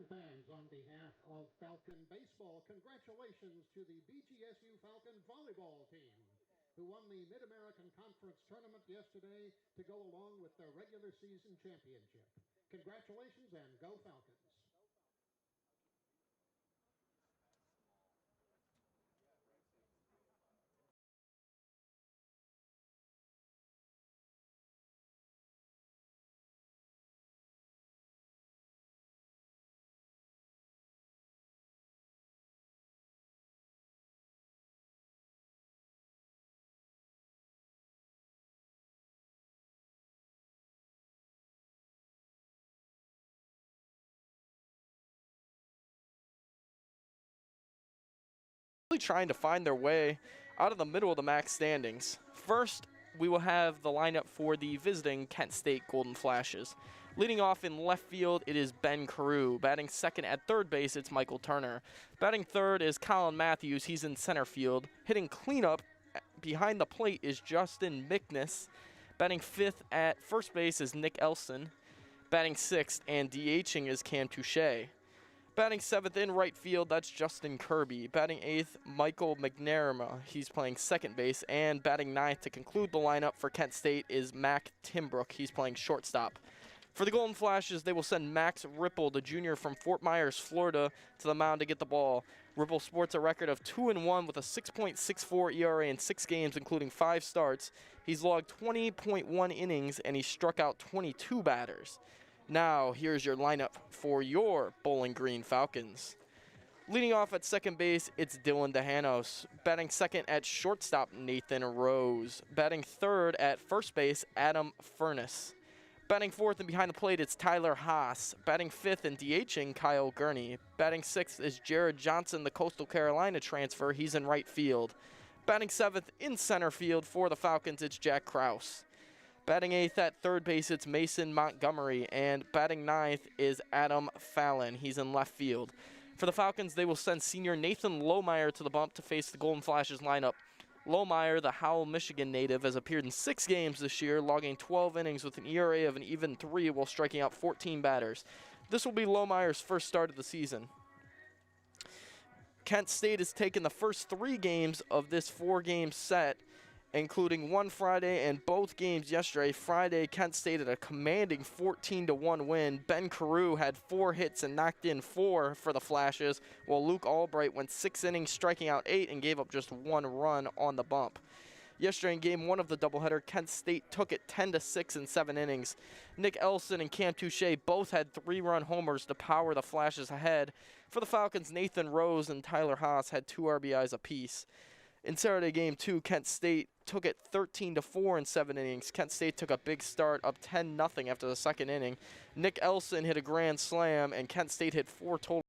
and fans, on behalf of Falcon Baseball, congratulations to the BGSU Falcon Volleyball team, who won the Mid-American Conference Tournament yesterday to go along with their regular season championship. Congratulations and go Falcons. Trying to find their way out of the middle of the MAC standings. First, we will have the lineup for the visiting Kent State Golden Flashes. Leading off in left field, it is Ben Carew. Batting second at third base, it's Michael Turner. Batting third is Colin Matthews. He's in center field. Hitting cleanup behind the plate is Justin Mcness. Batting fifth at first base is Nick Elson. Batting sixth and DHing is Cam Touche. Batting seventh in right field, that's Justin Kirby. Batting eighth, Michael Mcnamara. He's playing second base. And batting ninth to conclude the lineup for Kent State is Mac Timbrook. He's playing shortstop. For the Golden Flashes, they will send Max Ripple, the junior from Fort Myers, Florida, to the mound to get the ball. Ripple sports a record of 2-1 with a 6.64 ERA in 6 games, including 5 starts. He's logged 20.1 innings, and he struck out 22 batters. Now, here's your lineup for your Bowling Green Falcons. Leading off at second base, it's Dylan DeHanos. Batting second at shortstop, Nathan Rose. Batting third at first base, Adam Furness. Batting fourth and behind the plate, it's Tyler Haas. Batting fifth and DHing, Kyle Gurney. Batting sixth is Jared Johnson, the Coastal Carolina transfer. He's in right field. Batting seventh in center field for the Falcons, it's Jack Kraus. Batting eighth at third base, it's Mason Montgomery, and batting ninth is Adam Fallon. He's in left field. For the Falcons, they will send senior Nathan Lohmeyer to the bump to face the Golden Flashes lineup. Lohmeyer, the Howell, Michigan native, has appeared in 6 games this year, logging 12 innings with an ERA of an even 3 while striking out 14 batters. This will be Lohmeyer's first start of the season. Kent State has taken the first 3 games of this 4-game set, including one Friday and both games yesterday. Friday, Kent State had a commanding 14-1 win. Ben Carew had 4 hits and knocked in 4 for the Flashes, while Luke Albright went 6 innings, striking out 8, and gave up just 1 run on the bump. Yesterday in game 1 of the doubleheader, Kent State took it 10-6 in 7 innings. Nick Elson and Cam Touche both had 3-run homers to power the Flashes ahead. For the Falcons, Nathan Rose and Tyler Haas had 2 RBIs apiece. In Saturday game 2, Kent State took it 13-4 in 7 innings. Kent State took a big start, up 10-0 after the second inning. Nick Elson hit a grand slam, and Kent State hit 4 total.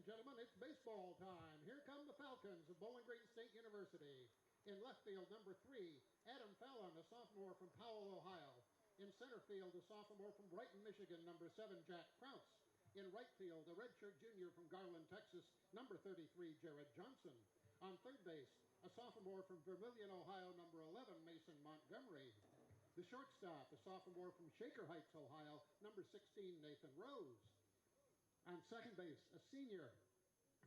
gentlemen, it's baseball time. Here come the Falcons of Bowling Green State University. In left field, number 3, Adam Fallon, a sophomore from Powell, Ohio. In center field, a sophomore from Brighton, Michigan, number 7, Jack Kraus. In right field, a redshirt junior from Garland, Texas, number 33, Jared Johnson. On third base, a sophomore from Vermillion, Ohio, number 11, Mason Montgomery. The shortstop, a sophomore from Shaker Heights, Ohio, number 16, Nathan Rose. On second base, a senior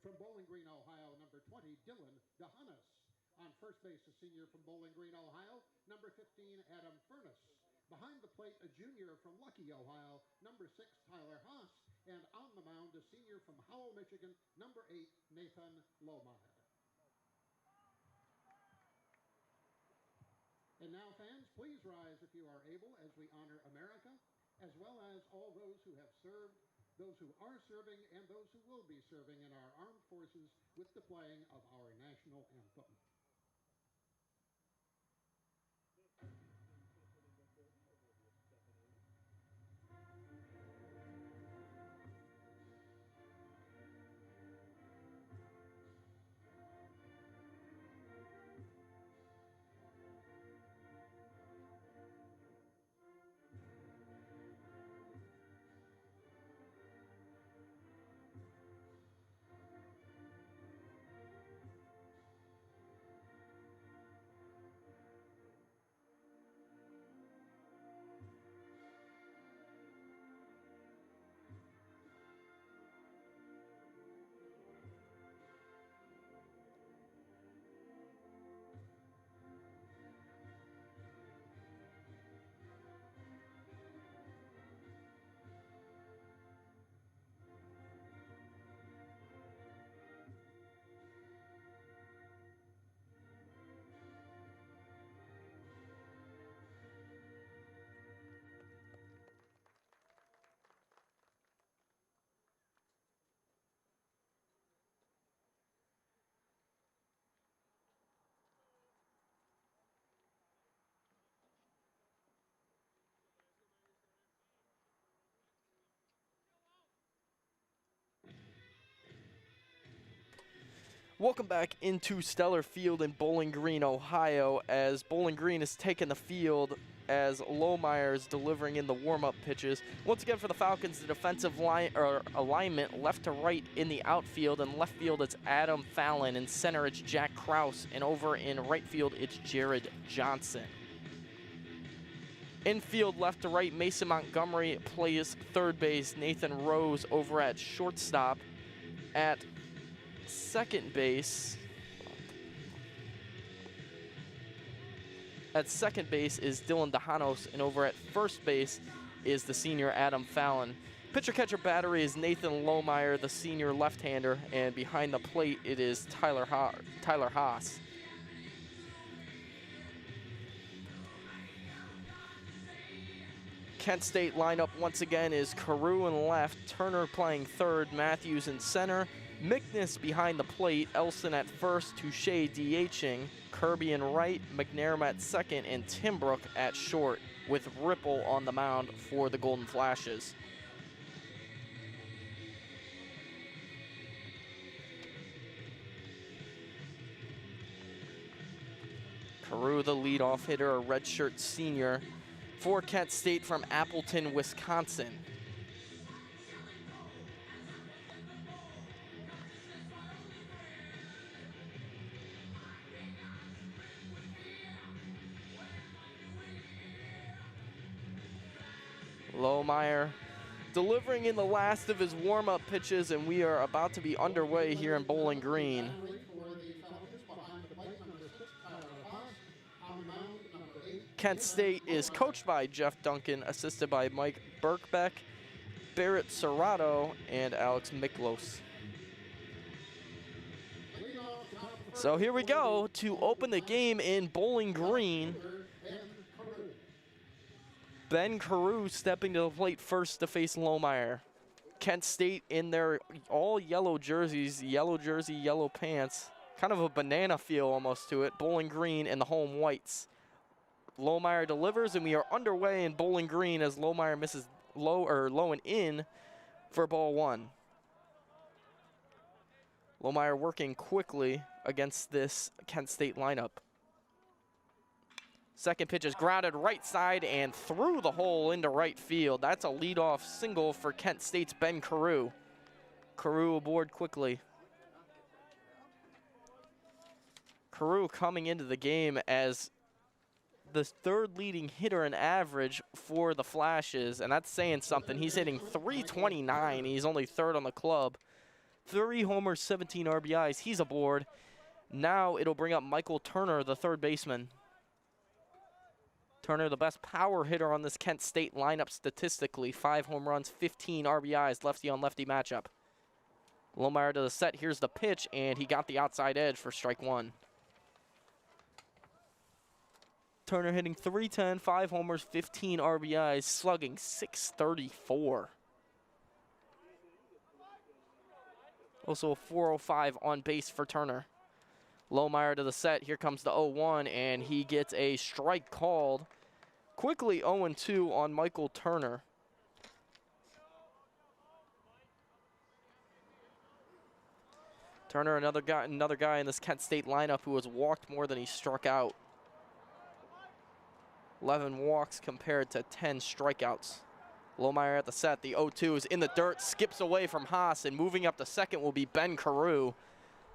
from Bowling Green, Ohio, number 20, Dylan DeHannes. On first base, a senior from Bowling Green, Ohio, number 15, Adam Furness. Behind the plate, a junior from Lucky, Ohio, number 6, Tyler Haas. And on the mound, a senior from Howell, Michigan, number 8, Nathan Lohmeyer. And now, fans, please rise if you are able as we honor America, as well as all those who have served, those who are serving, and those who will be serving in our armed forces with the playing of our national anthem. Welcome back into Stellar Field in Bowling Green, Ohio, as Bowling Green is taking the field as Lohmeyer is delivering in the warm-up pitches. Once again for the Falcons, the defensive line or alignment left to right in the outfield, and left field it's Adam Fallon, in center it's Jack Kraus, and over in right field it's Jared Johnson. Infield left to right, Mason Montgomery plays third base, Nathan Rose over at shortstop. At second base is Dylan DeHannes, and over at first base is the senior Adam Fallon. Pitcher-catcher battery is Nathan Lohmeyer, the senior left-hander, and behind the plate it is Tyler Haas. Kent State lineup once again is Carew in left, Turner playing third, Matthews in center, Mcnamara behind the plate, Elson at first, Touche DHing, Kirby in right, Mcnerman at second, and Timbrook at short, with Ripple on the mound for the Golden Flashes. Carew, the leadoff hitter, a redshirt senior for Kent State from Appleton, Wisconsin. Lohmeyer delivering in the last of his warm-up pitches, and we are about to be underway here in Bowling Green. Kent State is coached by Jeff Duncan, assisted by Mike Birkbeck, Barrett Serrato, and Alex Miklos. So here we go to open the game in Bowling Green. Ben Carew stepping to the plate first to face Lohmeyer. Kent State in their all yellow jerseys, yellow jersey, yellow pants. Kind of a banana feel almost to it. Bowling Green in the home whites. Lohmeyer delivers, and we are underway in Bowling Green as Lohmeyer misses low and in for ball one. Lohmeyer working quickly against this Kent State lineup. Second pitch is grounded right side and through the hole into right field. That's a leadoff single for Kent State's Ben Carew. Carew aboard quickly. Carew coming into the game as the third leading hitter in average for the Flashes, and that's saying something. He's hitting .329. He's only third on the club. 3 homers, 17 RBIs. He's aboard. Now it'll bring up Michael Turner, the third baseman. Turner, the best power hitter on this Kent State lineup statistically. 5 home runs, 15 RBIs, lefty-on-lefty matchup. Lohmeyer to the set. Here's the pitch, and he got the outside edge for strike 1. Turner hitting .310, 5 homers, 15 RBIs, slugging .634. Also a .405 on base for Turner. Lohmeyer to the set. Here comes the 0-1, and he gets a strike called. Quickly 0-2 on Michael Turner. Turner, another guy in this Kent State lineup who has walked more than he struck out. 11 walks compared to 10 strikeouts. Lohmeyer at the set. The 0-2 is in the dirt, skips away from Haas, and moving up to second will be Ben Carew.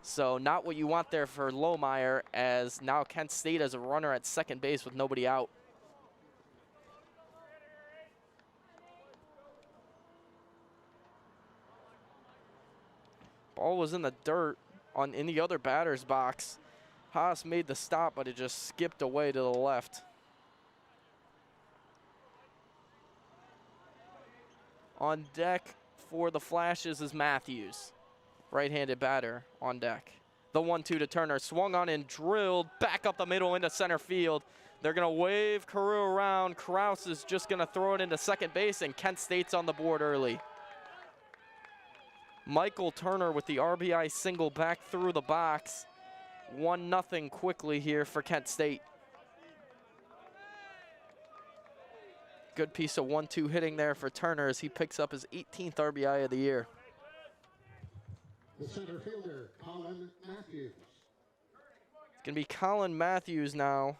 So not what you want there for Lohmeyer, as now Kent State has a runner at second base with nobody out. Ball was in the dirt in the other batter's box. Haas made the stop, but it just skipped away to the left. On deck for the Flashes is Matthews, right-handed batter on deck. The 1-2 to Turner, swung on and drilled back up the middle into center field. They're going to wave Carew around. Kraus is just going to throw it into second base, and Kent State's on the board early. Michael Turner with the RBI single back through the box. 1-0 quickly here for Kent State. Good piece of 1-2 hitting there for Turner as he picks up his 18th RBI of the year. The center fielder, Colin Matthews. It's going to be Colin Matthews now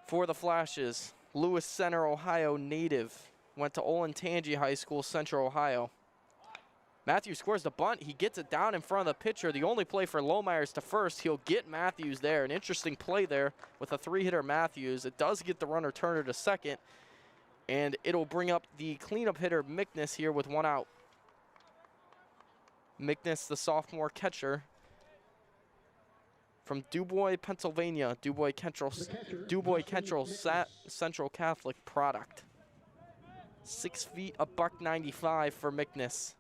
for the Flashes. Lewis Center, Ohio native. Went to Olentangy High School, Central Ohio. Matthews scores the bunt. He gets it down in front of the pitcher. The only play for Lohmeyer is to first. He'll get Matthews there. An interesting play there with a 3-hitter Matthews. It does get the runner Turner to second, and it'll bring up the cleanup hitter Mcness here with 1 out. Mcness, the sophomore catcher from DuBois, Pennsylvania. DuBois Kentrell Central Catholic product. 6 feet, $195 for Mcness.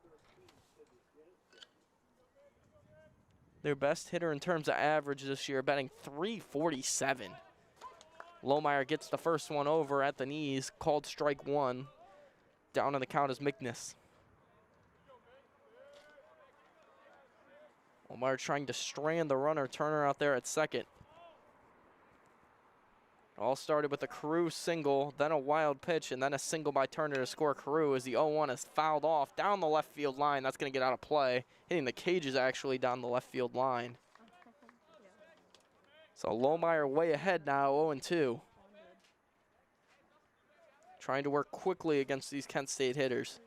Their best hitter in terms of average this year, batting .347. Lohmeyer gets the first one over at the knees, called strike 1. Down on the count is Mcness. Lohmeyer trying to strand the runner, Turner out there at second. All started with a Carew single, then a wild pitch, and then a single by Turner to score Carew as the 0-1 is fouled off down the left field line. That's going to get out of play. Hitting the cages actually down the left field line. So Lohmeyer way ahead now, 0-2. Trying to work quickly against these Kent State hitters.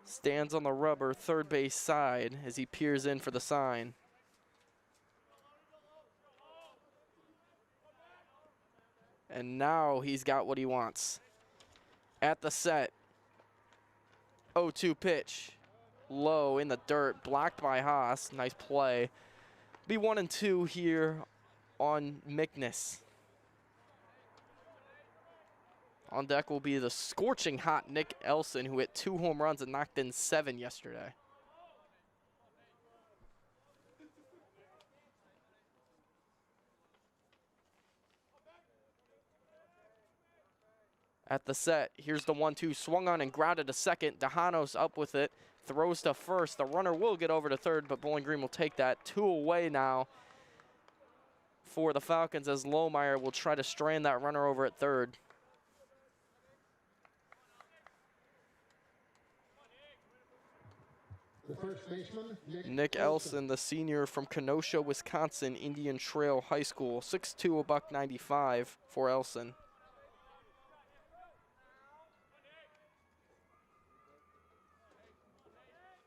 Stands on the rubber, third base side as he peers in for the sign. And now he's got what he wants. At the set. 0-2 pitch. Low in the dirt. Blocked by Haas. Nice play. Be 1-2 here on Mcness. On deck will be the scorching hot Nick Elson, who hit 2 home runs and knocked in 7 yesterday. At the set, here's the 1-2, swung on and grounded to second. Dejanos up with it, throws to first. The runner will get over to third, but Bowling Green will take that. 2 away now for the Falcons as Lohmeyer will try to strand that runner over at third. The first baseman, Nick Elson, the senior from Kenosha, Wisconsin, Indian Trail High School, 6'2", $195 for Elson.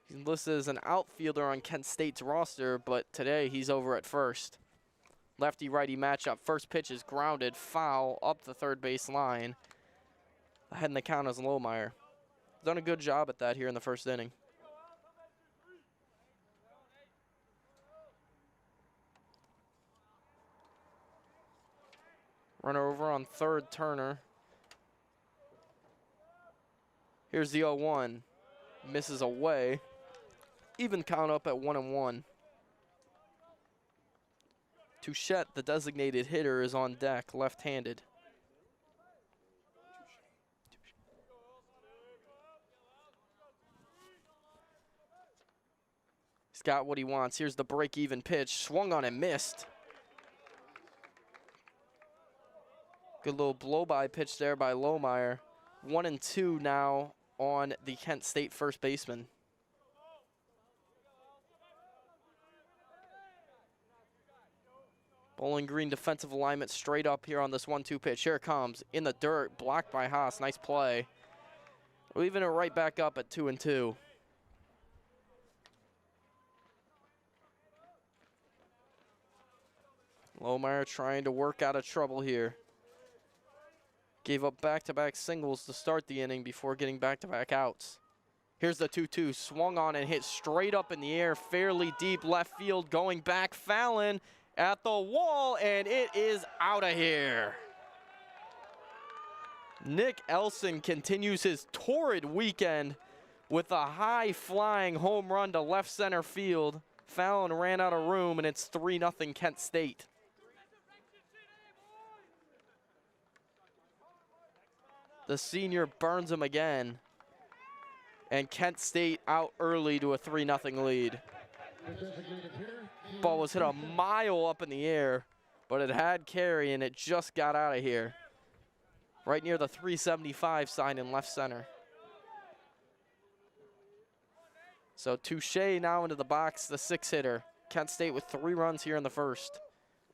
He's listed as an outfielder on Kent State's roster, but today he's over at first. Lefty-righty matchup. First pitch is grounded, foul up the third base line. Ahead in the count is Lohmeyer. Done a good job at that here in the first inning. Runner over on third, Turner. Here's the 0-1. Misses away. Even count up at 1-1. Touchette, the designated hitter, is on deck, left-handed. He's got what he wants. Here's the break-even pitch. Swung on and missed. Good little blow-by pitch there by Lohmeyer. 1-2 now on the Kent State first baseman. Bowling Green defensive alignment straight up here on this 1-2 pitch. Here it comes. In the dirt, blocked by Haas. Nice play. Leaving it right back up at 2-2. Lohmeyer trying to work out of trouble here. Gave up back-to-back singles to start the inning before getting back-to-back outs. Here's the 2-2. Swung on and hit straight up in the air, fairly deep left field. Going back, Fallon at the wall, and it is out of here. Nick Elson continues his torrid weekend with a high-flying home run to left center field. Fallon ran out of room, and it's 3-0 Kent State. The senior burns him again. And Kent State out early to a 3-0 lead. Ball was hit a mile up in the air, but it had carry and it just got out of here. Right near the 375 sign in left center. So Touche now into the box, the 6-hitter. Kent State with 3 runs here in the first.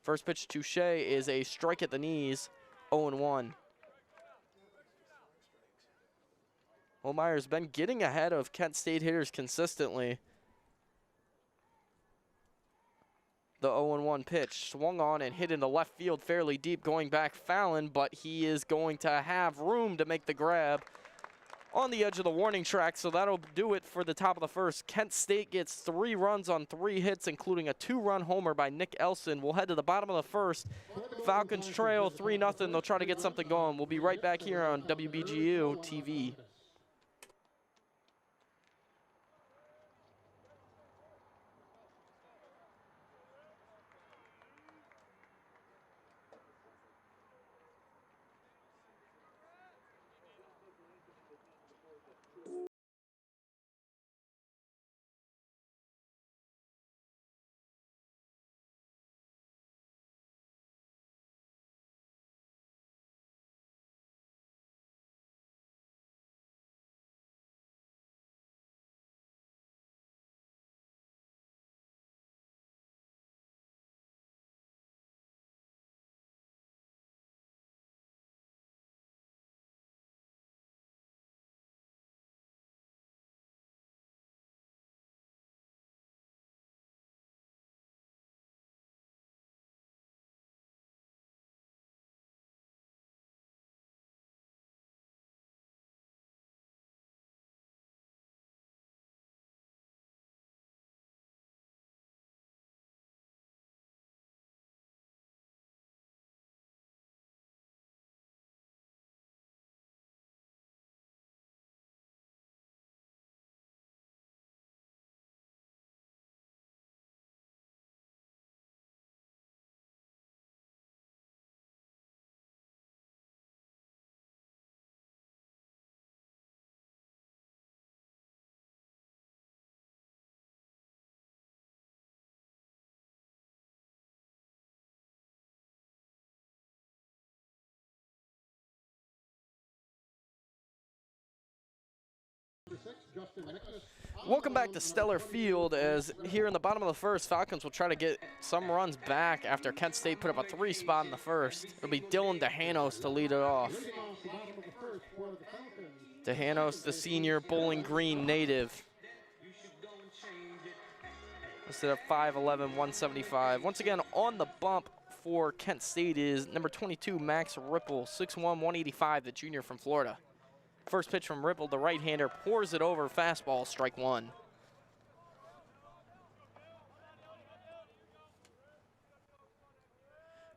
First pitch to Touche is a strike at the knees, 0-1. Lohmeyer's been getting ahead of Kent State hitters consistently. The 0-1 pitch swung on and hit into left field fairly deep, going back Fallon, but he is going to have room to make the grab on the edge of the warning track, so that'll do it for the top of the first. Kent State gets 3 runs on 3 hits, including a 2-run homer by Nick Elson. We'll head to the bottom of the first. Falcons trail 3-0. They'll try to get something going. We'll be right back here on WBGU-TV. Welcome back to Stellar Field, as here in the bottom of the first, Falcons will try to get some runs back after Kent State put up a 3 spot in the first. It'll be Dylan DeHanos to lead it off. DeHanos, the senior Bowling Green native. Listed at 5'11", 175. Once again, on the bump for Kent State is number 22, Max Ripple, 6'1", 185, the junior from Florida. First pitch from Ripple, the right-hander pours it over, fastball, strike one.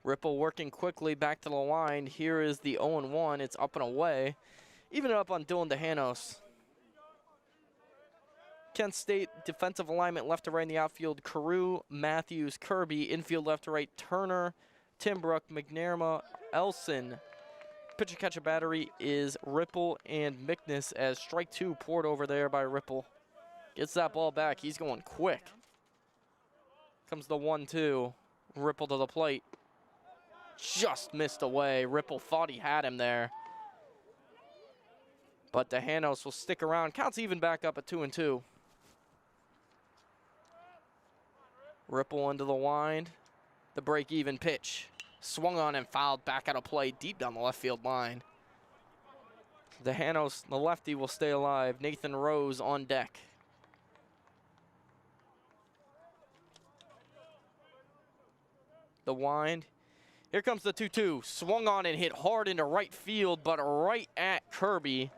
Ripple working quickly back to the line. Here is the 0-1. It's up and away. Even it up on Dylan DeHanos. Kent State defensive alignment left to right in the outfield. Carew, Matthews, Kirby. Infield left to right. Turner, Timbrook, Mcnamara, Elson. Pitcher catcher battery is Ripple and Mcness, as strike two poured over there by Ripple. Gets that ball back. He's going quick. Comes the 1-2. Ripple to the plate. Just missed away. Ripple thought he had him there. But DeHanos will stick around. Counts even back up at 2-2. Ripple into the wind. The break-even pitch. Swung on and fouled back out of play deep down the left field line. DeHanos, the lefty, will stay alive. Nathan Rose on deck. The wind. Here comes the 2-2. Swung on and hit hard into right field, but right at Kirby.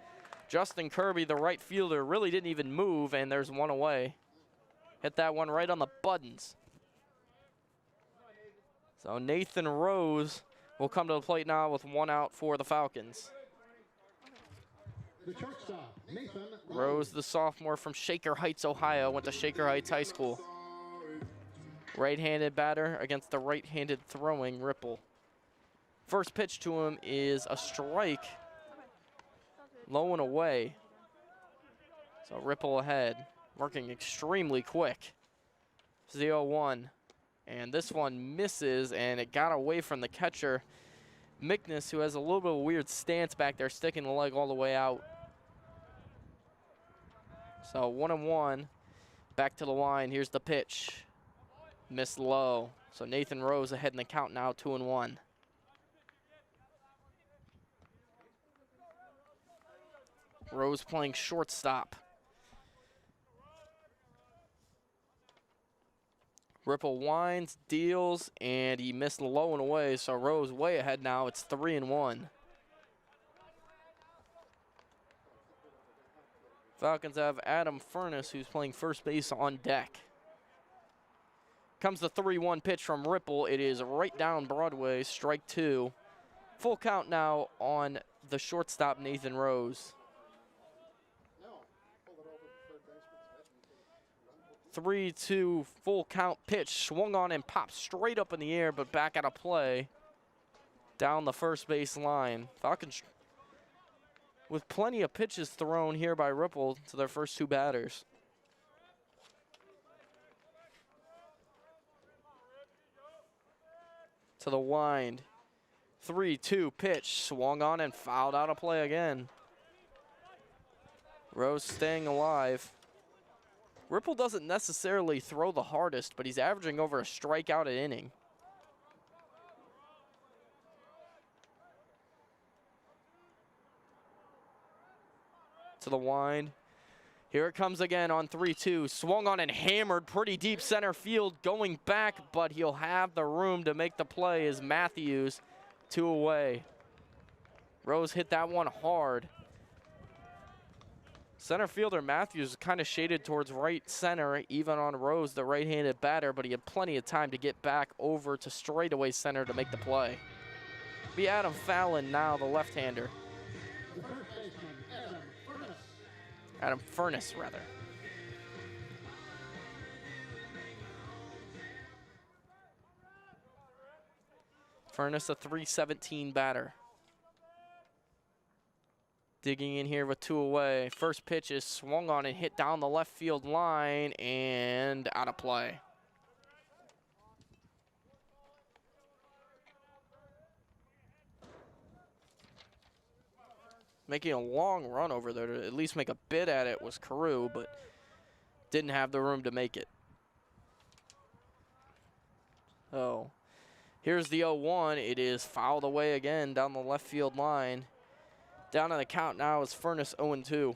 Justin Kirby, the right fielder, really didn't even move, and there's one away. Hit that one right on the buttons. So Nathan Rose will come to the plate now with one out for the Falcons. The shortstop, Nathan Rose, the sophomore from Shaker Heights, Ohio, went to Shaker Heights High School. Right-handed batter against the right-handed throwing Ripple. First pitch to him is a strike, low and away. So Ripple ahead, working extremely quick. 0-1. And this one misses, and it got away from the catcher, Mcness, who has a little bit of a weird stance back there, sticking the leg all the way out. So 1-1, back to the line. Here's the pitch. Missed low. So Nathan Rose ahead in the count now, 2-1. Rose playing shortstop. Ripple winds, deals, and he missed low and away, so Rose way ahead now. It's 3-1. Falcons have Adam Furness, who's playing first base, on deck. Comes the 3-1 pitch from Ripple. It is right down Broadway, strike two. Full count now on the shortstop, Nathan Rose. 3-2 full count pitch, swung on and popped straight up in the air, but back out of play down the first base line. Falcons with plenty of pitches thrown here by Ripple to their first two batters. To the wind. 3-2 pitch, swung on and fouled out of play again. Rose staying alive. Ripple doesn't necessarily throw the hardest, but he's averaging over a strikeout an inning. To the wind. Here it comes again on 3-2. Swung on and hammered pretty deep center field, going back, but he'll have the room to make the play as Matthews, 2 away. Rose hit that one hard. Center fielder Matthews kind of shaded towards right center, even on Rose, the right-handed batter, but he had plenty of time to get back over to straightaway center to make the play. Be Adam Fallon now, the left-hander. Adam Furness, rather. Furness, a .317 batter. Digging in here with 2 away. First pitch is swung on and hit down the left field line and out of play. Making a long run over there to at least make a bid at it was Carew, but didn't have the room to make it. So here's the 0-1. It is fouled away again down the left field line. Down on the count now is Furnace 0-2.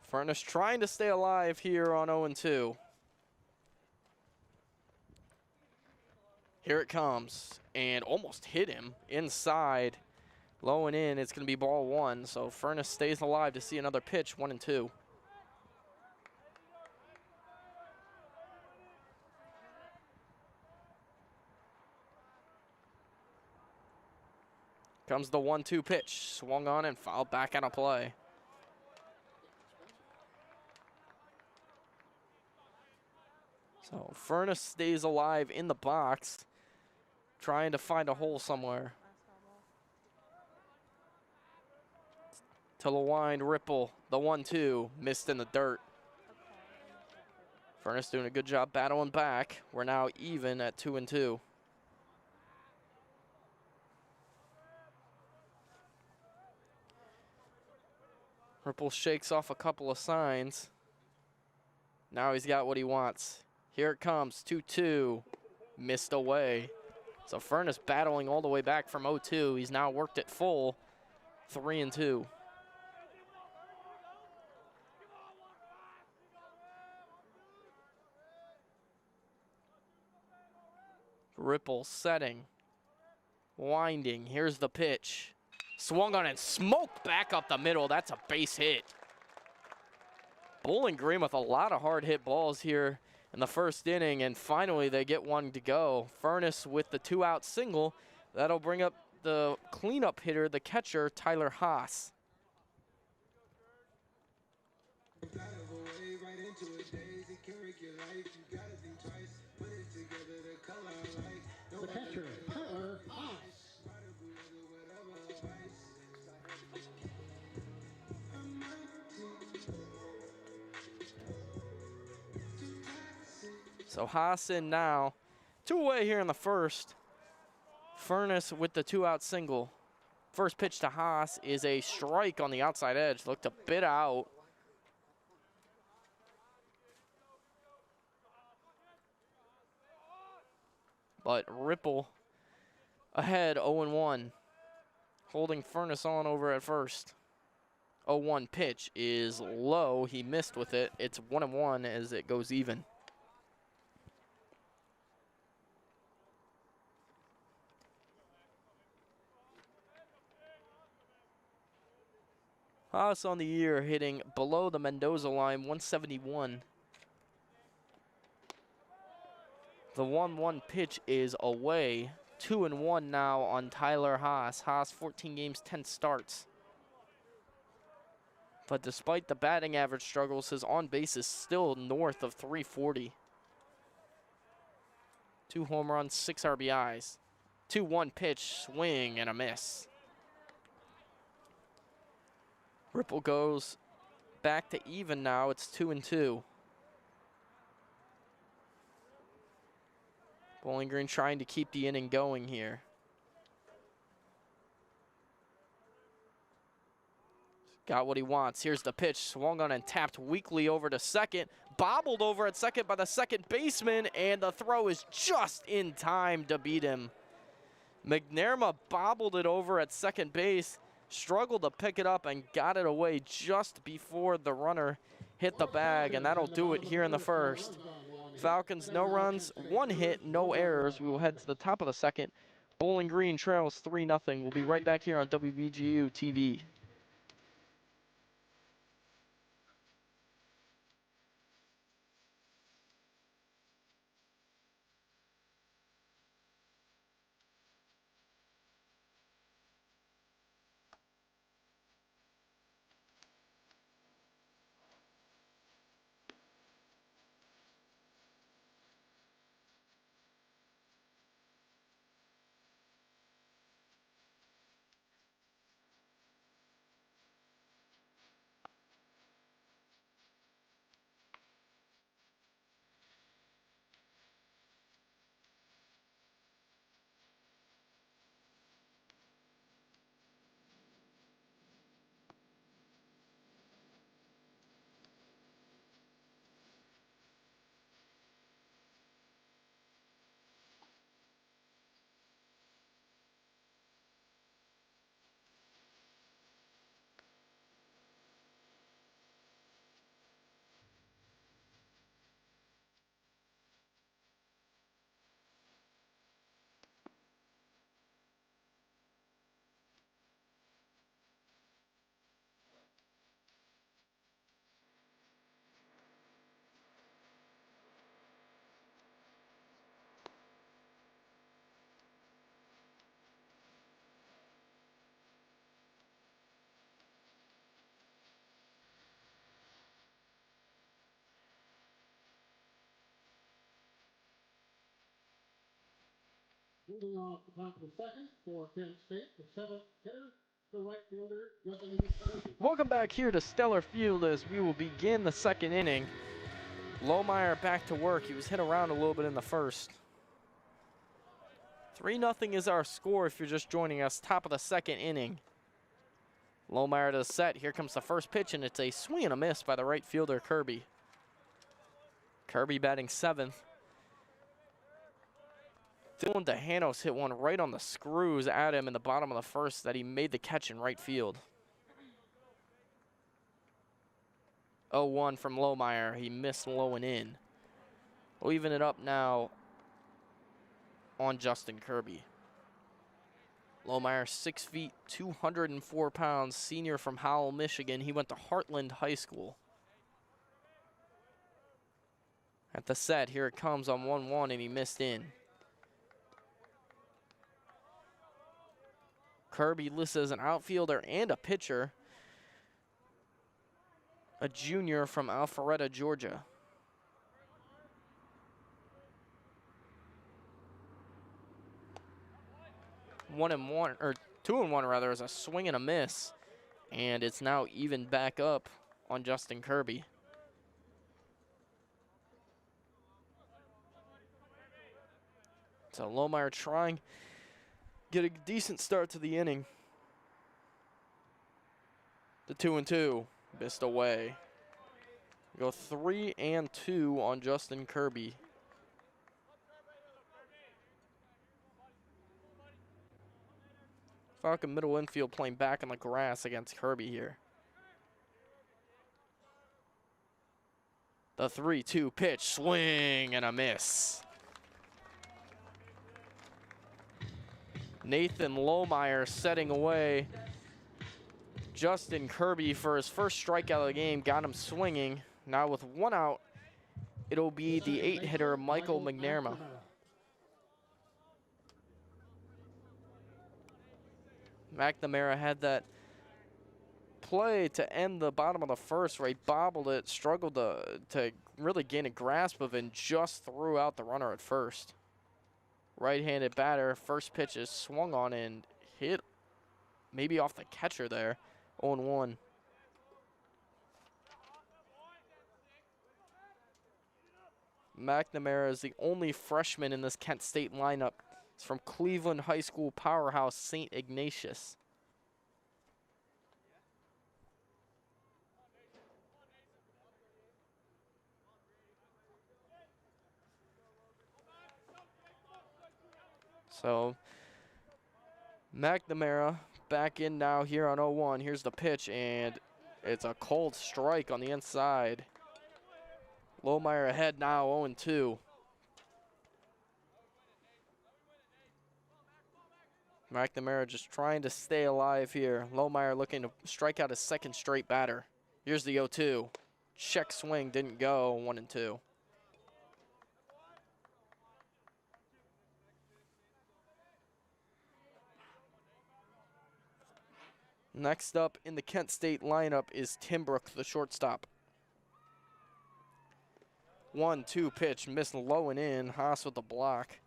Furnace trying to stay alive here on 0-2. Here it comes, and almost hit him inside. Low and in, it's going to be ball one, so Furnace stays alive to see another pitch, 1-2. Comes the 1-2 pitch, swung on and fouled back out of play. So Furnace stays alive in the box, trying to find a hole somewhere. To the wind, Ripple, the 1-2, missed in the dirt. Furnace doing a good job battling back. We're now even at 2-2. Ripple shakes off a couple of signs. Now he's got what he wants. Here it comes, 2-2, missed away. So Furnace battling all the way back from 0-2. He's now worked it full, 3-2. Ripple setting, winding, here's the pitch. Swung on and smoked back up the middle, that's a base hit. Bowling Green with a lot of hard hit balls here in the first inning, and finally they get one to go. Furnace with the 2-out single. That'll bring up the cleanup hitter, the catcher, Tyler Haas. The catcher, Tyler Haas. So Haas in now. 2 away here in the first. Furnace with the 2-out single. First pitch to Haas is a strike on the outside edge. Looked a bit out. But Ripple ahead 0-1. Holding Furnace on over at first. 0-1 pitch is low. He missed with it. It's 1-1 as it goes even. Haas on the year hitting below the Mendoza line, 171. The 1-1 pitch is away. 2-1 now on Tyler Haas. Haas 14 games, 10 starts. But despite the batting average struggles, his on base is still north of 340. 2 home runs, 6 RBIs. 2-1 pitch, swing and a miss. Ripple goes back to even now. It's 2-2. Bowling Green trying to keep the inning going here. Got what he wants. Here's the pitch. Swung on and tapped weakly over to second. Bobbled over at second by the second baseman, and the throw is just in time to beat him. Mcnamara bobbled it over at second base. Struggled to pick it up and got it away just before the runner hit the bag, and that'll do it here in the first. Falcons, no runs, 1 hit, no errors. We will head to the top of the second. Bowling Green trails 3-0. We'll be right back here on WBGU-TV. Moving off the top of the second for Kent State, the seventh hitter, the right fielder, Welcome back here to Stellar Field as we will begin the second inning. Lohmeyer back to work. He was hit around a little bit in the first. 3-0 is our score if you're just joining us. Top of the second inning. Lohmeyer to the set. Here comes the first pitch, and it's a swing and a miss by the right fielder, Kirby. Kirby batting seventh. Dylan DeHanos hit one right on the screws at him in the bottom of the first that he made the catch in right field. 0-1 from Lohmeyer. He missed low and in. We'll even it up now on Justin Kirby. Lohmeyer, 6 feet, 204 pounds, senior from Howell, Michigan. He went to Heartland High School. At the set, here it comes on 1-1, and he missed in. Kirby listed as an outfielder and a pitcher. A junior from Alpharetta, Georgia. 1-1, or 2-1 rather, is a swing and a miss. And it's now even back up on Justin Kirby. So Lohmeyer trying get a decent start to the inning. The 2-2 missed away. Go 3-2 on Justin Kirby. Falcon middle infield playing back on the grass against Kirby here. The 3-2 pitch, swing and a miss. Nathan Lohmeyer setting away Justin Kirby for his first strikeout of the game, got him swinging. Now with 1 out, it'll be the 8-hitter Michael Mcnamara. Mcnamara had that play to end the bottom of the first where he bobbled it, struggled to really gain a grasp of it, and just threw out the runner at first. Right-handed batter, first pitch is swung on and hit maybe off the catcher there. 0-1. Mcnamara is the only freshman in this Kent State lineup. He's from Cleveland High School powerhouse St. Ignatius. So Mcnamara back in now here on 0-1. Here's the pitch, and it's a cold strike on the inside. Lohmeyer ahead now, 0-2. Mcnamara just trying to stay alive here. Lohmeyer looking to strike out his second straight batter. Here's the 0-2. Check swing, didn't go, 1-2. Next up in the Kent State lineup is Timbrook, the shortstop. 1-2 pitch, missed low and in. Haas with the block.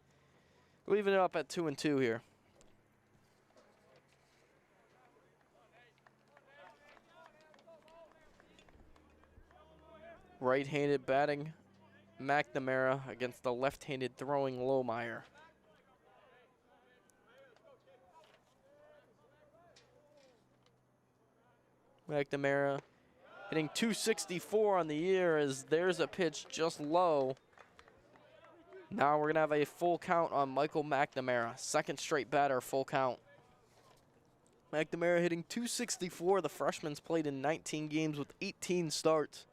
Leaving it up at 2-2 here. Right-handed batting Mcnamara against the left-handed throwing Lohmeyer. Mcnamara hitting 264 on the year as there's a pitch just low. Now we're going to have a full count on Michael Mcnamara. Second straight batter, full count. Mcnamara hitting 264. The freshman's played in 19 games with 18 starts.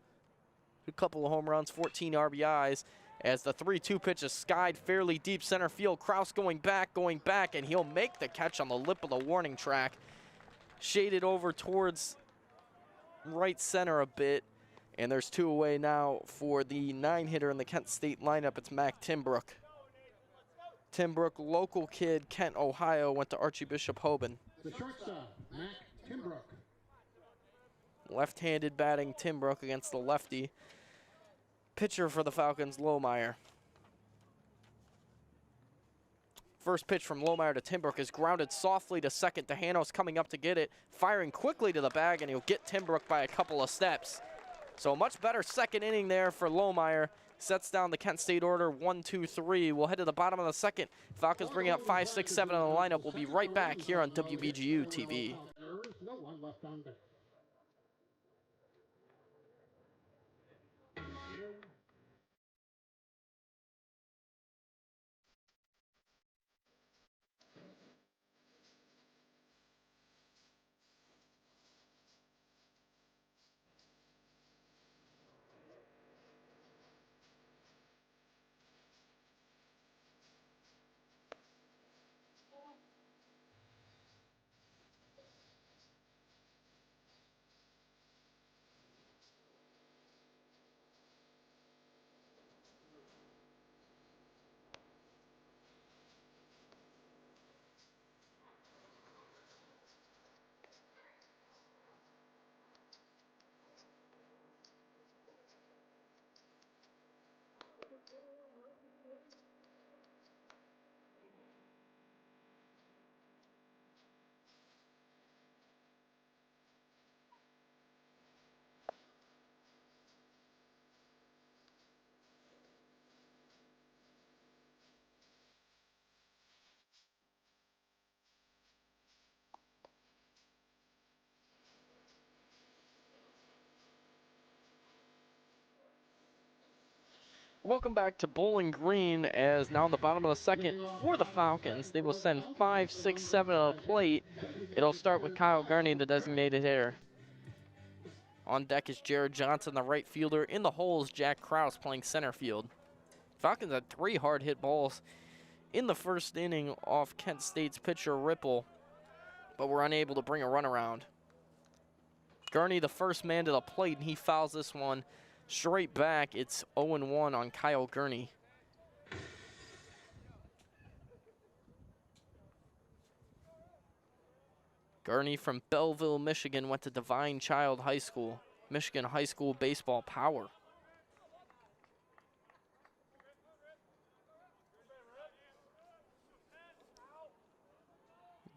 A couple of home runs, 14 RBIs. As the 3-2 pitch is skied fairly deep center field. Kraus going back, and he'll make the catch on the lip of the warning track. Shaded over towards right center a bit, and there's 2 away now for the 9-hitter in the Kent State lineup. It's Mac Timbrook. Timbrook, local kid, Kent, Ohio, went to Archbishop Hoban. The shortstop, Mac Timbrook. Left-handed batting Timbrook against the lefty. Pitcher for the Falcons, Lohmeyer. First pitch from Lohmeyer to Timbrook is grounded softly to second. Tejanos coming up to get it, firing quickly to the bag, and he'll get Timbrook by a couple of steps. So a much better second inning there for Lohmeyer. Sets down the Kent State order 1-2-3. We'll head to the bottom of the second. Falcons bring up 5, 6, 7 on the lineup. We'll be right back here on WBGU-TV. No one left on base. Welcome back to Bowling Green, as now in the bottom of the second for the Falcons. They will send 5, 6, 7 on the plate. It'll start with Kyle Gurney, the designated hitter. On deck is Jared Johnson, the right fielder. In the hole is Jack Kraus playing center field. Falcons had 3 hard hit balls in the first inning off Kent State's pitcher Ripple, but were unable to bring a run around. Gurney, the first man to the plate, and he fouls this one straight back. It's 0-1 on Kyle Gurney. Gurney from Belleville, Michigan, went to Divine Child High School. Michigan High School baseball power.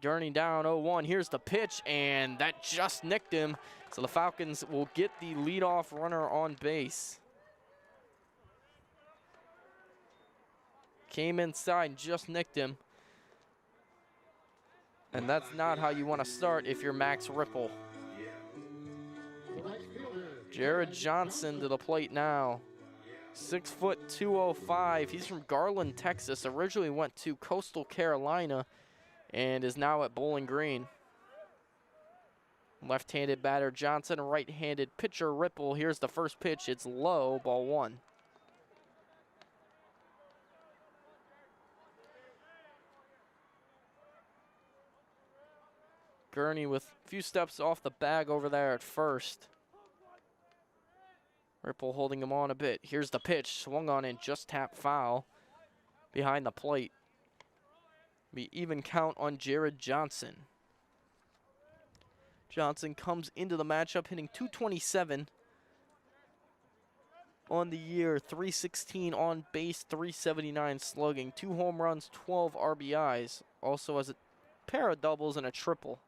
Gurney down 0-1. Here's the pitch, and that just nicked him. So the Falcons will get the leadoff runner on base. Came inside, just nicked him. And that's not how you want to start if you're Max Ripple. Jared Johnson to the plate now. 6 foot 205. He's from Garland, Texas. Originally went to Coastal Carolina and is now at Bowling Green. Left-handed batter Johnson, right-handed pitcher Ripple. Here's the first pitch. It's low, ball 1. Gurney with a few steps off the bag over there at first. Ripple holding him on a bit. Here's the pitch. Swung on and just tapped foul behind the plate. Be even count on Jared Johnson. Johnson comes into the matchup hitting .227 on the year, .316 on base, .379 slugging, 2 home runs, 12 RBIs. Also has a pair of doubles and a triple.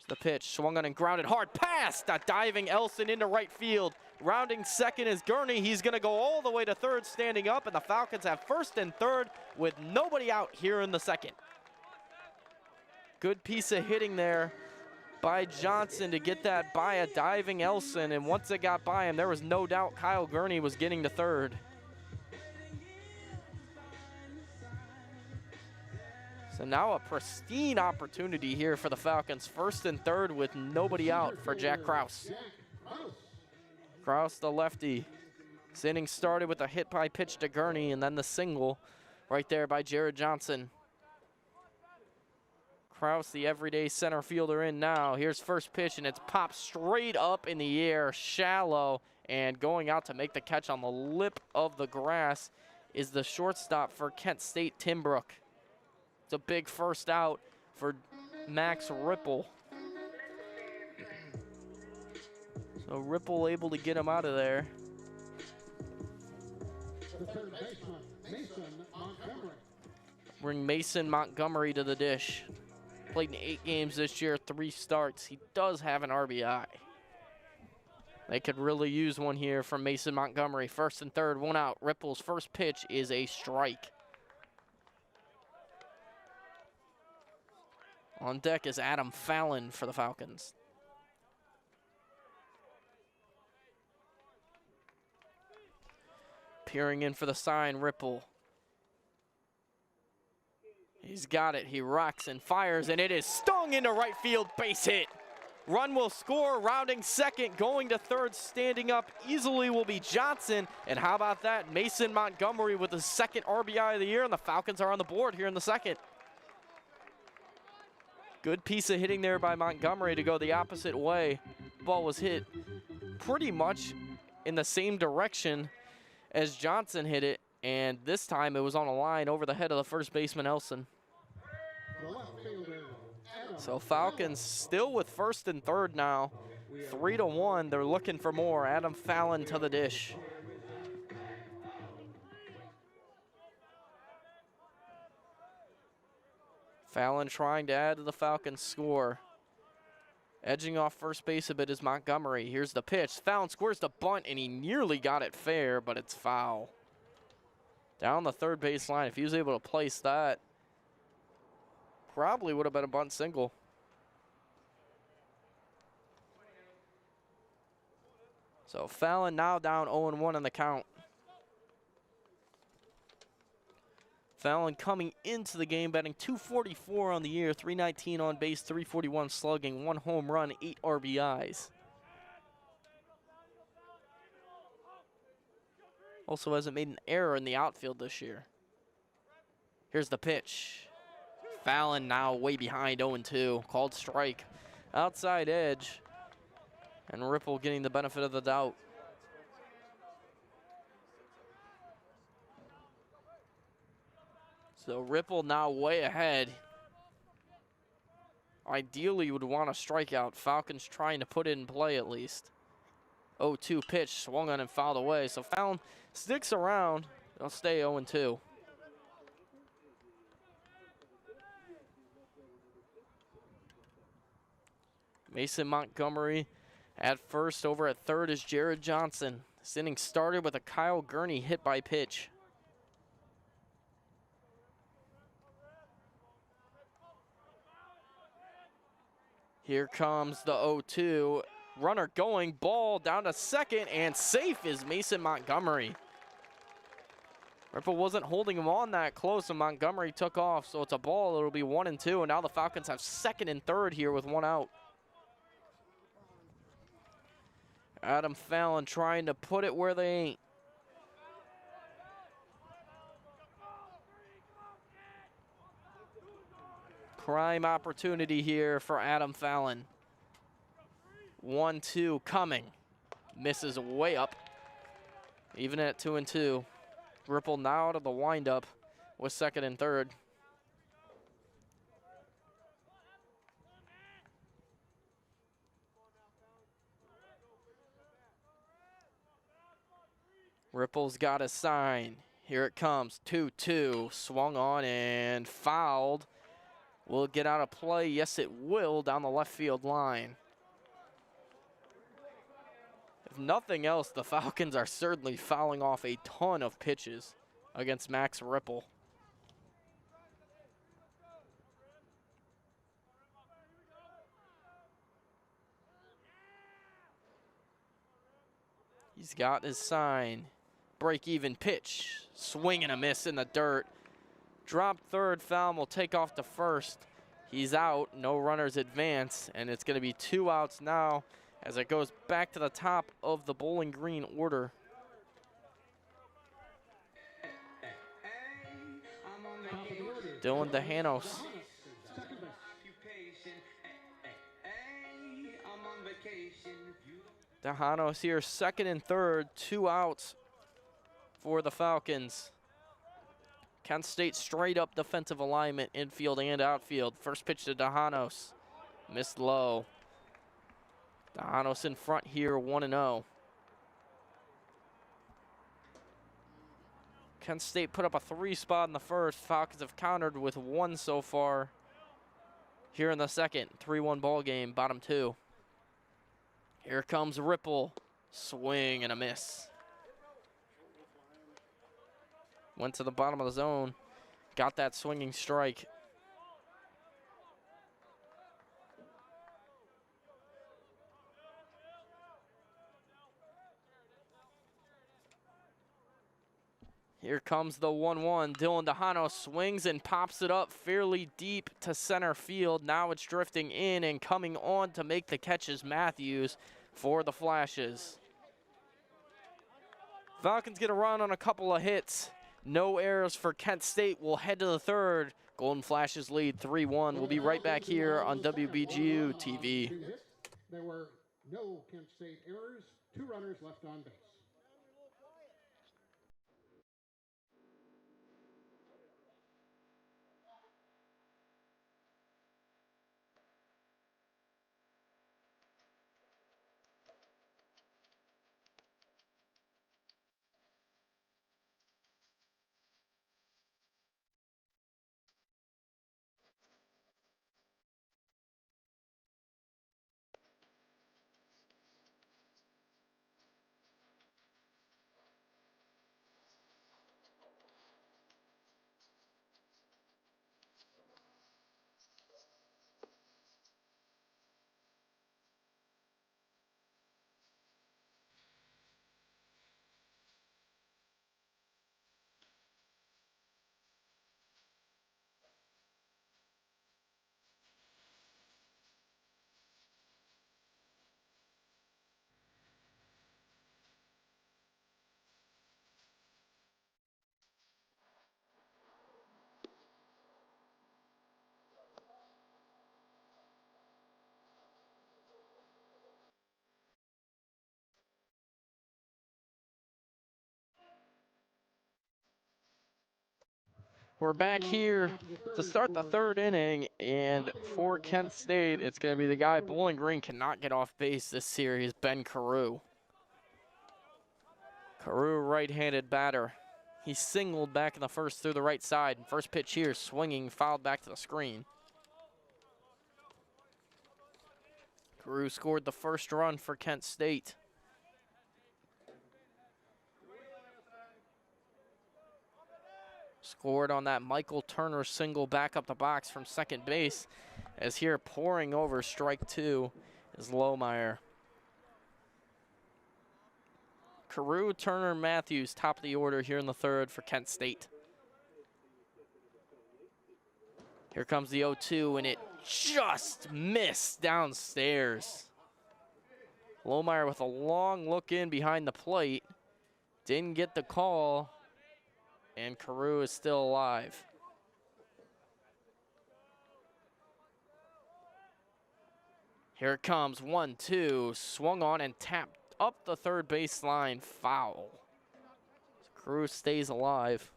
The pitch, swung on and grounded hard, past a diving Elson into right field. Rounding second is Gurney. He's going to go all the way to third, standing up, and the Falcons have first and third with nobody out here in the second. Good piece of hitting there by Johnson to get that by a diving Elson, and once it got by him, there was no doubt Kyle Gurney was getting to third. So now a pristine opportunity here for the Falcons. First and third with nobody out for Jack Kraus. Kraus, the lefty. This inning started with a hit by pitch to Gurney and then the single right there by Jared Johnson. Kraus, the everyday center fielder, in now. Here's first pitch, and it's popped straight up in the air, shallow, and going out to make the catch on the lip of the grass is the shortstop for Kent State, Timbrook. It's a big first out for Max Ripple. So Ripple able to get him out of there. bring Mason Montgomery to the dish. Played in 8 games this year, 3 starts. He does have an RBI. They could really use one here from Mason Montgomery. First and third, 1 out. Ripple's first pitch is a strike. On deck is Adam Fallon for the Falcons. Peering in for the sign, Ripple. He's got it. He rocks and fires, and it is stung into right field. Base hit. Run will score. Rounding second, going to third, standing up easily will be Johnson. And how about that? Mason Montgomery with his second RBI of the year, and the Falcons are on the board here in the second. Good piece of hitting there by Montgomery to go the opposite way. Ball was hit pretty much in the same direction as Johnson hit it, and this time it was on a line over the head of the first baseman, Elson. So Falcons still with first and third now. 3-1, they're looking for more. Adam Fallon to the dish. Fallon trying to add to the Falcons' score. Edging off first base a bit is Montgomery. Here's the pitch. Fallon squares the bunt, and he nearly got it fair, but it's foul. Down the third base line, if he was able to place that, probably would have been a bunt single. So Fallon now down 0-1 in the count. Fallon coming into the game, batting .244 on the year, .319 on base, .341 slugging, 1 home run, 8 RBIs. Also hasn't made an error in the outfield this year. Here's the pitch. Fallon now way behind, 0-2, called strike. Outside edge, and Ripple getting the benefit of the doubt. So Ripple now way ahead. Ideally, you would want a strikeout. Falcons trying to put it in play at least. 0-2 pitch, swung on and fouled away. So Fallon sticks around. They'll stay 0-2. Mason Montgomery at first. Over at third is Jared Johnson. This inning started with a Kyle Gurney hit by pitch. Here comes the 0-2. Runner going, ball down to second, and safe is Mason Montgomery. Ripple wasn't holding him on that close, and Montgomery took off, so it's a ball. It'll be 1-2, and now the Falcons have second and third here with 1 out. Adam Fallon trying to put it where they ain't. Prime opportunity here for Adam Fallon. 1-2 coming. Misses way up. Even at 2-2. Ripple now out of the windup with second and third. Ripple's got a sign. Here it comes. 2-2. Swung on and fouled. Will it get out of play? Yes, it will, down the left field line. If nothing else, the Falcons are certainly fouling off a ton of pitches against Max Ripple. He's got his sign. Break-even pitch. Swing and a miss in the dirt. Drop third, Fallon will take off to first. He's out, no runners advance, and it's going to be 2 outs now as it goes back to the top of the Bowling Green order. Dylan DeHanos. DeHanos here, second and third, 2 outs for the Falcons. Kent State straight up defensive alignment, infield and outfield. First pitch to DeHanos. Missed low. DeHanos in front here, 1-0. Kent State put up a 3 spot in the first. Falcons have countered with 1 so far here in the second. 3-1 ball game, bottom 2. Here comes Ripple. Swing and a miss. Went to the bottom of the zone. Got that swinging strike. Here comes the 1-1. Dylan Dejano swings and pops it up fairly deep to center field. Now it's drifting in, and coming on to make the catches Matthews for the Flashes. Falcons get a run on a couple of hits. No errors for Kent State. We'll head to the third. Golden Flashes lead 3-1. We'll be right back here on WBGU-TV. There were no Kent State errors. 2 runners left on base. We're back here to start the third inning, and for Kent State, it's going to be the guy Bowling Green cannot get off base this series, Ben Carew. Carew, right-handed batter. He singled back in the first through the right side. First pitch here, swinging, fouled back to the screen. Carew scored the first run for Kent State. Scored on that Michael Turner single back up the box from second base. As here pouring over strike 2 is Lohmeyer. Carew, Turner, Matthews, top of the order here in the third for Kent State. Here comes the 0-2, and it just missed downstairs. Lohmeyer with a long look in behind the plate. Didn't get the call. And Carew is still alive. Here it comes, 1-2, swung on and tapped up the third baseline, foul. Carew stays alive.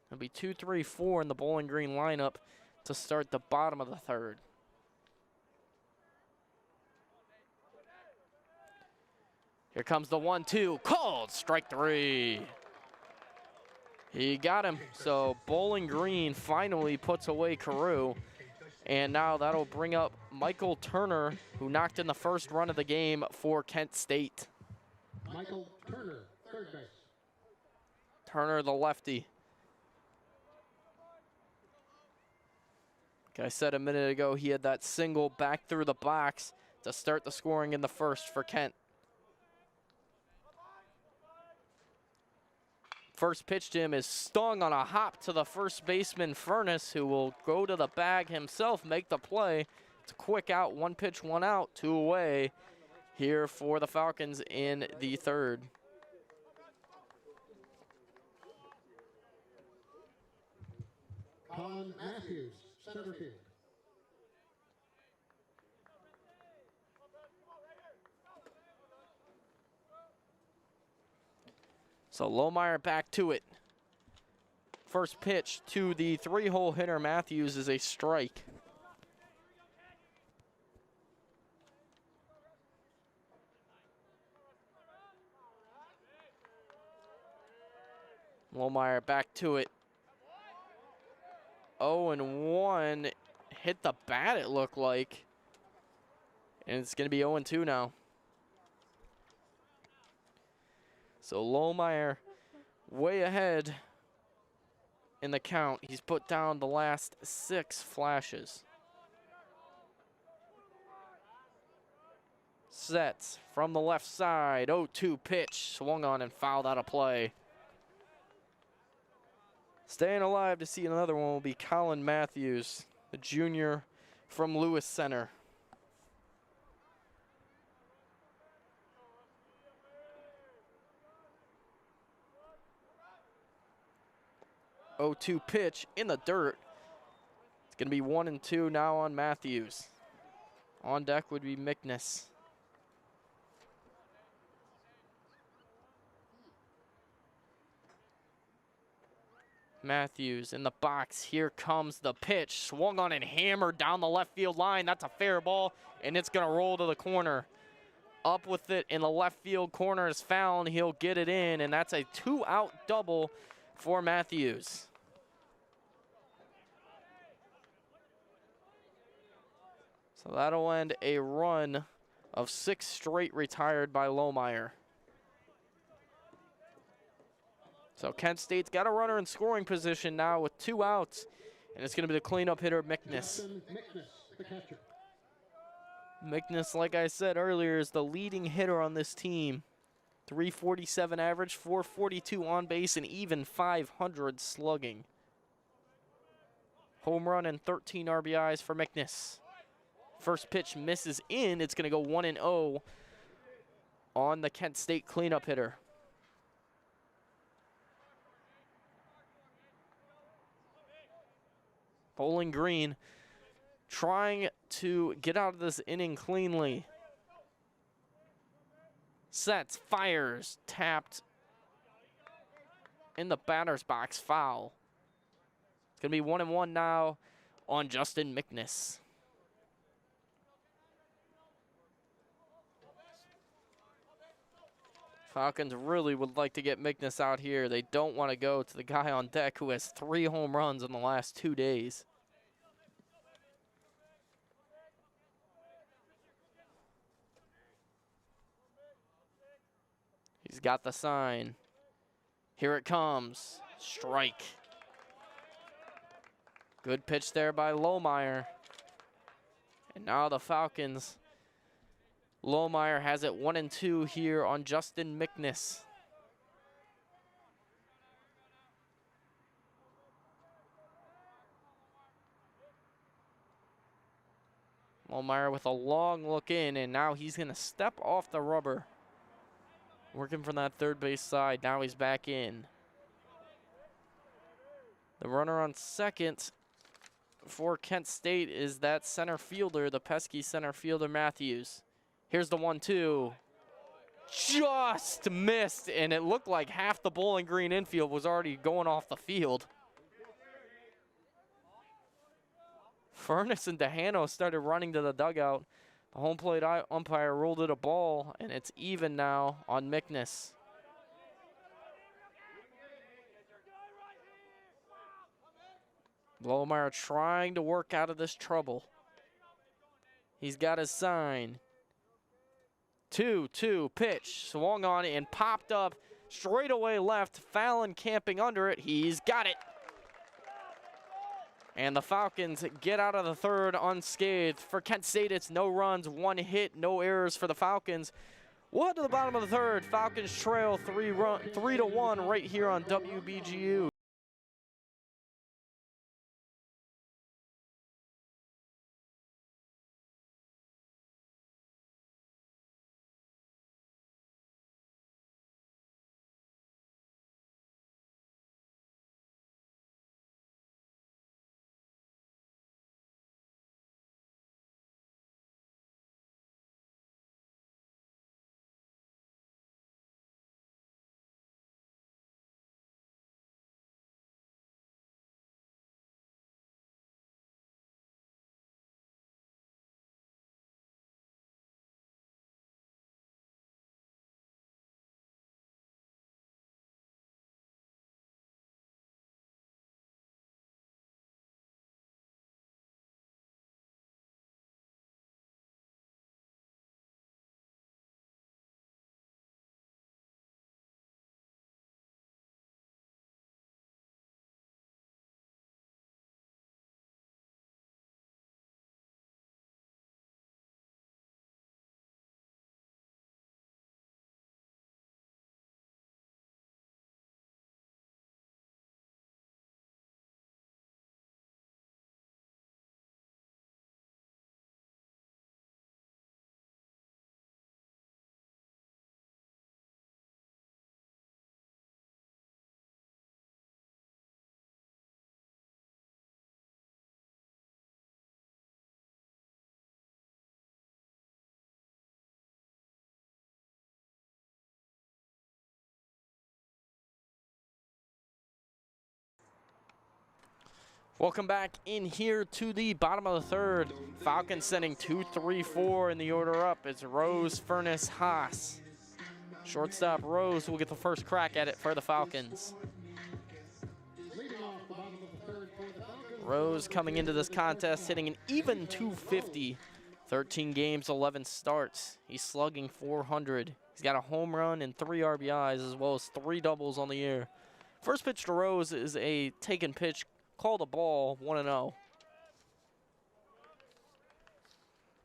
It'll be 2, 3, 4 in the Bowling Green lineup to start the bottom of the third. Here comes the 1-2, called, strike 3. He got him, so Bowling Green finally puts away Carew. And now that'll bring up Michael Turner, who knocked in the first run of the game for Kent State. Michael Turner, third base. Turner, the lefty. Like I said a minute ago, he had that single back through the box to start the scoring in the first for Kent. First pitch to him is stung on a hop to the first baseman, Furness, who will go to the bag himself, make the play. It's a quick out, 1 pitch, 1 out, 2 away here for the Falcons in the third. Colin Matthews, center field. So Lohmeyer back to it. First pitch to the 3-hole hitter Matthews is a strike. Lohmeyer back to it. 0-1. Hit the bat, it looked like. And it's going to be 0-2 now. So Lohmeyer way ahead in the count. He's put down the last 6 flashes. Sets from the left side. 0-2 pitch. Swung on and fouled out of play. Staying alive to see another one will be Colin Matthews, the junior from Lewis Center. Oh, 2 pitch in the dirt. It's going to be 1-2 now on Matthews. On deck would be Mcnamara. Matthews in the box. Here comes the pitch. Swung on and hammered down the left field line. That's a fair ball, and it's going to roll to the corner. Up with it in the left field corner is found. He'll get it in, and that's a 2-out double for Matthews. So that'll end a run of 6 straight retired by Lohmeyer. So Kent State's got a runner in scoring position now with 2 outs, and it's going to be the cleanup hitter, Mcnamara. Mcnamara, like I said earlier, is the leading hitter on this team. 347 average, 442 on base, and even 500 slugging. Home run and 13 RBIs for Mcnamara. First pitch misses in. It's going to go 1-0 on the Kent State cleanup hitter. Bowling Green trying to get out of this inning cleanly. Sets, fires, tapped in the batter's box, foul. It's going to be 1-1 now on Justin Mcnamara. Falcons really would like to get Mcnamara out here. They don't want to go to the guy on deck who has 3 home runs in the last 2 days. He's got the sign. Here it comes. Strike. Good pitch there by Lohmeyer. And now the Falcons. Lohmeyer has it 1-2 here on Justin Mcnamara. Lohmeyer with a long look in, and now he's going to step off the rubber. Working from that third base side. Now he's back in. The runner on second for Kent State is that center fielder, the pesky center fielder, Matthews. Here's the 1-2. Just missed, and it looked like half the Bowling Green infield was already going off the field. Furness and Dejano started running to the dugout. The home plate umpire ruled it a ball, and it's even now on Mcnamara. Lohmeyer trying to work out of this trouble. He's got his sign. 2-2 pitch, swung on and popped up straight away left. Fallon camping under it. He's got it. And the Falcons get out of the third unscathed. For Kent State, it's no runs, 1 hit, no errors for the Falcons. We'll head to the bottom of the third. Falcons trail 3-1 right here on WBGU. Welcome back in here to the bottom of the third. Falcons sending 2, 3, 4 in the order up. It's Rose, Furness, Haas. Shortstop Rose will get the first crack at it for the Falcons. Rose coming into this contest hitting an even .250. 13 games, 11 starts. He's slugging .400. He's got a home run and 3 RBIs as well as 3 doubles on the year. First pitch to Rose is a taken pitch, called a ball, 1-0.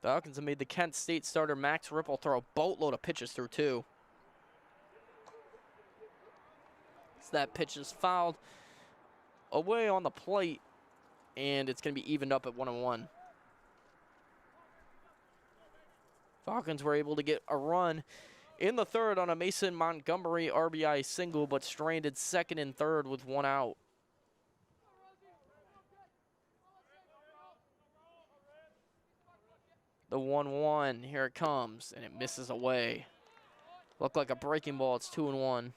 Falcons have made the Kent State starter Max Ripple throw a boatload of pitches through 2. So that pitch is fouled away on the plate, and it's going to be evened up at 1-1. Falcons were able to get a run in the third on a Mason Montgomery RBI single, but stranded second and third with 1 out. The 1-1, here it comes, and it misses away. Looked like a breaking ball, it's 2-1.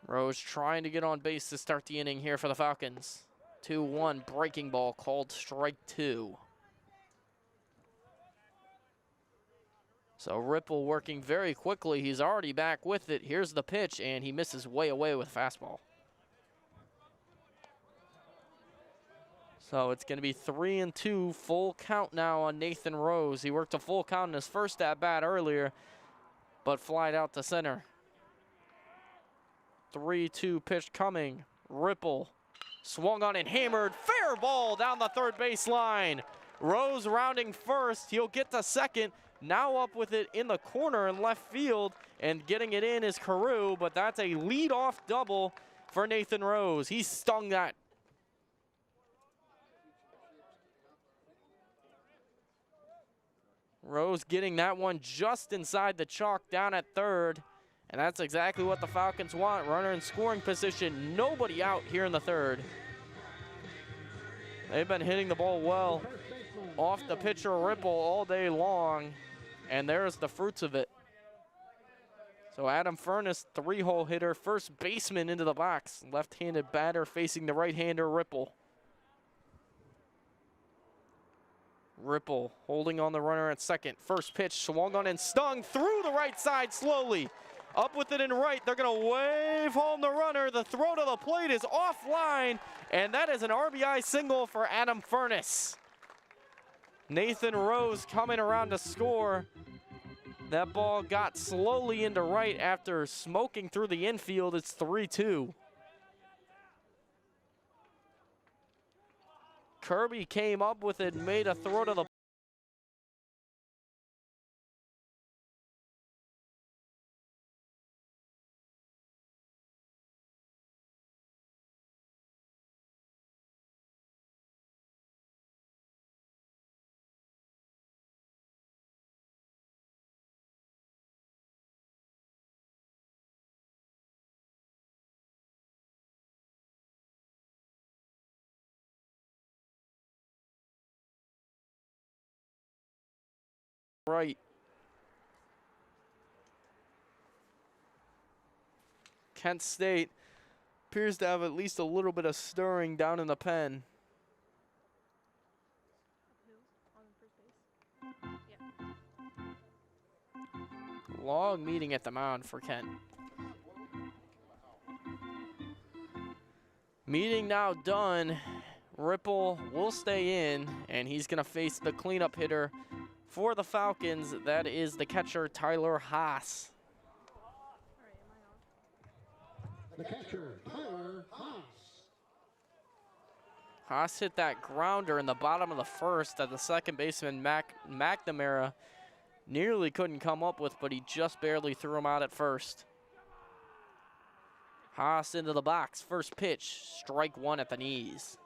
Rose trying to get on base to start the inning here for the Falcons. 2-1, breaking ball called strike 2. So Ripple working very quickly. He's already back with it. Here's the pitch, and he misses way away with fastball. So it's going to be 3-2, full count now on Nathan Rose. He worked a full count in his first at-bat earlier, but flied out to center. 3-2 pitch coming. Ripple swung on and hammered. Fair ball down the third baseline. Rose rounding first. He'll get to second. Now up with it in the corner in left field, and getting it in is Carew, but that's a leadoff double for Nathan Rose. He stung that. Rose getting that one just inside the chalk down at third, and that's exactly what the Falcons want. Runner in scoring position, nobody out here in the third. They've been hitting the ball well off the pitcher Ripple all day long, and there's the fruits of it. So Adam Furness, 3-hole hitter, first baseman into the box. Left-handed batter facing the right-hander Ripple. Ripple holding on the runner at second. First pitch swung on and stung through the right side slowly. Up with it in right. They're going to wave home the runner. The throw to the plate is offline, and that is an RBI single for Adam Furness. Nathan Rose coming around to score. That ball got slowly into right after smoking through the infield. It's 3-2. Kirby came up with it and made a throw to the right. Kent State appears to have at least a little bit of stirring down in the pen. Long meeting at the mound for Kent. Meeting now done. Ripple will stay in, and he's going to face the cleanup hitter for the Falcons. That is the catcher, Tyler Haas. The catcher, Tyler Haas. Haas hit that grounder in the bottom of the first that the second baseman, Mcnamara, nearly couldn't come up with, but he just barely threw him out at first. Haas into the box. First pitch, strike 1 at the knees.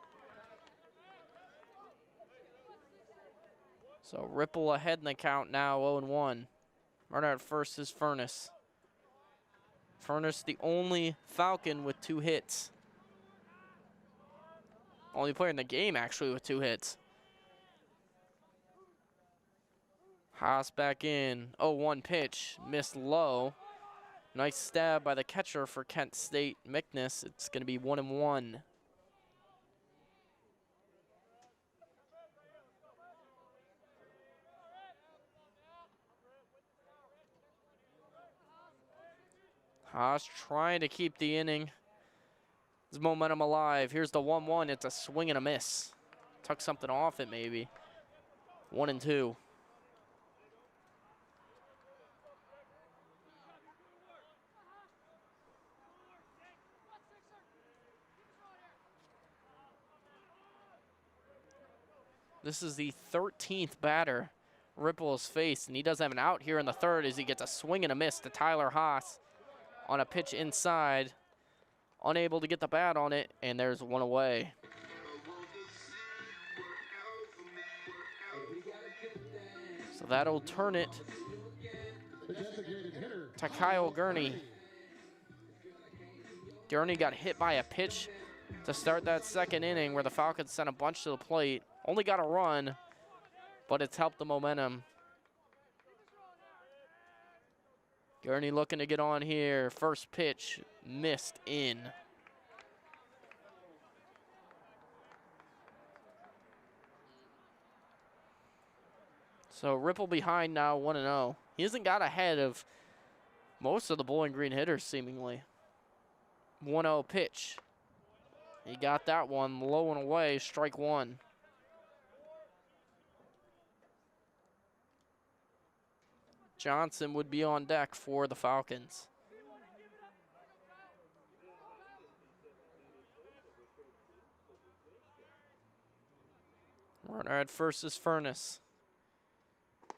So Ripple ahead in the count now, 0-1. Runner at first is Furness. Furness, the only Falcon with 2 hits. Only player in the game, actually, with 2 hits. Haas back in. 0-1 pitch, missed low. Nice stab by the catcher for Kent State, Mcness. It's going to be 1-1. Haas trying to keep the inning. His momentum alive. Here's the 1-1. It's a swing and a miss. Tuck something off it maybe. 1-2. This is the 13th batter Ripple has faced, and he does have an out here in the third as he gets a swing and a miss to Tyler Haas on a pitch inside. Unable to get the bat on it, and there's one away. So that'll turn it to Kyle Gurney. Gurney got hit by a pitch to start that second inning where the Falcons sent a bunch to the plate. Only got a run, but it's helped the momentum. Gurney looking to get on here. First pitch missed in. So Ripple behind now, 1-0. He hasn't got ahead of most of the Bowling Green hitters, seemingly. 1-0 pitch. He got that one low and away, strike one. Johnson would be on deck for the Falcons. Runner at first is Furness.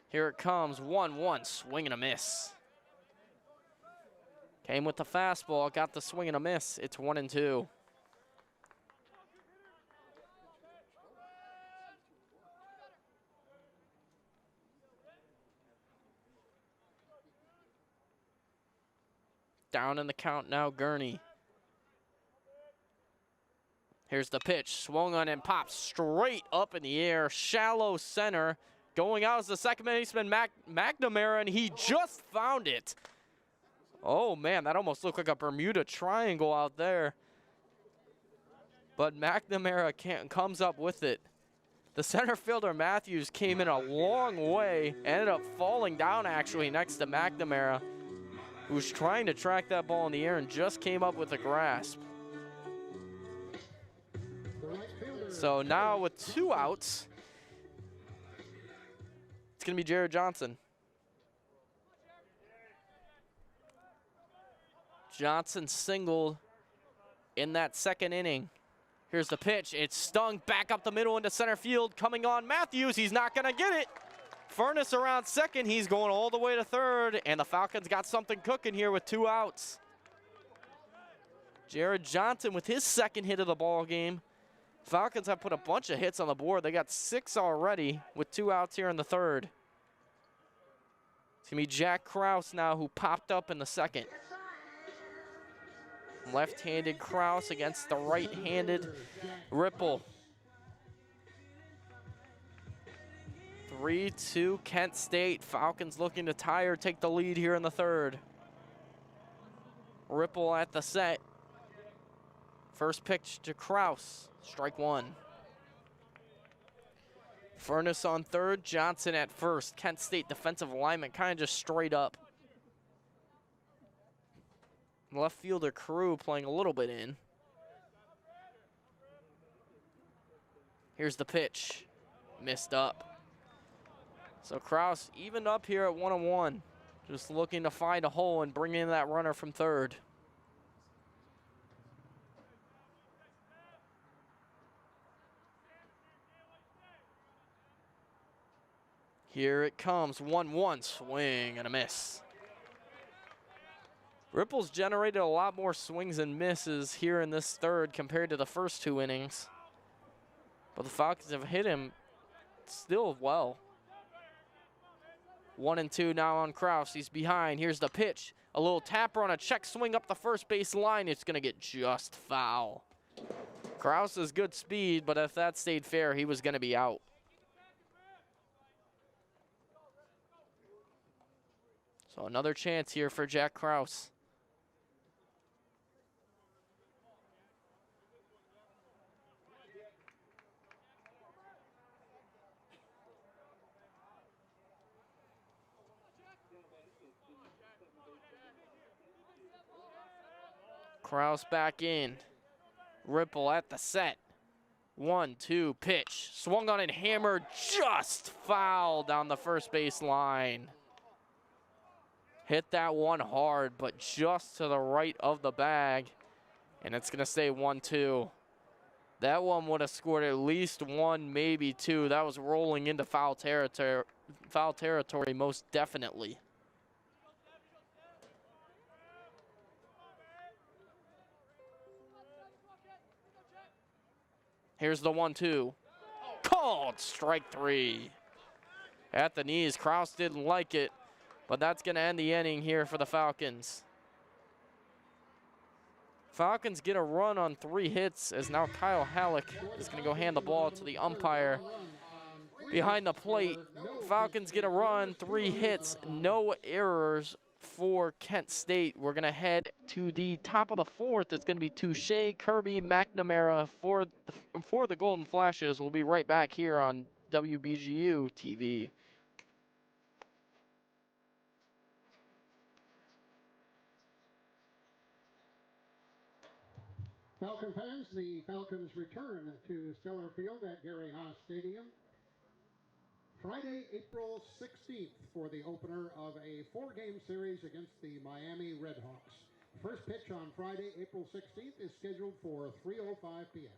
Here it comes, 1-1, swing and a miss. Came with the fastball, got the swing and a miss. It's 1-2. Down in the count now, Gurney. Here's the pitch, swung on and pops straight up in the air, shallow center. Going out as the second baseman, Mcnamara, and he just found it. Oh man, that almost looked like a Bermuda Triangle out there. But Mcnamara comes up with it. The center fielder, Matthews, came in a long way, ended up falling down actually next to Mcnamara, who was trying to track that ball in the air and just came up with a grasp. So now with 2 outs, it's going to be Jared Johnson. Johnson singled in that second inning. Here's the pitch. It's stung back up the middle into center field. Coming on Matthews. He's not going to get it. Furness around second. He's going all the way to third. And the Falcons got something cooking here with 2 outs. Jared Johnson with his second hit of the ball game. Falcons have put a bunch of hits on the board. They got 6 already with 2 outs here in the third. It's going to be Jack Kraus now, who popped up in the second. Left-handed Kraus against the right-handed Ripple. 3-2 Kent State. Falcons looking to tie or take the lead here in the third. Ripple at the set. First pitch to Kraus. Strike one. Furness on third, Johnson at first. Kent State defensive alignment kind of just straight up. Left fielder Crew playing a little bit in. Here's the pitch. Missed up. So Kraus evened up here at 1-1. Just looking to find a hole and bring in that runner from third. Here it comes, 1-1, swing and a miss. Ripple's generated a lot more swings and misses here in this third compared to the first 2 innings. But the Falcons have hit him still well. 1-2 now on Kraus, he's behind, here's the pitch. A little tapper on a check swing up the first base line, it's gonna get just foul. Kraus has good speed, but if that stayed fair, he was gonna be out. So another chance here for Jack Kraus. Kraus back in. Ripple at the set. 1-2 pitch. Swung on and hammered, just foul down the first base line. Hit that one hard, but just to the right of the bag. And it's going to stay 1-2. That one would have scored at least one, maybe two. That was rolling into foul territory most definitely. Here's the 1-2. Called strike three. At the knees, Kraus didn't like it, but that's going to end the inning here for the Falcons. Falcons get a run on 3 hits as now Kyle Halleck is going to go hand the ball to the umpire behind the plate. Falcons get a run, 3 hits, no errors for Kent State. We're going to head to the top of the 4th. It's going to be Touche, Kirby, Mcnamara for the Golden Flashes. We'll be right back here on WBGU-TV. Falcon fans, the Falcons return to Stellar Field at Gary Haas Stadium Friday, April 16th for the opener of a 4-game series against the Miami Redhawks. The first pitch on Friday, April 16th is scheduled for 3:05 p.m.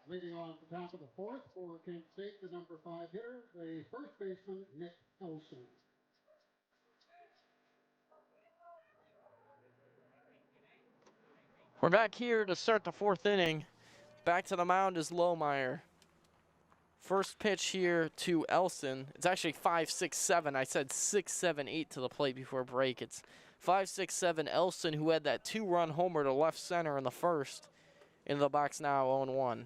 Leading on the top of the 4th for Kent State, the number 5 hitter, the first baseman, Nick Elson. We're back here to start the 4th inning. Back to the mound is Lohmeyer. First pitch here to Elson. It's actually 5-6-7. I said 6-7-8 to the plate before break. It's 5-6-7 Elson, who had that 2-run homer to left center in the first. Into the box now, 0-1.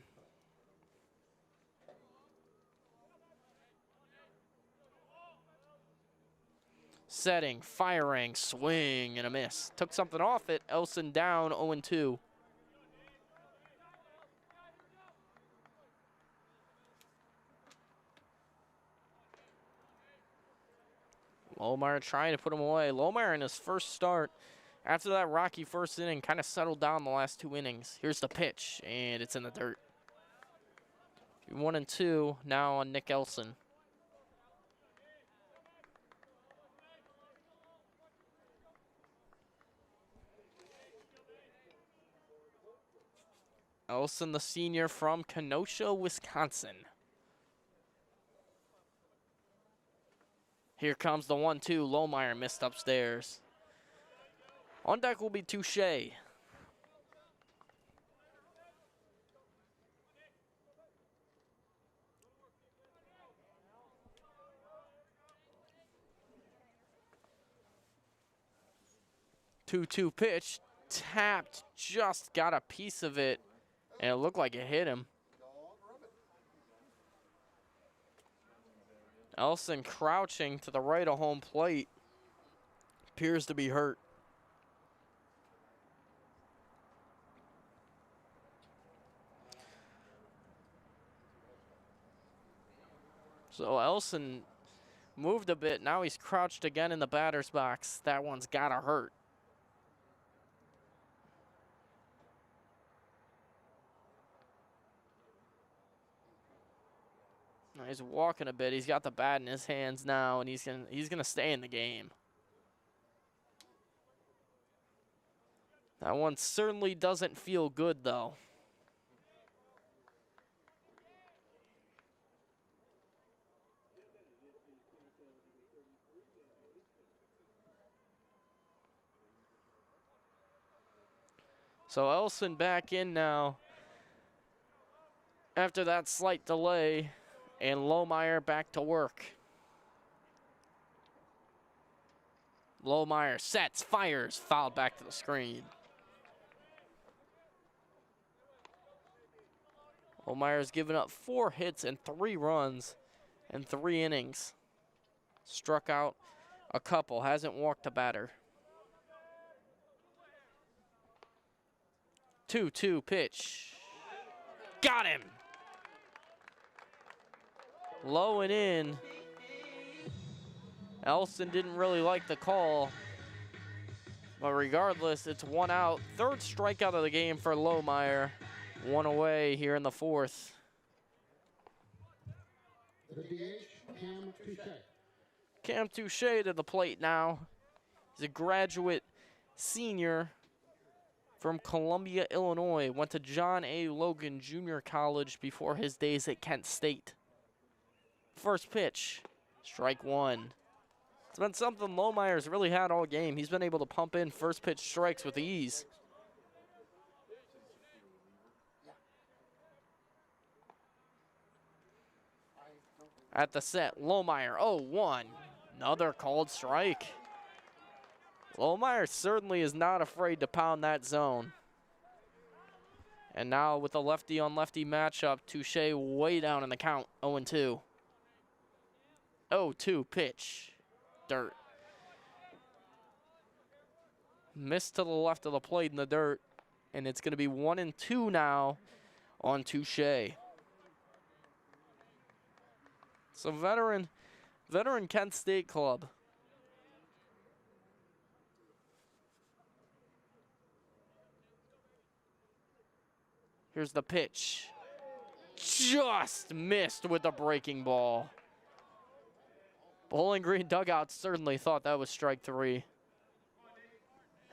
Setting, firing, swing, and a miss. Took something off it. Elson down, 0-2. Lohmeyer trying to put him away. Lohmeyer in his first start, after that rocky first inning, kind of settled down the last 2 innings. Here's the pitch, and it's in the dirt. 1-2 now on Nick Elson. Elson, the senior from Kenosha, Wisconsin. Here comes the 1-2. Lohmeyer missed upstairs. On deck will be Touche. Two pitch, tapped, just got a piece of it, and it looked like it hit him. Elson crouching to the right of home plate. Appears to be hurt. So Elson moved a bit. Now he's crouched again in the batter's box. That one's gotta hurt. He's walking a bit. He's got the bat in his hands now, and he's gonna stay in the game. That one certainly doesn't feel good, though. So Elson back in now after that slight delay, and Lohmeyer back to work. Lohmeyer sets, fires, fouled back to the screen. Lohmeyer's given up 4 hits and 3 runs in 3 innings. Struck out a couple, hasn't walked a batter. 2-2 pitch. Got him! Low and in. Elson didn't really like the call. But regardless, it's 1 out. 3rd strikeout of the game for Lohmeyer. 1 away here in the 4th. The DH, Cam Touche. Cam Touche to the plate now. He's a graduate senior from Columbia, Illinois. Went to John A. Logan Junior College before his days at Kent State. First pitch, strike 1. It's been something Lohmeyer's really had all game. He's been able to pump in first pitch strikes with ease. At the set, Lohmeyer, 0-1. Another called strike. Lohmeyer certainly is not afraid to pound that zone. And now with the lefty-on-lefty matchup, Touche way down in the count, 0-2. 0-2 pitch, dirt. Missed to the left of the plate in the dirt, and it's going to be 1-2 now on Touche. So veteran Kent State club. Here's the pitch. Just missed with the breaking ball. Bowling Green dugout certainly thought that was strike 3.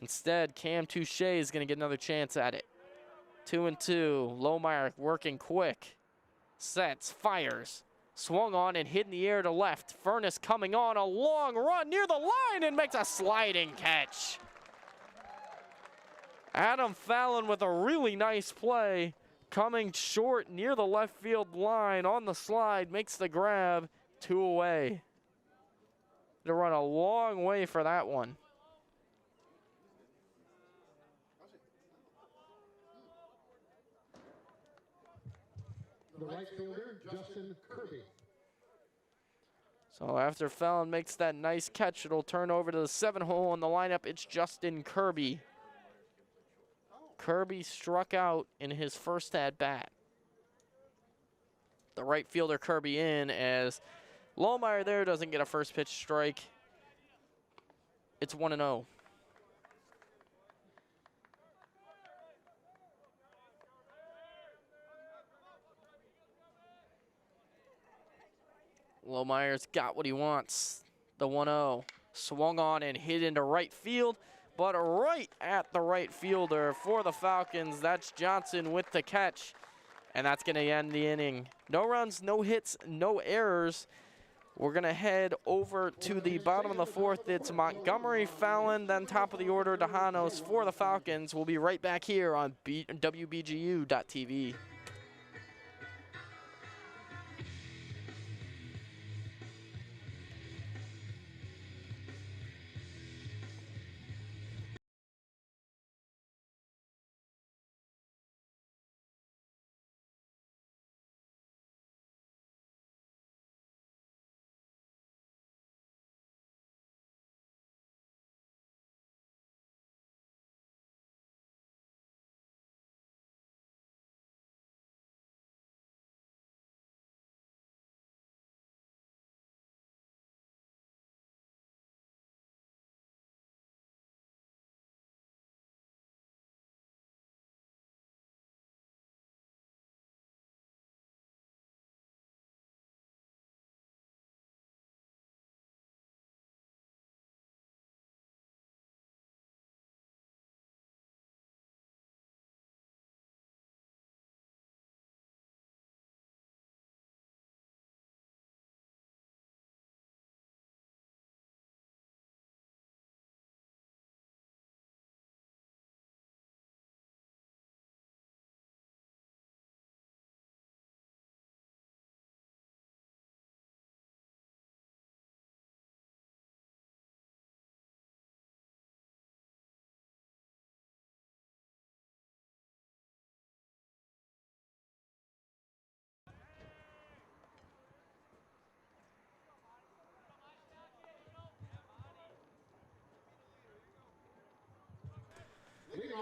Instead, Cam Touche is going to get another chance at it. 2-2. Lohmeyer working quick. Sets, fires. Swung on and hit in the air to left. Furness coming on a long run near the line and makes a sliding catch. Adam Fallon with a really nice play. Coming short near the left field line on the slide. Makes the grab. 2 away. To run a long way for that one. The right fielder, Justin Kirby. So after Fallon makes that nice catch, it'll turn over to the 7-hole in the lineup. It's Justin Kirby. Kirby struck out in his first at-bat. The right fielder Kirby in as Lohmeyer there doesn't get a first pitch strike. It's 1-0. Lohmeyer's got what he wants. The 1-0. Swung on and hit into right field, but right at the right fielder for the Falcons. That's Johnson with the catch, and that's going to end the inning. No runs, no hits, no errors. We're going to head over to the bottom of the 4th. It's Montgomery, Fallon, then top of the order, Dejanos for the Falcons. We'll be right back here on WBGU-TV.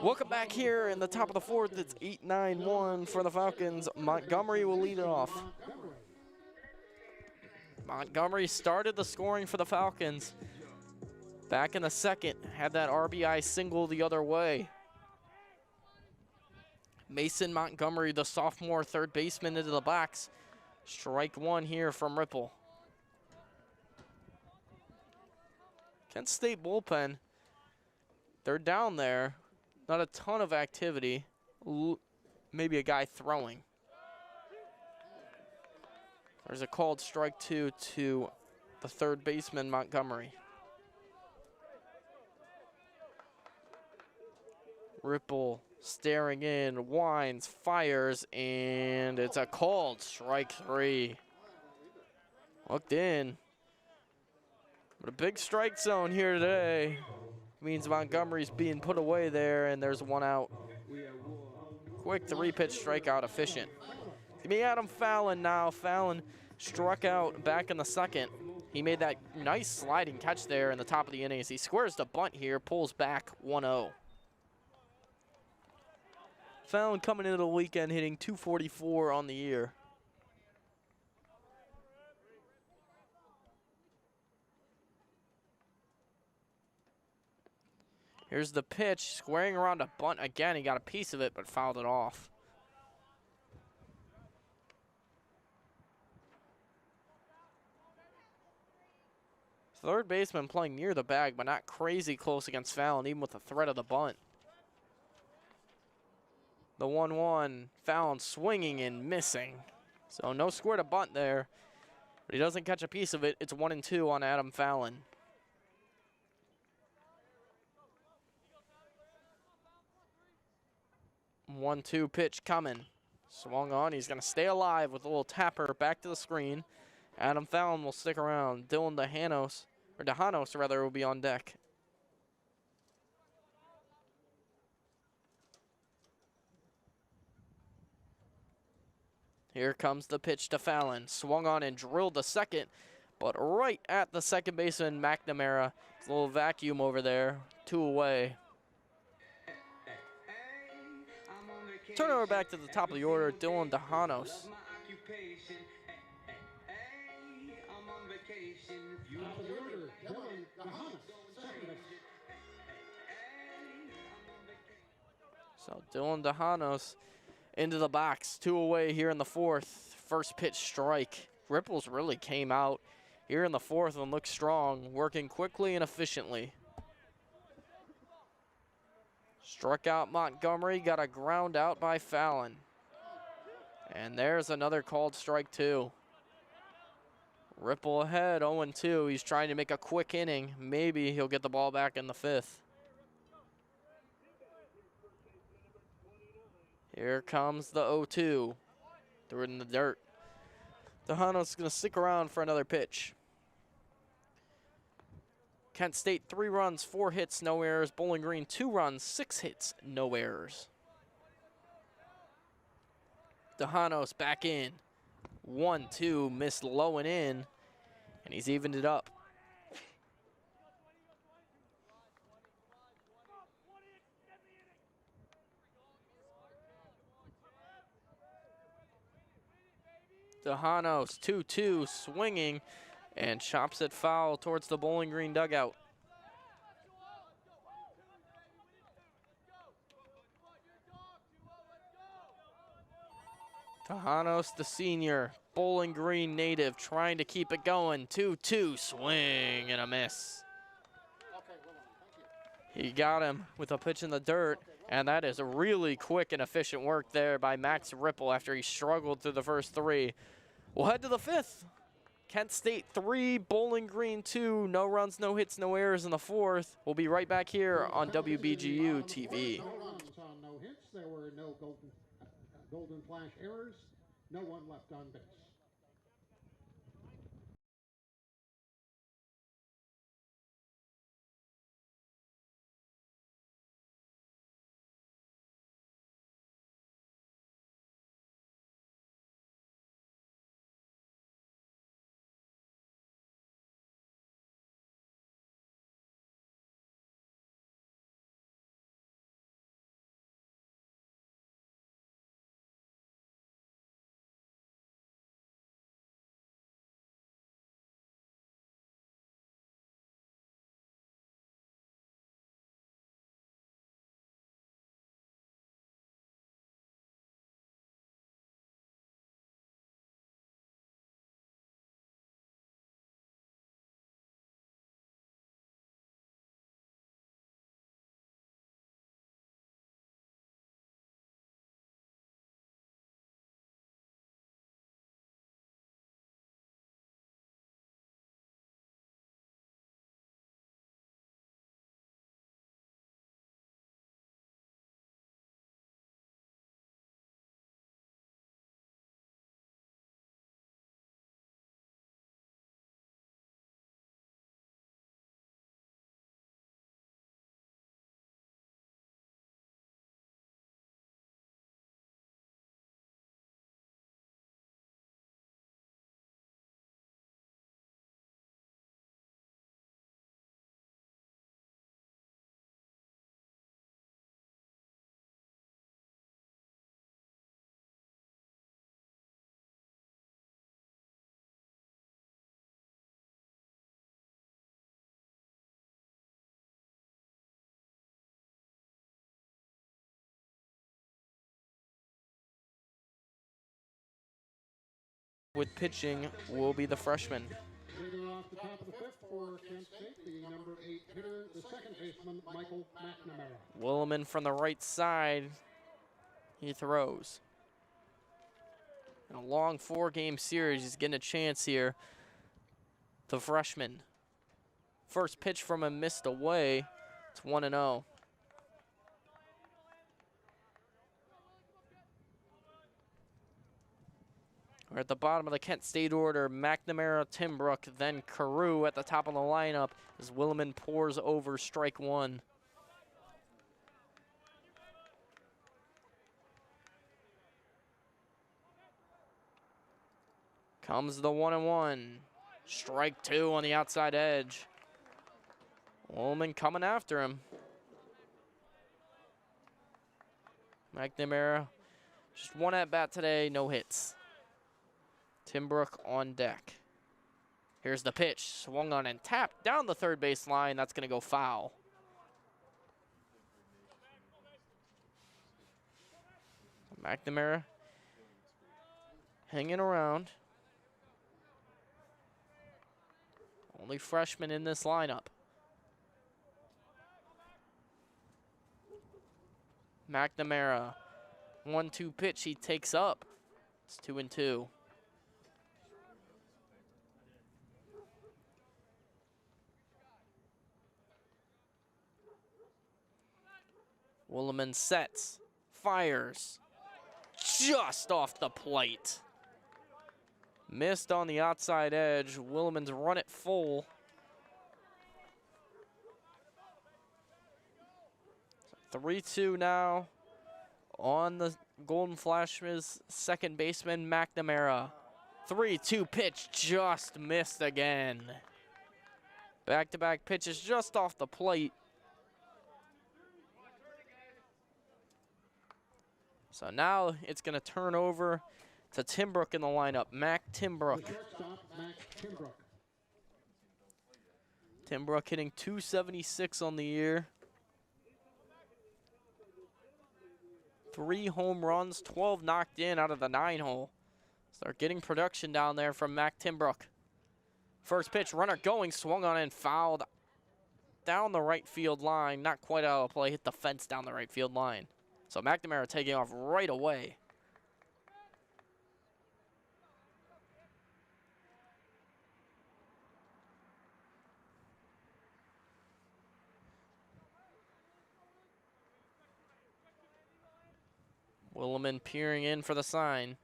Welcome back here in the top of the fourth. It's 8-9-1 for the Falcons. Montgomery will lead it off. Montgomery started the scoring for the Falcons. Back in the second, had that RBI single the other way. Mason Montgomery, the sophomore third baseman, into the box. Strike one here from Ripple. Kent State bullpen, they're down there. Not a ton of activity. Maybe a guy throwing. There's a called strike two to the third baseman, Montgomery. Ripple staring in, winds, fires, and it's a called strike three. Looked in. But a big strike zone here today. Means Montgomery's being put away there, and there's one out. Quick three-pitch strikeout, efficient. Give me Adam Fallon now. Fallon struck out back in the second. He made that nice sliding catch there in the top of the inning as he squares the bunt here, pulls back 1-0. Fallon coming into the weekend hitting .244 on the year. Here's the pitch, squaring around a bunt again. He got a piece of it, but fouled it off. Third baseman playing near the bag, but not crazy close against Fallon, even with the threat of the bunt. The 1-1, Fallon swinging and missing. So no square to bunt there, but he doesn't catch a piece of it. It's 1-2 on Adam Fallon. 1-2 pitch coming. Swung on. He's going to stay alive with a little tapper back to the screen. Adam Fallon will stick around. Dylan Dejanos rather, will be on deck. Here comes the pitch to Fallon. Swung on and drilled the second, but right at the second baseman, Mcnamara. A little vacuum over there. 2 away. Turn over back to the top of the order, Dylan Dejanos. So Dylan Dejanos into the box, 2 away here in the fourth. First pitch strike. Ripples really came out here in the fourth and looked strong, working quickly and efficiently. Struck out Montgomery, got a ground out by Fallon. And there's another called strike two. Ripple ahead, 0-2. He's trying to make a quick inning. Maybe he'll get the ball back in the fifth. Here comes the 0-2. Threw it in the dirt. Dejanos is going to stick around for another pitch. Kent State 3 runs, 4 hits, no errors. Bowling Green 2 runs, 6 hits, no errors. Dejanos back in. 1-2, missed low and in, and he's evened it up. Dejanos 2-2, swinging and chops it foul towards the Bowling Green dugout. Dejanos, the senior, Bowling Green native, trying to keep it going. 2-2, swing and a miss. He got him with a pitch in the dirt, and that is a really quick and efficient work there by Max Ripple after he struggled through the first 3. We'll head to the 5th. Kent State 3, Bowling Green 2, no runs, no hits, no errors in the 4th. We'll be right back here on WBGU-TV. No runs on no hits. There were no golden flash errors. No one left on base. with pitching will be the freshman. Leading off the top of the fifth for Kent State, the number 8 hitter, the second baseman, Mcnamara. Willman from the right side. He throws. In a long 4-game series, he's getting a chance here. The freshman. First pitch from him missed away. It's 1-0. We're at the bottom of the Kent State order. Mcnamara, Timbrook, then Carew at the top of the lineup as Willman pours over strike one. Comes the 1-1. Strike two on the outside edge. Willman coming after him. Mcnamara, just one at bat today, no hits. Timbrook on deck. Here's the pitch, swung on and tapped down the third base line. That's gonna go foul. Mcnamara hanging around. Only freshman in this lineup. Mcnamara, 1-2 pitch he takes up. It's 2-2. Willman sets, fires, just off the plate. Missed on the outside edge. Willman's run it full. 3-2 now on the Golden Flashes' second baseman, Mcnamara. 3-2 pitch just missed again. Back-to-back pitches just off the plate. So now it's going to turn over to Timbrook in the lineup. Timbrook. Timbrook hitting .276 on the year. 3 home runs, 12 knocked in out of the 9-hole. Start getting production down there from Timbrook. First pitch, runner going, swung on and fouled down the right field line. Not quite out of play, hit the fence down the right field line. So Mcnamara taking off right away. Willman peering in for the sign.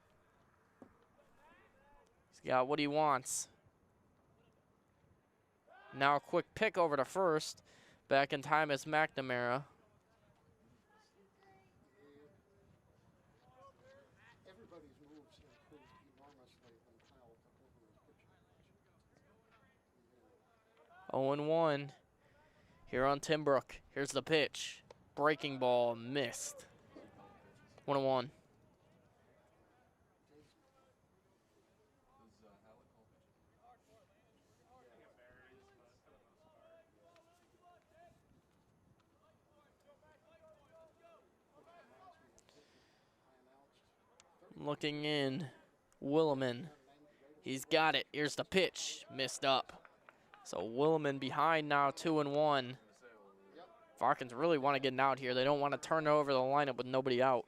He's got what he wants. Now a quick pick over to first. Back in time is Mcnamara. Everybody's moves improved enormously when Kyle took over his pitching. 0-1 here on Timbrook. Here's the pitch. Breaking ball missed. 1-1. Looking in, Willman. He's got it. Here's the pitch. Missed up. So Willman behind now, 2-1. Falcons really want to get an out here. They don't want to turn over the lineup with nobody out.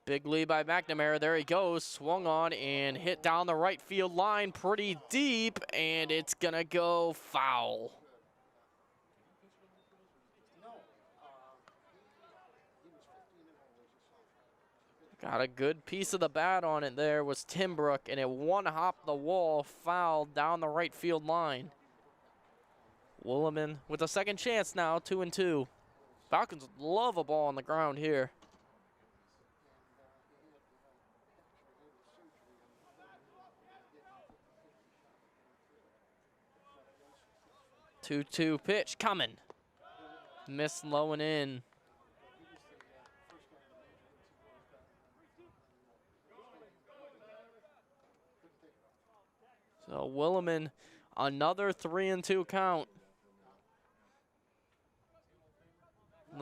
Big lead by Mcnamara. There he goes. Swung on and hit down the right field line pretty deep, and it's going to go foul. Got a good piece of the bat on it there was Timbrook, and it one-hopped the wall, foul down the right field line. Willman with a second chance now, 2-2. Falcons love a ball on the ground here. 2-2 pitch coming. Missed low and in. So Willman, another 3-2 count.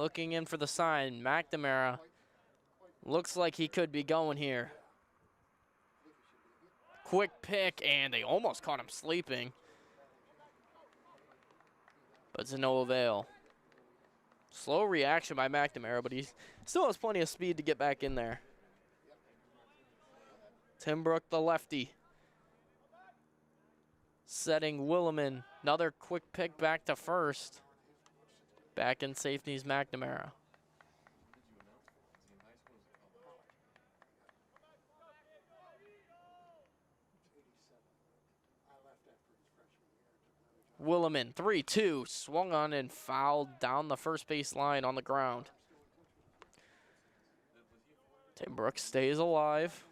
looking in for the sign. Mcnamara looks like he could be going here. Quick pick, and they almost caught him sleeping. But to no avail. Slow reaction by Mcnamara, but he still has plenty of speed to get back in there. Timbrook, the lefty. Setting Willman. Another quick pick back to first. Back in safety's Mcnamara. Willman, 3-2, swung on and fouled down the first base line on the ground. Timbrook stays alive.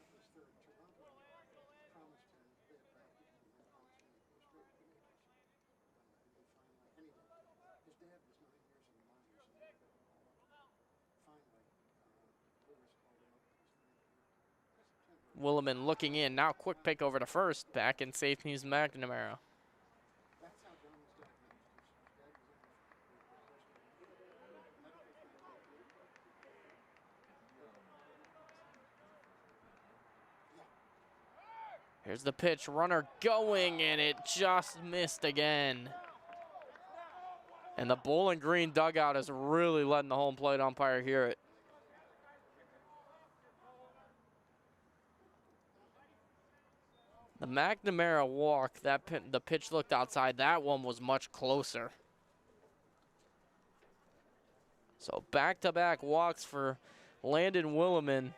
Willman looking in, now quick pick over to first, back in safety's Mcnamara. Here's the pitch, runner going, and it just missed again. And the Bowling Green dugout is really letting the home plate umpire hear it. The Mcnamara walk, the pitch looked outside. That one was much closer. So back-to-back walks for Landon Willman,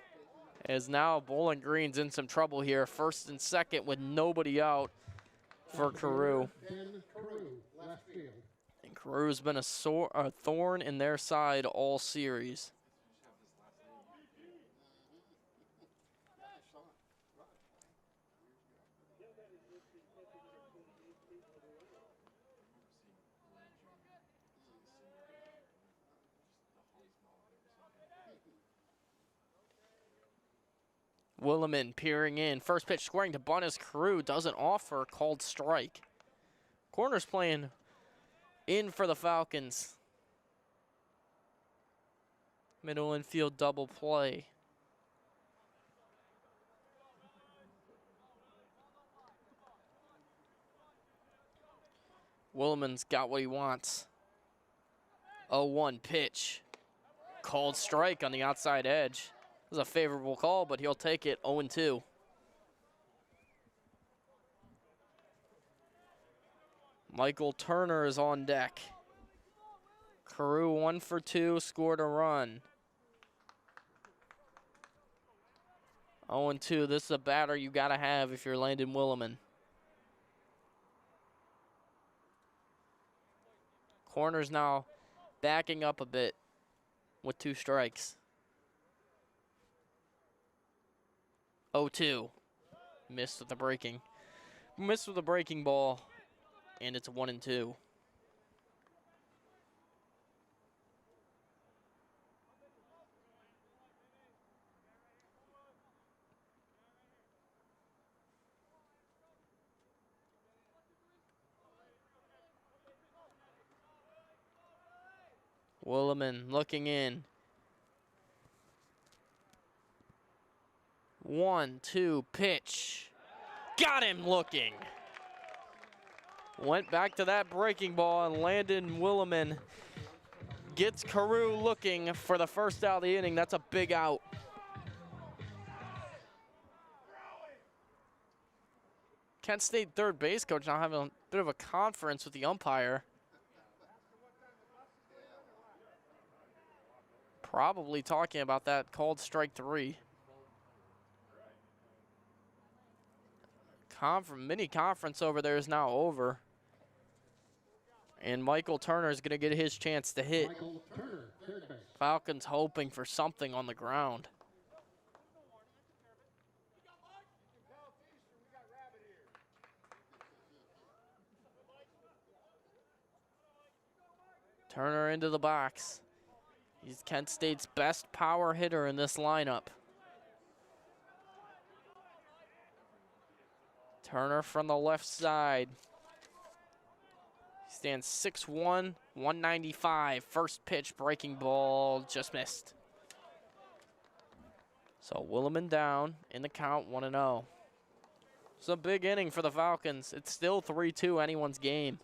as now Bowling Green's in some trouble here. First and second with nobody out for Carew. And Carew's been a thorn in their side all series. Willman peering in. First pitch squaring to Bunnis. Carew doesn't offer. Called strike. Corner's playing in for the Falcons. Middle infield double play. Willman's got what he wants. 0-1 pitch. Called strike on the outside edge. This is a favorable call, but he'll take it. 0-2. Michael Turner is on deck. Carew 1 for 2, scored a run. 0-2. This is a batter you got to have if you're Landon Willman. Corner's now backing up a bit with 2 strikes. 0-2. Missed with the breaking. Missed with the breaking ball, and it's 1-2. Willman looking in. 1-2 pitch. Got him looking. Went back to that breaking ball, and Landon Willman gets Carew looking for the first out of the inning. That's a big out. Kent State third base coach now having a bit of a conference with the umpire. Probably talking about that called strike 3. Mini conference over there is now over. And Michael Turner is going to get his chance to hit. Falcons hoping for something on the ground. Turner into the box. He's Kent State's best power hitter in this lineup. Turner from the left side. He's Stands 6'1", 195. First pitch, breaking ball, just missed. So Willman down in the count, 1-0. It's a big inning for the Falcons. It's still 3-2, anyone's game.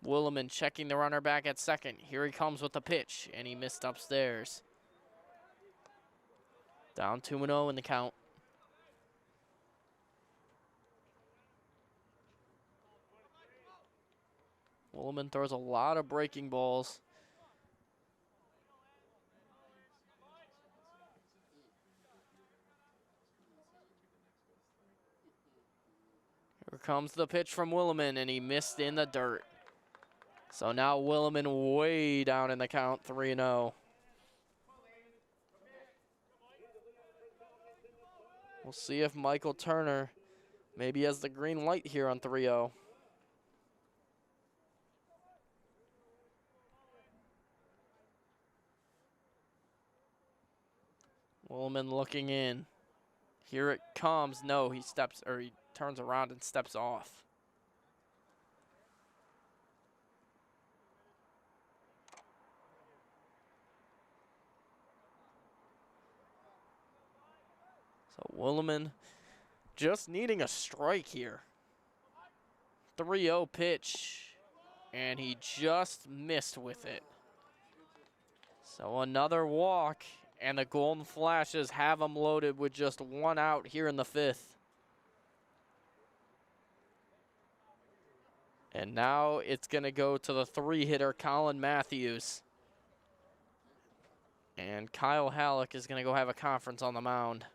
Willman checking the runner back at second. Here he comes with the pitch, and he missed upstairs. Down 2-0 in the count. Willman throws a lot of breaking balls. Here comes the pitch from Willman, and he missed in the dirt. So now Willman way down in the count, 3-0. We'll see if Michael Turner maybe has the green light here on 3-0. Willman looking in. Here it comes. No, he turns around and steps off. So Willman just needing a strike here. 3-0 pitch, and he just missed with it. So another walk, and the Golden Flashes have them loaded with just one out here in the fifth. And now it's going to go to the three-hitter, Colin Matthews. And Kyle Halleck is going to go have a conference on the mound.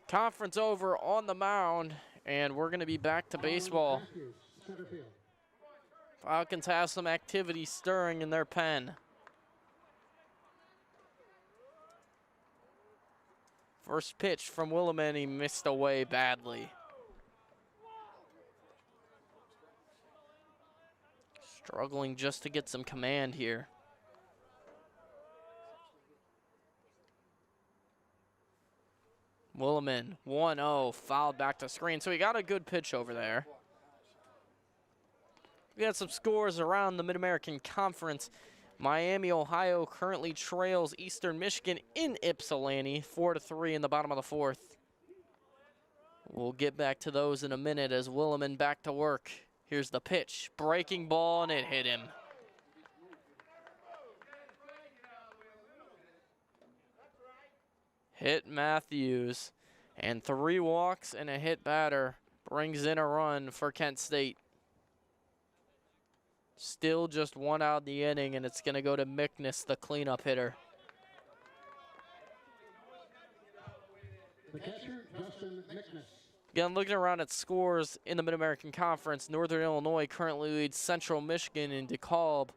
Conference over on the mound, and we're going to be back to baseball. Falcons have some activity stirring in their pen. First pitch from Willman, he missed away badly. Struggling just to get some command here. Willman, 1-0, fouled back to screen. So he got a good pitch over there. We got some scores around the Mid-American Conference. Miami, Ohio currently trails Eastern Michigan in Ypsilanti, 4-3 in the bottom of the fourth. We'll get back to those in a minute as Willman back to work. Here's the pitch, breaking ball, and it hit him. Hit Matthews, and 3 walks and a hit batter brings in a run for Kent State. Still just 1 out in the inning, and it's going to go to Mcnamara, the cleanup hitter. The catcher, Justin Mcnamara. Again, looking around at scores in the Mid-American Conference, Northern Illinois currently leads Central Michigan in DeKalb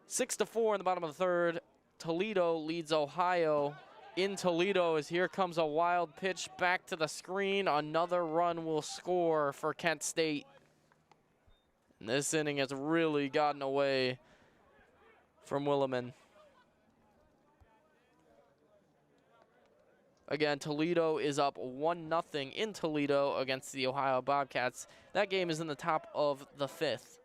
6-4 in the bottom of the third. Toledo leads Ohio in Toledo as here comes a wild pitch back to the screen. Another run will score for Kent State. And this inning has really gotten away from Willman. Again, Toledo is up 1-0 in Toledo against the Ohio Bobcats. That game is in the top of the fifth.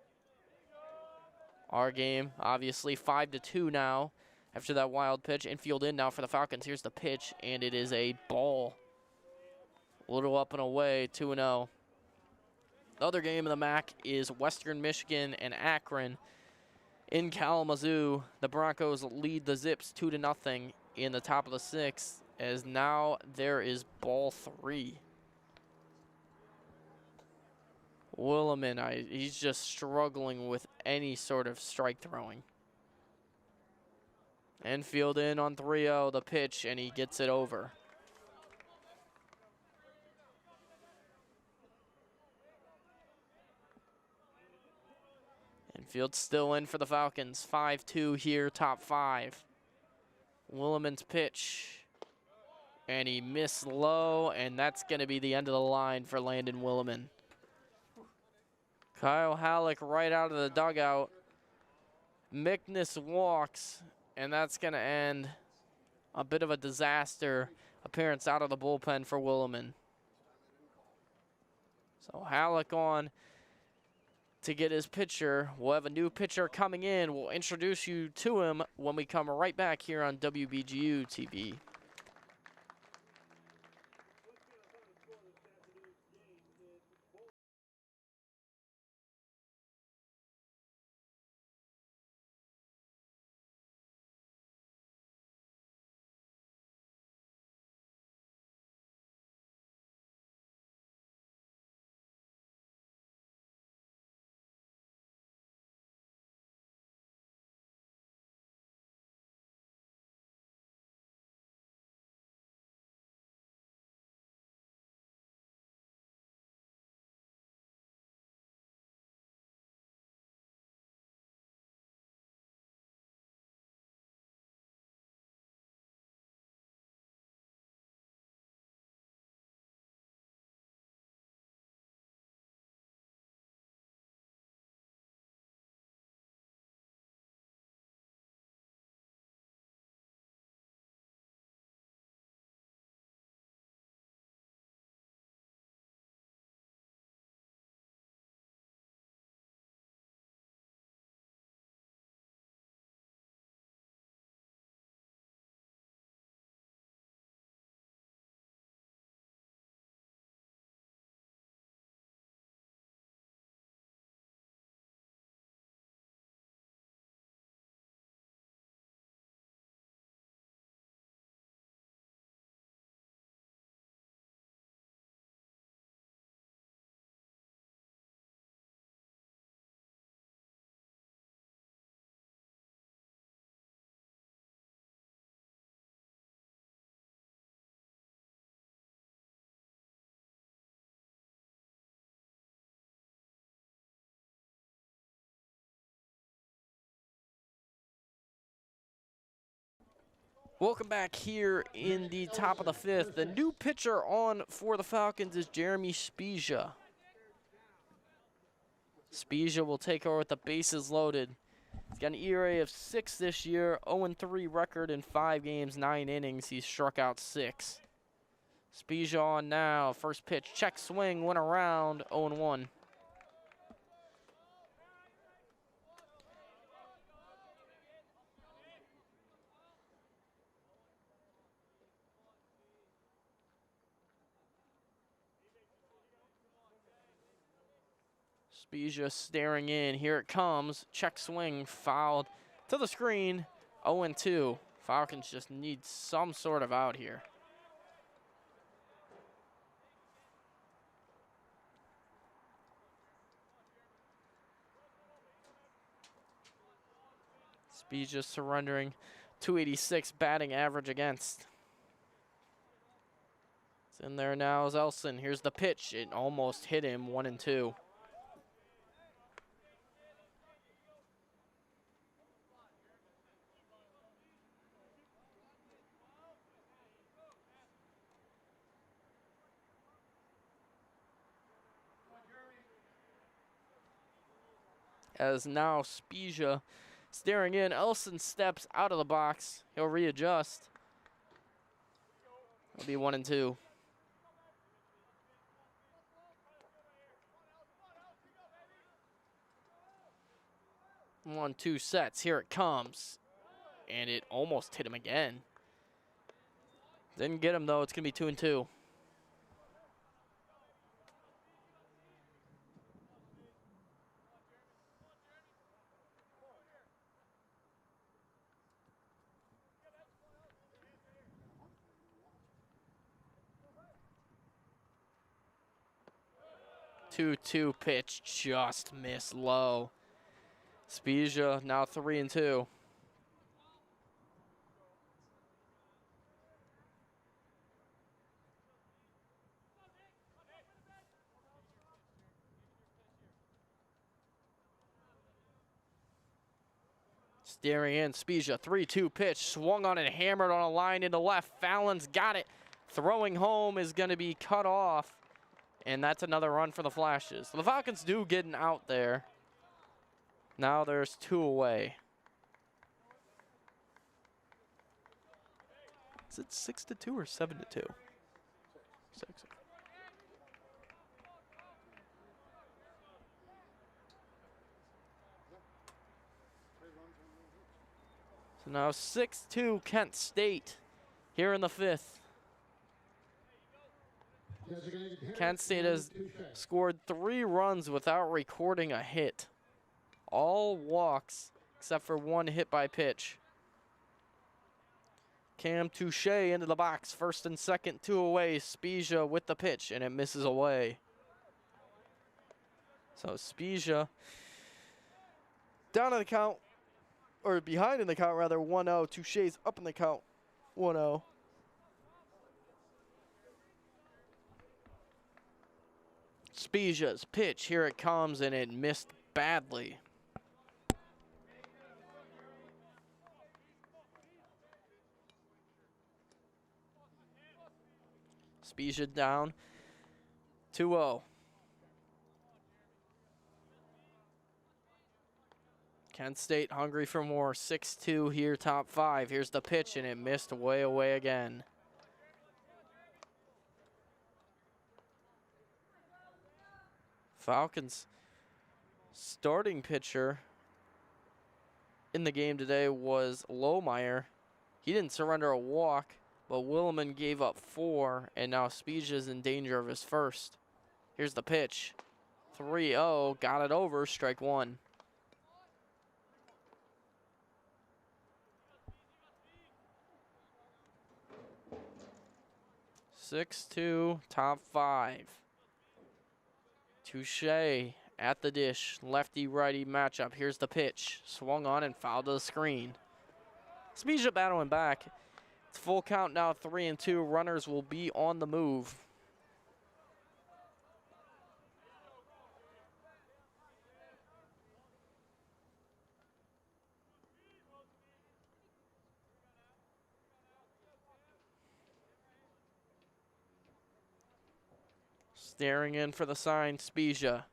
Our game, obviously, 5-2 now after that wild pitch. Infield in now for the Falcons. Here's the pitch, and it is a ball. A little up and away, 2-0. The other game in the MAC is Western Michigan and Akron. In Kalamazoo, the Broncos lead the Zips 2-0 in the top of the sixth, as now there is ball 3. Willman, he's just struggling with any sort of strike throwing. Infield in on 3-0, the pitch, and he gets it over. Infield still in for the Falcons. 5-2 here, top 5. Willman's pitch. And he missed low, and that's going to be the end of the line for Landon Willman. Kyle Halleck right out of the dugout. Mickness walks, and that's going to end a bit of a disaster appearance out of the bullpen for Willman. So Halleck on to get his pitcher. We'll have a new pitcher coming in. We'll introduce you to him when we come right back here on WBGU-TV. Welcome back here in the top of the 5th. The new pitcher on for the Falcons is Jeremy Spiesha. Spiesha will take over with the bases loaded. He's got an ERA of 6 this year, 0-3 record in 5 games, 9 innings. He's struck out 6. Spiesha on now. First pitch, check swing, went around, 0-1. Spiesha staring in. Here it comes. Check swing, fouled to the screen. 0-2. Falcons just need some sort of out here. Spiesha surrendering. 286 batting average against. It's in there now is Elson. Here's the pitch. It almost hit him. 1-2. As now Spiesha staring in. Elson steps out of the box. He'll readjust. It'll be 1-2. 1-2 sets. Here it comes. And it almost hit him again. Didn't get him, though. It's going to be 2-2. 2-2 pitch just missed low. Spiesha now 3-2. Steering in, Spiesha, 3-2 pitch, swung on and hammered on a line into left. Fallon's got it. Throwing home is going to be cut off, and that's another run for the Flashes. The Falcons do get an out there. Now there's 2 away. Is it 6-2 or 7-2? 6. So now 6-2 Kent State here in the 5th. Kent State has scored 3 runs without recording a hit. All walks except for 1 hit by pitch. Cam Touche into the box. First and second, 2 away. Spiesha with the pitch, and it misses away. So Spiesha down in the count, or behind in the count rather, 1-0. Touche's up in the count, 1-0. Spiesha's pitch, here it comes, and it missed badly. Spiesha down, 2-0. Kent State hungry for more, 6-2 here, top 5. Here's the pitch, and it missed way away again. Falcons starting pitcher in the game today was Lohmeyer. He didn't surrender a walk, but Willman gave up 4, and now Spiesha's in danger of his first. Here's the pitch. 3-0, got it over, strike 1. (6-2) top 5. Touche at the dish, lefty-righty matchup. Here's the pitch, swung on and fouled to the screen. Spiesha battling back. It's full count now, 3-2. Runners will be on the move. Staring in for the sign, Spiesha.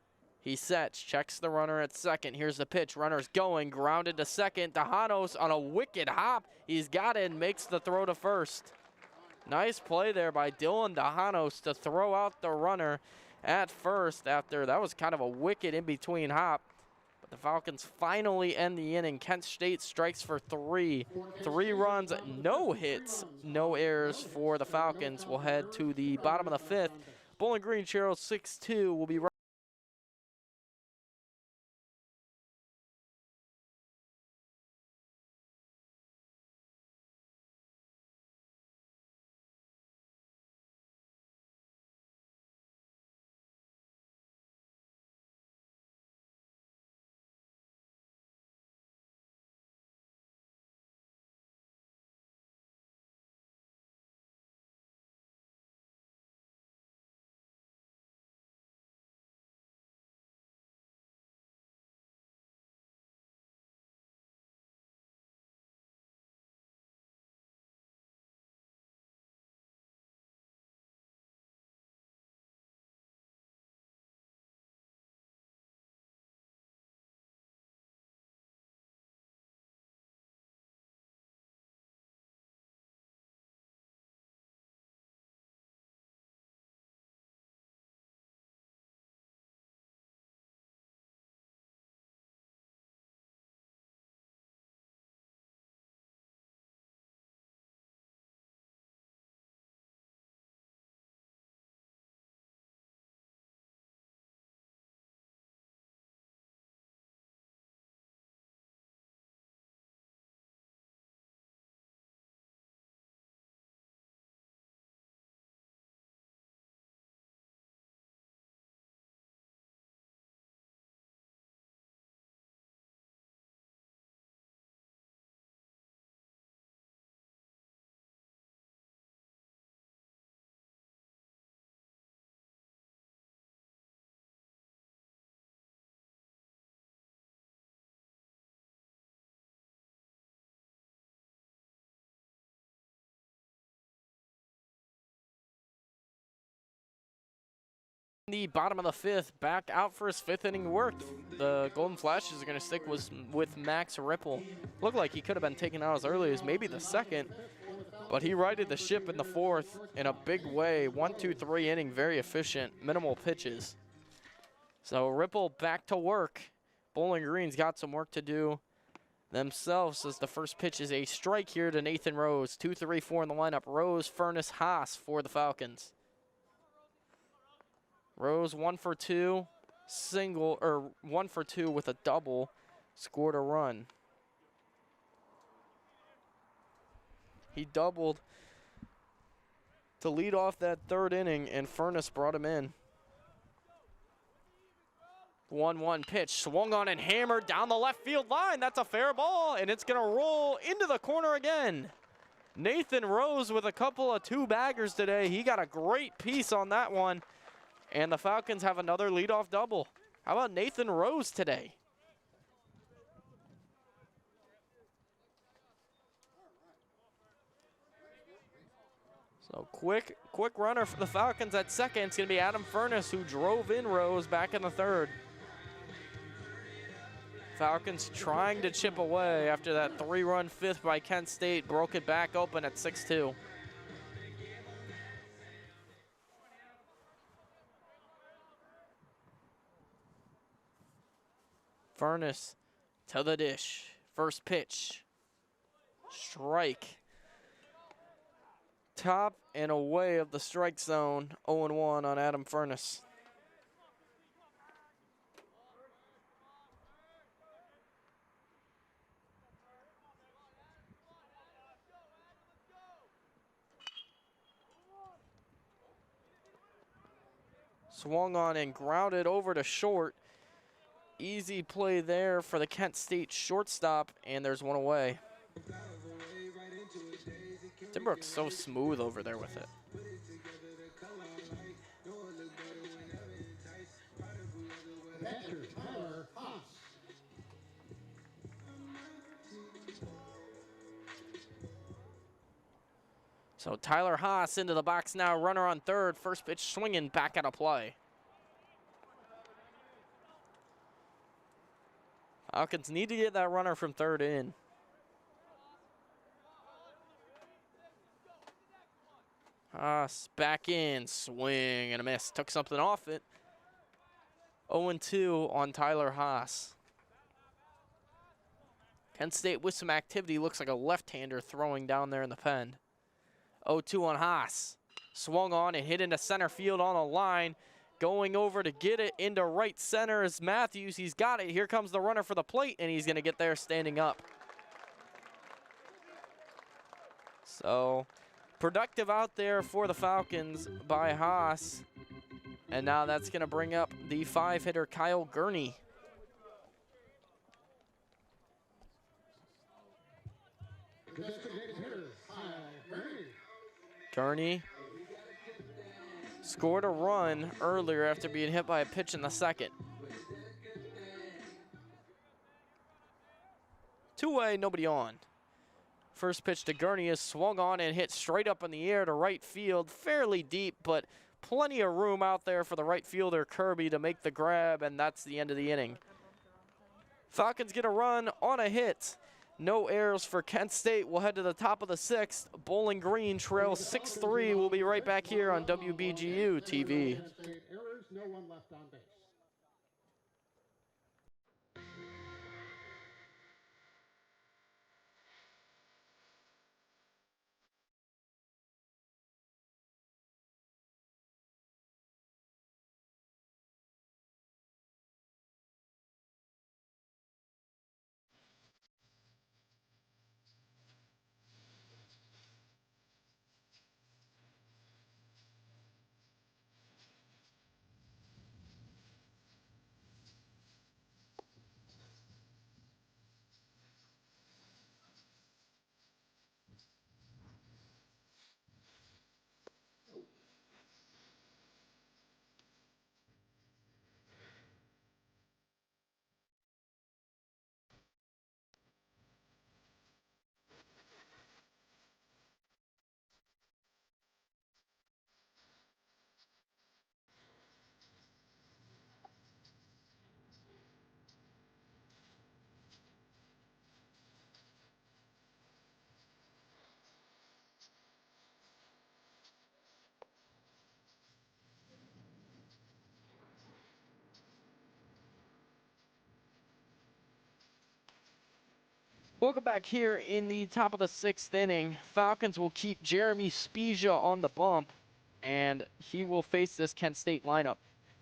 He sets, checks the runner at second. Here's the pitch. Runner's going, grounded to second. Dejanos on a wicked hop. He's got it and makes the throw to first. Nice play there by Dylan Dejanos to throw out the runner at first after that was kind of a wicked in-between hop. But the Falcons finally end the inning. Kent State strikes for 3. 3 runs, no hits, no errors for the Falcons. We'll head to the bottom of the 5th. Bowling Green Trail 6-2 will be right The bottom of the fifth, back out for his fifth inning work. The Golden Flashes are going to stick with Max Ripple. Looked like he could have been taken out as early as maybe the second, but he righted the ship in the fourth in a big way. 1-2-3 inning, very efficient, minimal pitches. So Ripple back to work. Bowling Green's got some work to do themselves as the first pitch is a strike here to Nathan Rose. 2-3-4 in the lineup. Rose, Furness, Haas for the Falcons. Rose 1 for 2, single, or 1 for 2 with a double, scored a run. He doubled to lead off that third inning, and Furness brought him in. 1-1 pitch, swung on and hammered down the left field line. That's a fair ball, and it's going to roll into the corner again. Nathan Rose with a couple of two-baggers today. He got a great piece on that one. And the Falcons have another leadoff double. How about Nathan Rose today? So quick runner for the Falcons at second. It's going to be Adam Furness, who drove in Rose back in the third. Falcons trying to chip away after that 3-run fifth by Kent State. Broke it back open at 6-2. Furness to the dish. First pitch. Strike. Top and away of the strike zone. 0-1 on Adam Furness. Swung on and grounded over to short. Easy play there for the Kent State shortstop, and there's one away. Timbrook's so smooth over there with it. So Tyler Haas into the box now, runner on third. First pitch swinging, back out of play. Falcons need to get that runner from third in. Haas back in, swing and a miss. Took something off it. 0-2 on Tyler Haas. Kent State with some activity. Looks like a left-hander throwing down there in the pen. 0-2 on Haas. Swung on and hit into center field on a line. Going over to get it into right center is Matthews. He's got it. Here comes the runner for the plate, and he's going to get there standing up. So productive out there for the Falcons by Haas. And now that's going to bring up the 5-hitter Kyle Gurney. Gurney scored a run earlier after being hit by a pitch in the second. Two-way, nobody on. First pitch to Gurney is swung on and hit straight up in the air to right field. Fairly deep, but plenty of room out there for the right fielder, Kirby, to make the grab, and that's the end of the inning. Falcons get a run on a hit. No errors for Kent State. We'll head to the top of the sixth. Bowling Green trails 6-3. We'll be right back here on WBGU-TV. Errors, no one left on base. Welcome back here in the top of the 6th inning. Falcons will keep Jeremy Spiesha on the bump, and he will face this Kent State lineup.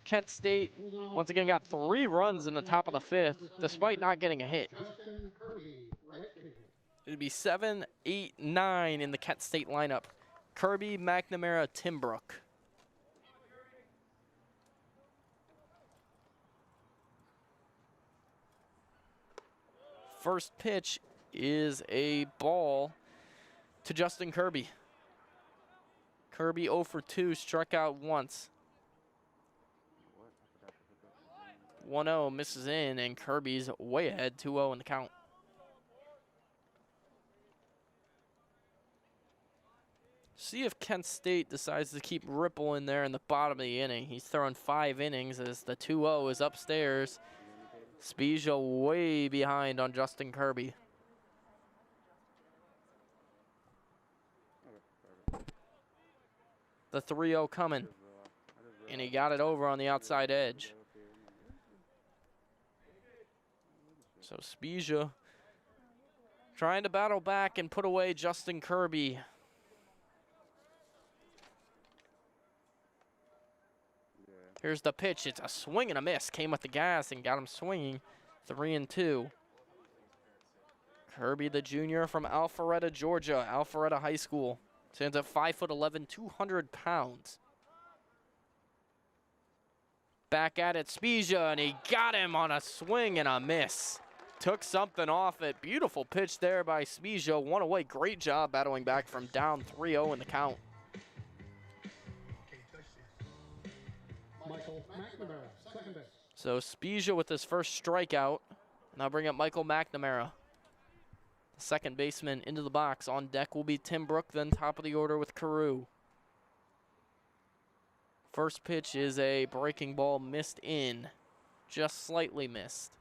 Kent State, once again, got 3 runs in the top of the 5th, despite not getting a hit. It'd be 7, 8, 9 in the Kent State lineup. Kirby, Mcnamara, Timbrook. First pitch is a ball to Justin Kirby. Kirby 0 for 2, struck out once. 1-0 misses in, and Kirby's way ahead, 2-0 in the count. See if Kent State decides to keep Ripple in there in the bottom of the inning. He's throwing 5 innings as the 2-0 is upstairs. Spiesha way behind on Justin Kirby. The 3-0 coming, and he got it over on the outside edge. So Spiesha trying to battle back and put away Justin Kirby. Here's the pitch. It's a swing and a miss. Came with the gas and got him swinging. 3-2. Kirby, the junior from Alpharetta, Georgia, Alpharetta High School. Stands at 5'11", 200 pounds. Back at it, Spiesha, and he got him on a swing and a miss. Took something off it. Beautiful pitch there by Spiesha. One away. Great job battling back from down 3-0 in the count. Michael Mcnamara, second base. So Spiesha with his first strikeout. Now bring up Michael Mcnamara. The second baseman into the box. On deck will be Timbrook, then top of the order with Carew. First pitch is a breaking ball missed in. Just slightly missed.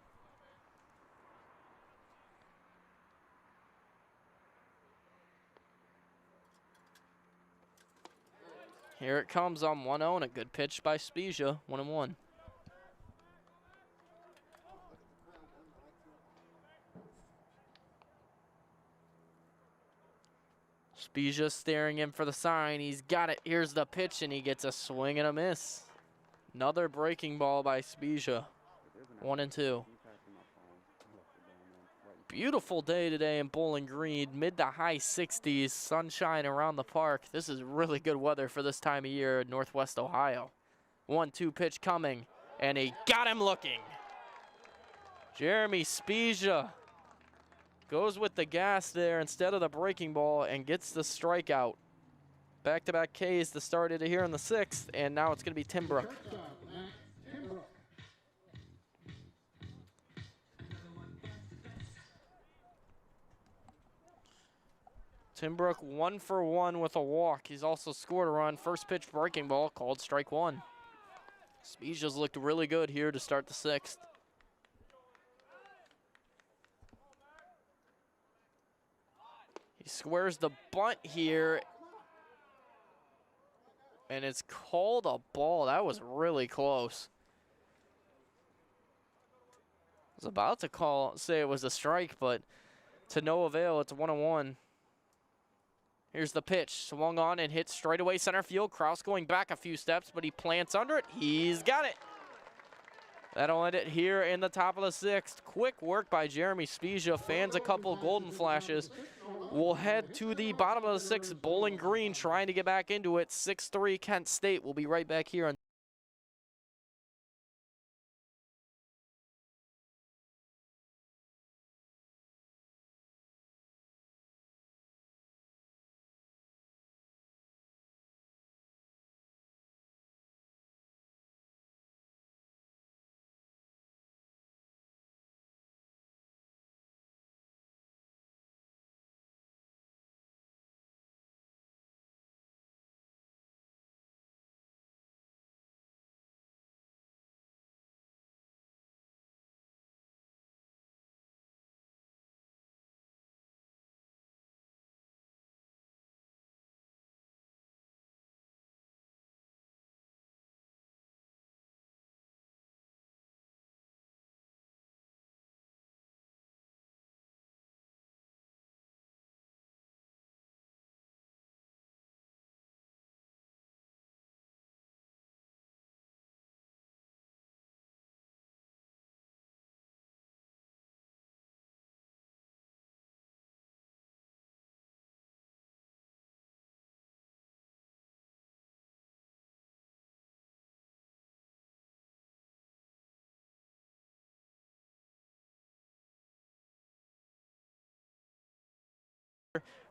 Here it comes on 1-0, and a good pitch by Spiesha, 1-1. Spiesha staring in for the sign. He's got it. Here's the pitch, and he gets a swing and a miss. Another breaking ball by Spiesha, 1-2. Beautiful day today in Bowling Green, mid to high 60s, sunshine around the park. This is really good weather for this time of year in Northwest Ohio. 1-2 pitch coming, and he got him looking. Jeremy Spiesha goes with the gas there instead of the breaking ball and gets the strikeout. Back-to-back Ks to start it here in the 6th, and now it's going to be Timbrook. Timbrook 1 for 1 with a walk. He's also scored a run. First pitch breaking ball called strike 1. Spiesha's looked really good here to start the 6th. He squares the bunt here, and it's called a ball. That was really close. I was about to say it was a strike, but to no avail. It's 1-1. Here's the pitch, swung on and hit straight away center field. Kraus going back a few steps, but he plants under it. He's got it. That'll end it here in the top of the 6th. Quick work by Jeremy Spiesha. Fans a couple golden flashes. We'll head to the bottom of the 6th, Bowling Green, trying to get back into it. 6-3 Kent State. We'll be right back here on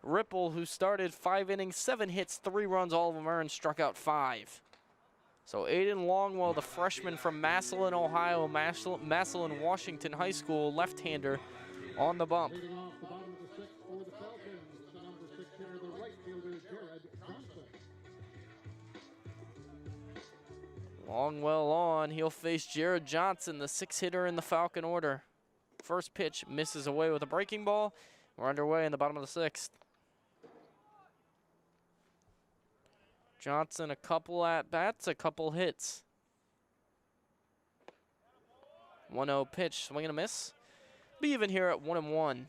Ripple, who started 5 innings, 7 hits, 3 runs, all of them earned, struck out 5. So Aiden Longwell, the freshman from Massillon, Ohio, Massillon, Washington High School, left-hander on the bump. Leading off the bottom of the 6th for the Falcons, the number 6 hitter, the right fielder, Jared Johnson. Longwell on. He'll face Jared Johnson, the 6th hitter in the Falcon order. First pitch misses away with a breaking ball. We're underway in the bottom of the 6th. Johnson, a couple at-bats, a couple hits. 1-0 pitch, swing and a miss. Be even here at 1-1.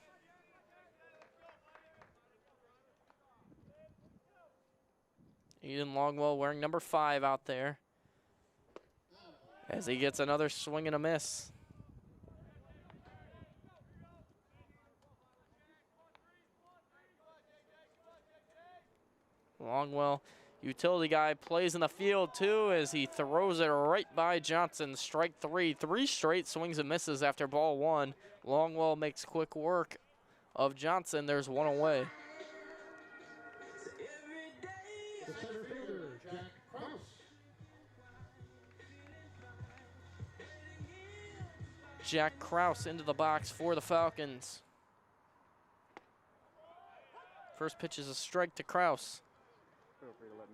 Aiden Longwell wearing number 5 out there, as he gets another swing and a miss. Longwell, utility guy, plays in the field too as he throws it right by Johnson. Strike 3. 3 straight swings and misses after ball 1. Longwell makes quick work of Johnson. There's 1 away. The center fielder, Jack Kraus. Jack Kraus into the box for the Falcons. First pitch is a strike to Kraus.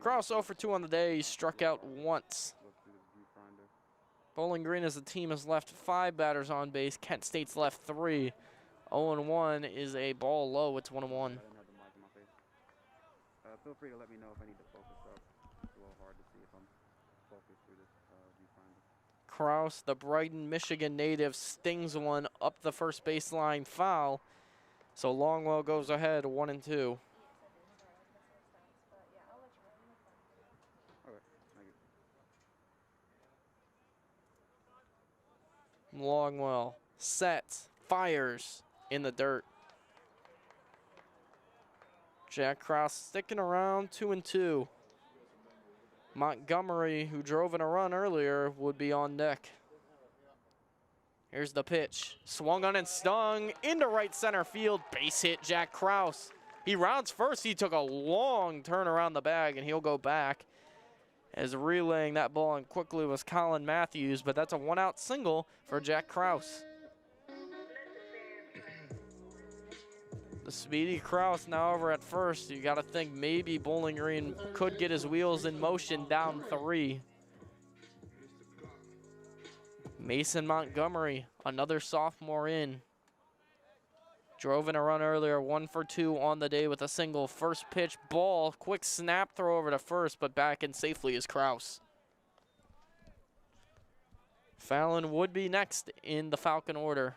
Kraus 0 for 2 on the day. He struck out once. Bowling Green as a team has left 5 batters on base. Kent State's left 3. 0-1 is a ball low. It's 1-1. Feel free to let me know if I need to focus up. It's a little hard to see if I'm focused through this viewfinder. Kraus, the Brighton, Michigan native, stings one up the first baseline, foul. So Longwell goes ahead 1-2. Longwell sets, fires in the dirt. Jack Kraus sticking around 2-2. Montgomery, who drove in a run earlier, would be on deck. Here's the pitch. Swung on and stung into right center field. Base hit, Jack Kraus. He rounds first. He took a long turn around the bag, and he'll go back. As relaying that ball in quickly was Colin Matthews, but that's a 1-out single for Jack Kraus. The speedy Kraus now over at first. You got to think maybe Bowling Green could get his wheels in motion down 3. Mason Montgomery, another sophomore in. Drove in a run earlier, 1 for 2 on the day with a single. First pitch, ball, quick snap throw over to first, but back in safely is Kraus. Fallon would be next in the Falcon order.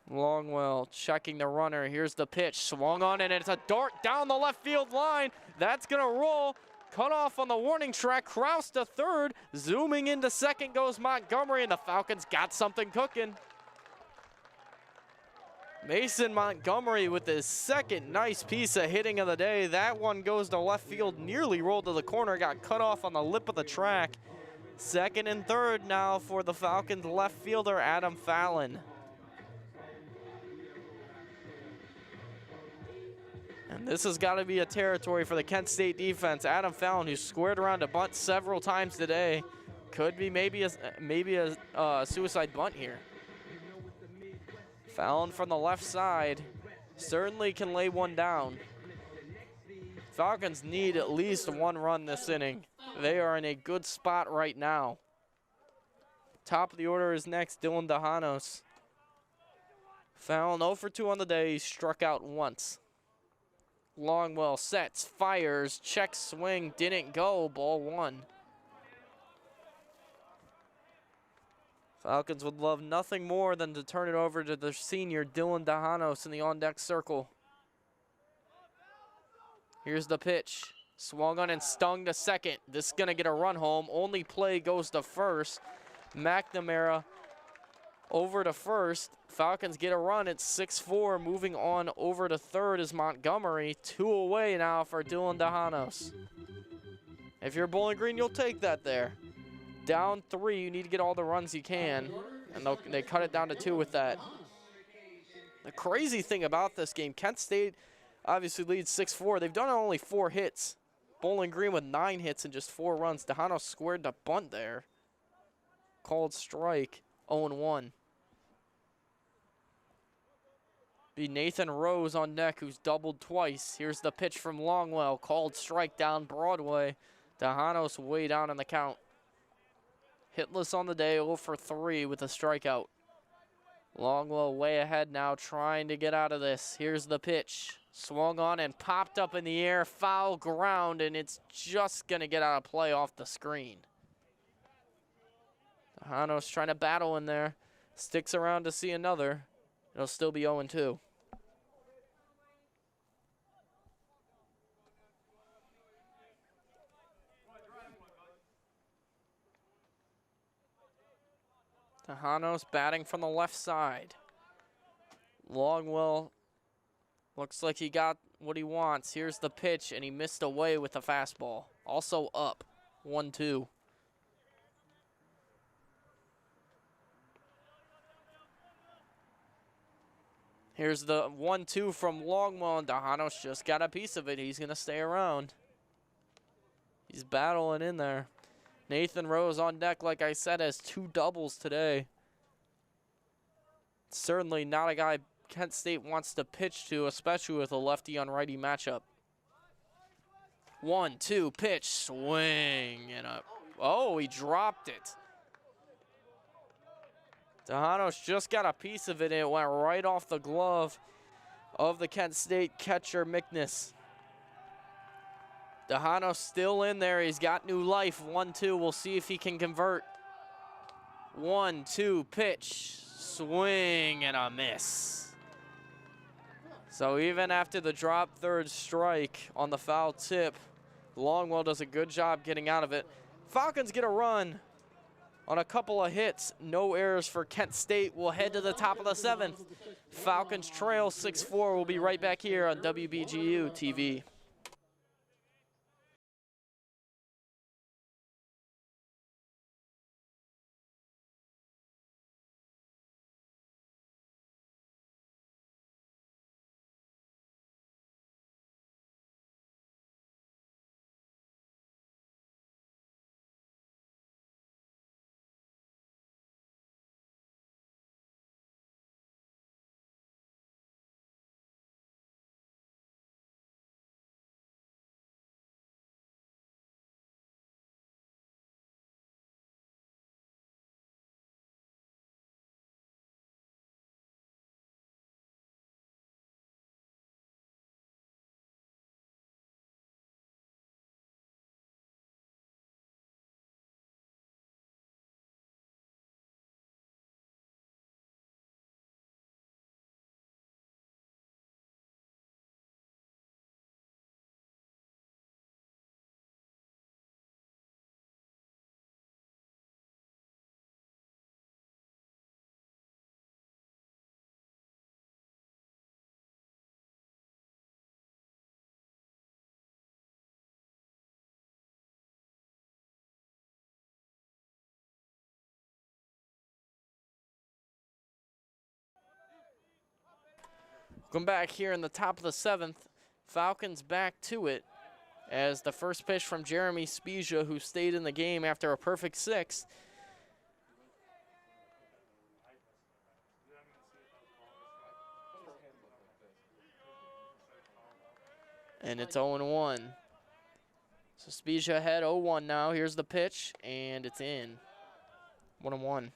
Longwell checking the runner. Here's the pitch. Swung on and it's a dart down the left field line. That's going to roll. Cut off on the warning track. Kraus to third. Zooming into second goes Montgomery, and the Falcons got something cooking. Mason Montgomery with his second nice piece of hitting of the day. That one goes to left field, nearly rolled to the corner, got cut off on the lip of the track. Second and third now for the Falcons left fielder, Adam Fallon. And this has got to be a territory for the Kent State defense. Adam Fallon, who squared around a bunt several times today, could be maybe a suicide bunt here. Fallon from the left side certainly can lay one down. Falcons need at least 1 run this inning. They are in a good spot right now. Top of the order is next, Dylan DeHanos. Fallon 0 for 2 on the day. He struck out once. Longwell sets, fires, checks, swing, didn't go, ball 1. Falcons would love nothing more than to turn it over to their senior, Dylan DeHanos, in the on-deck circle. Here's the pitch. Swung on and stung to second. This is going to get a run home. Only play goes to first. Mcnamara over to first. Falcons get a run at 6-4. Moving on over to third is Montgomery. 2 away now for Dylan DeHanos. If you're Bowling Green, you'll take that there. Down 3, you need to get all the runs you can. And they cut it down to 2 with that. The crazy thing about this game, Kent State obviously leads 6-4. They've done only 4 hits. Bowling Green with 9 hits and just 4 runs. Tejano squared the bunt there. Called strike, 0-1. Be Nathan Rose on deck, who's doubled twice. Here's the pitch from Longwell. Called strike down Broadway. Tejano's way down in the count. Hitless on the day, 0 for 3 with a strikeout. Longwell way ahead now, trying to get out of this. Here's the pitch. Swung on and popped up in the air. Foul ground, and it's just going to get out of play off the screen. Tejano's trying to battle in there. Sticks around to see another. It'll still be 0-2. Tejano's batting from the left side. Longwell looks like he got what he wants. Here's the pitch, and he missed away with the fastball. Also up, 1-2. Here's the 1-2 from Longwell, and Tejano's just got a piece of it. He's going to stay around. He's battling in there. Nathan Rose on deck, like I said, has 2 doubles today. Certainly not a guy Kent State wants to pitch to, especially with a lefty on righty matchup. 1-2 pitch, swing, and oh, he dropped it. Tejano's just got a piece of it, and it went right off the glove of the Kent State catcher, Mcnamara. Tejano's still in there. He's got new life. 1-2. We'll see if he can convert. 1-2 pitch. Swing and a miss. So even after the drop third strike on the foul tip, Longwell does a good job getting out of it. Falcons get a run on a couple of hits. No errors for Kent State. We'll head to the top of the 7th. Falcons trail 6-4. We'll be right back here on WBGU-TV. Come back here in the top of the 7th. Falcons back to it as the first pitch from Jeremy Spiesha, who stayed in the game after a perfect 6th. And it's 0-1. So Spiesha ahead 0-1 now. Here's the pitch, and it's in. 1-1.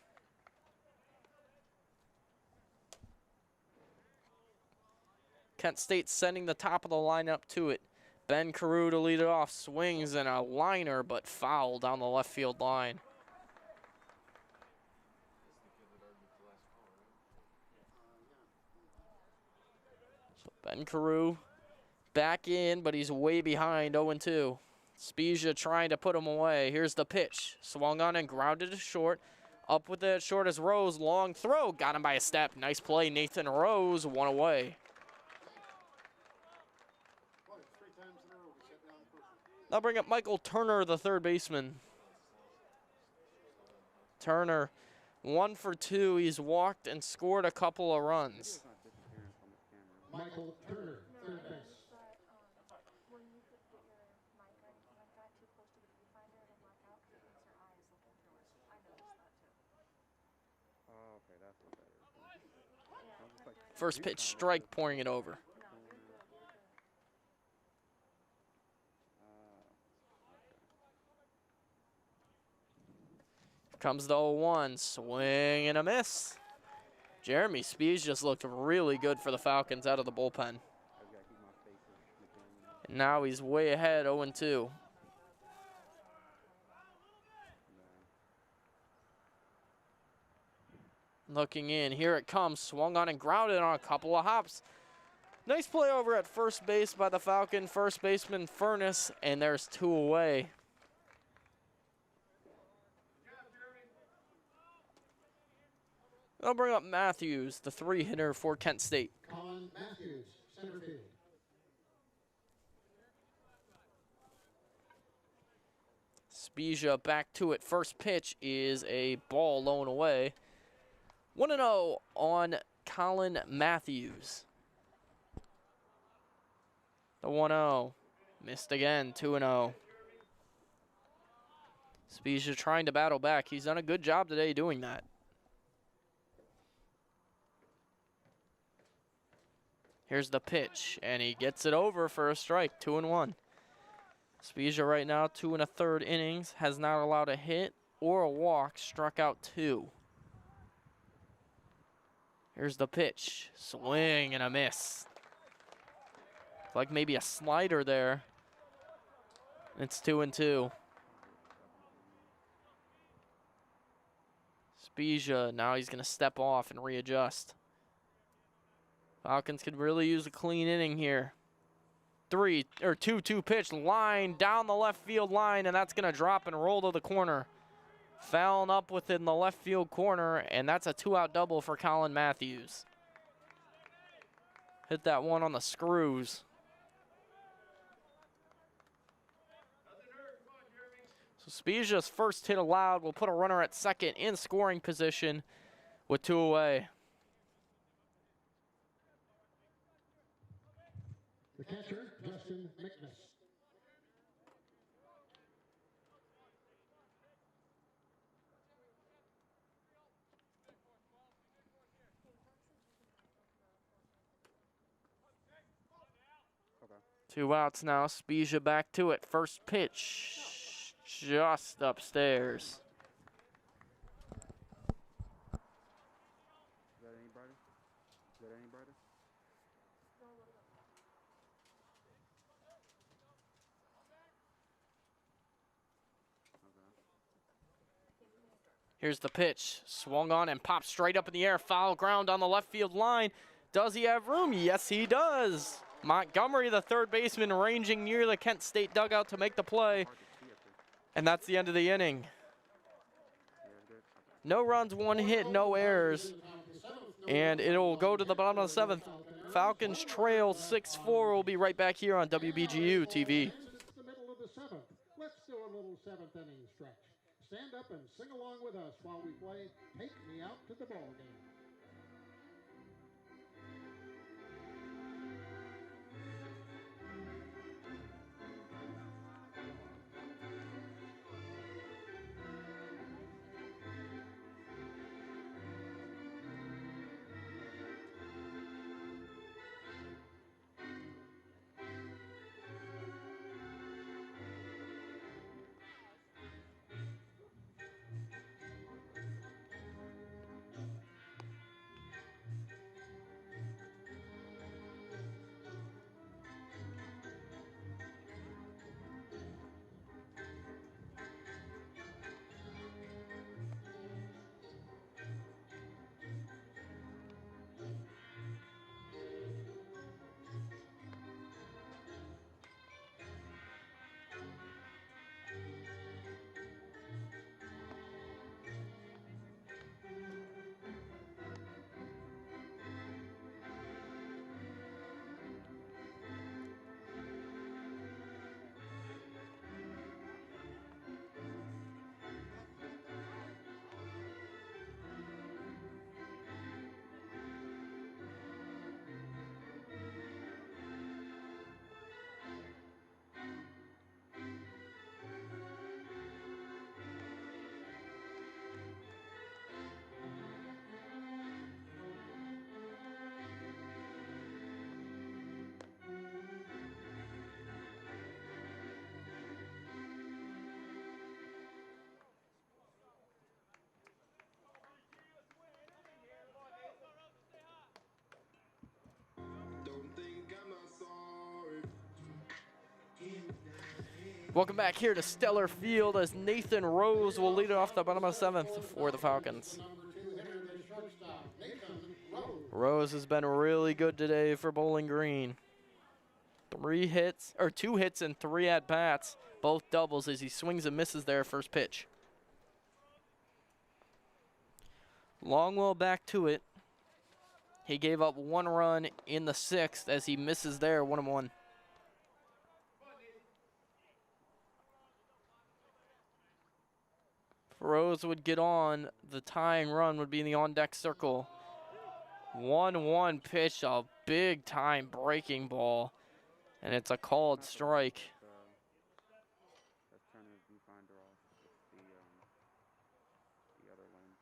Kent State sending the top of the lineup to it. Ben Carew to lead it off. Swings and a liner, but foul down the left field line. So Ben Carew back in, but he's way behind, 0-2. Spiesha trying to put him away. Here's the pitch. Swung on and grounded to short. Up with it short as Rose. Long throw. Got him by a step. Nice play. Nathan Rose, 1 away. I'll bring up Michael Turner, the third baseman. Turner, 1 for 2. He's walked and scored a couple of runs. Michael Turner, third base. When you could get your mic ready, because I got too close to the viewfinder and black out, because it makes your eyes looking through it. I noticed that too. Oh, okay, that's what that is. I was just like, First pitch strike, pouring it over. Comes the 0-1, swing and a miss. Jeremy Spiesha just looked really good for the Falcons out of the bullpen. And now he's way ahead, 0-2. Looking in, here it comes, swung on and grounded on a couple of hops. Nice play over at first base by the Falcon, first baseman Furness, and there's 2 away. I'll bring up Matthews, the 3-hitter for Kent State. Colin Matthews, center field. Spiesha back to it. First pitch is a ball low and away. 1-0 on Colin Matthews. The 1-0. Missed again, 2-0. Spiesha trying to battle back. He's done a good job today doing that. Here's the pitch, and he gets it over for a strike, 2-1. Spiesha right now, 2 1/3 innings, has not allowed a hit or a walk, struck out 2. Here's the pitch, swing and a miss. Like maybe a slider there. It's 2-2. Spiesha, now he's gonna step off and readjust. Falcons could really use a clean inning here. 2-2 pitch, line down the left field line, and that's gonna drop and roll to the corner. Fouling up within the left field corner, and that's a 2-out double for Colin Matthews. Hit that one on the screws. So Spiesha's first hit allowed will put a runner at second in scoring position with 2 away. The catcher, Justin McNamara. Okay. 2 outs now. Spiesha back to it. First pitch, just upstairs. Is that any brighter? Is that any brighter? Here's the pitch. Swung on and popped straight up in the air. Foul ground on the left field line. Does he have room? Yes, he does. Montgomery, the third baseman, ranging near the Kent State dugout to make the play. And that's the end of the inning. No runs, 1 hit, no errors. And it'll go to the bottom of the 7th. Falcons trail 6-4. We'll be right back here on WBGU-TV. It's the middle of the 7th. Let's do a little 7th inning stretch. Stand up and sing along with us while we play Take Me Out to the Ball Game. Welcome back here to Stellar Field as Nathan Rose will lead it off the bottom of the 7th for the Falcons. Rose has been really good today for Bowling Green. 2 hits and 3 at-bats, both doubles as he swings and misses there first pitch. Longwell back to it. He gave up 1 run in the 6th as he misses there, 1-1. If Rose would get on, the tying run would be in the on-deck circle. 1-1 pitch, a big-time breaking ball, and it's a called strike. That's trying to viewfinder off. It's the other lane.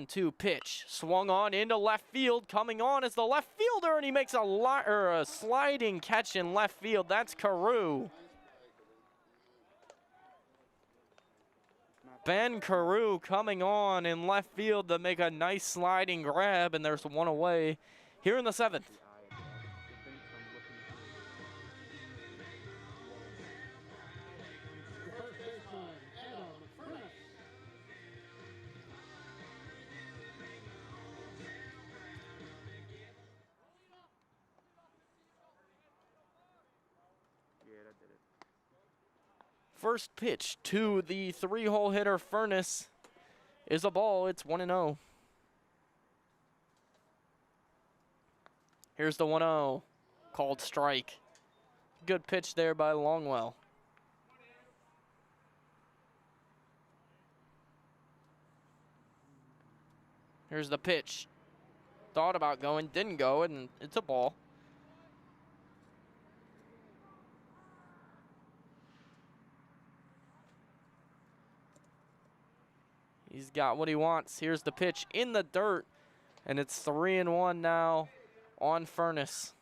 1-2 pitch, swung on into left field. Coming on is the left fielder, and he makes a sliding catch in left field. That's Carew. Ben Carew coming on in left field to make a nice sliding grab, and there's 1 away here in the 7th. First pitch to the 3-hole hitter Furness is a ball. It's 1-0. Here's the 1-0. Called strike. Good pitch there by Longwell. Here's the pitch. Thought about going, didn't go, and it's a ball. He's got what he wants. Here's the pitch in the dirt, and it's 3-1 now on Furness.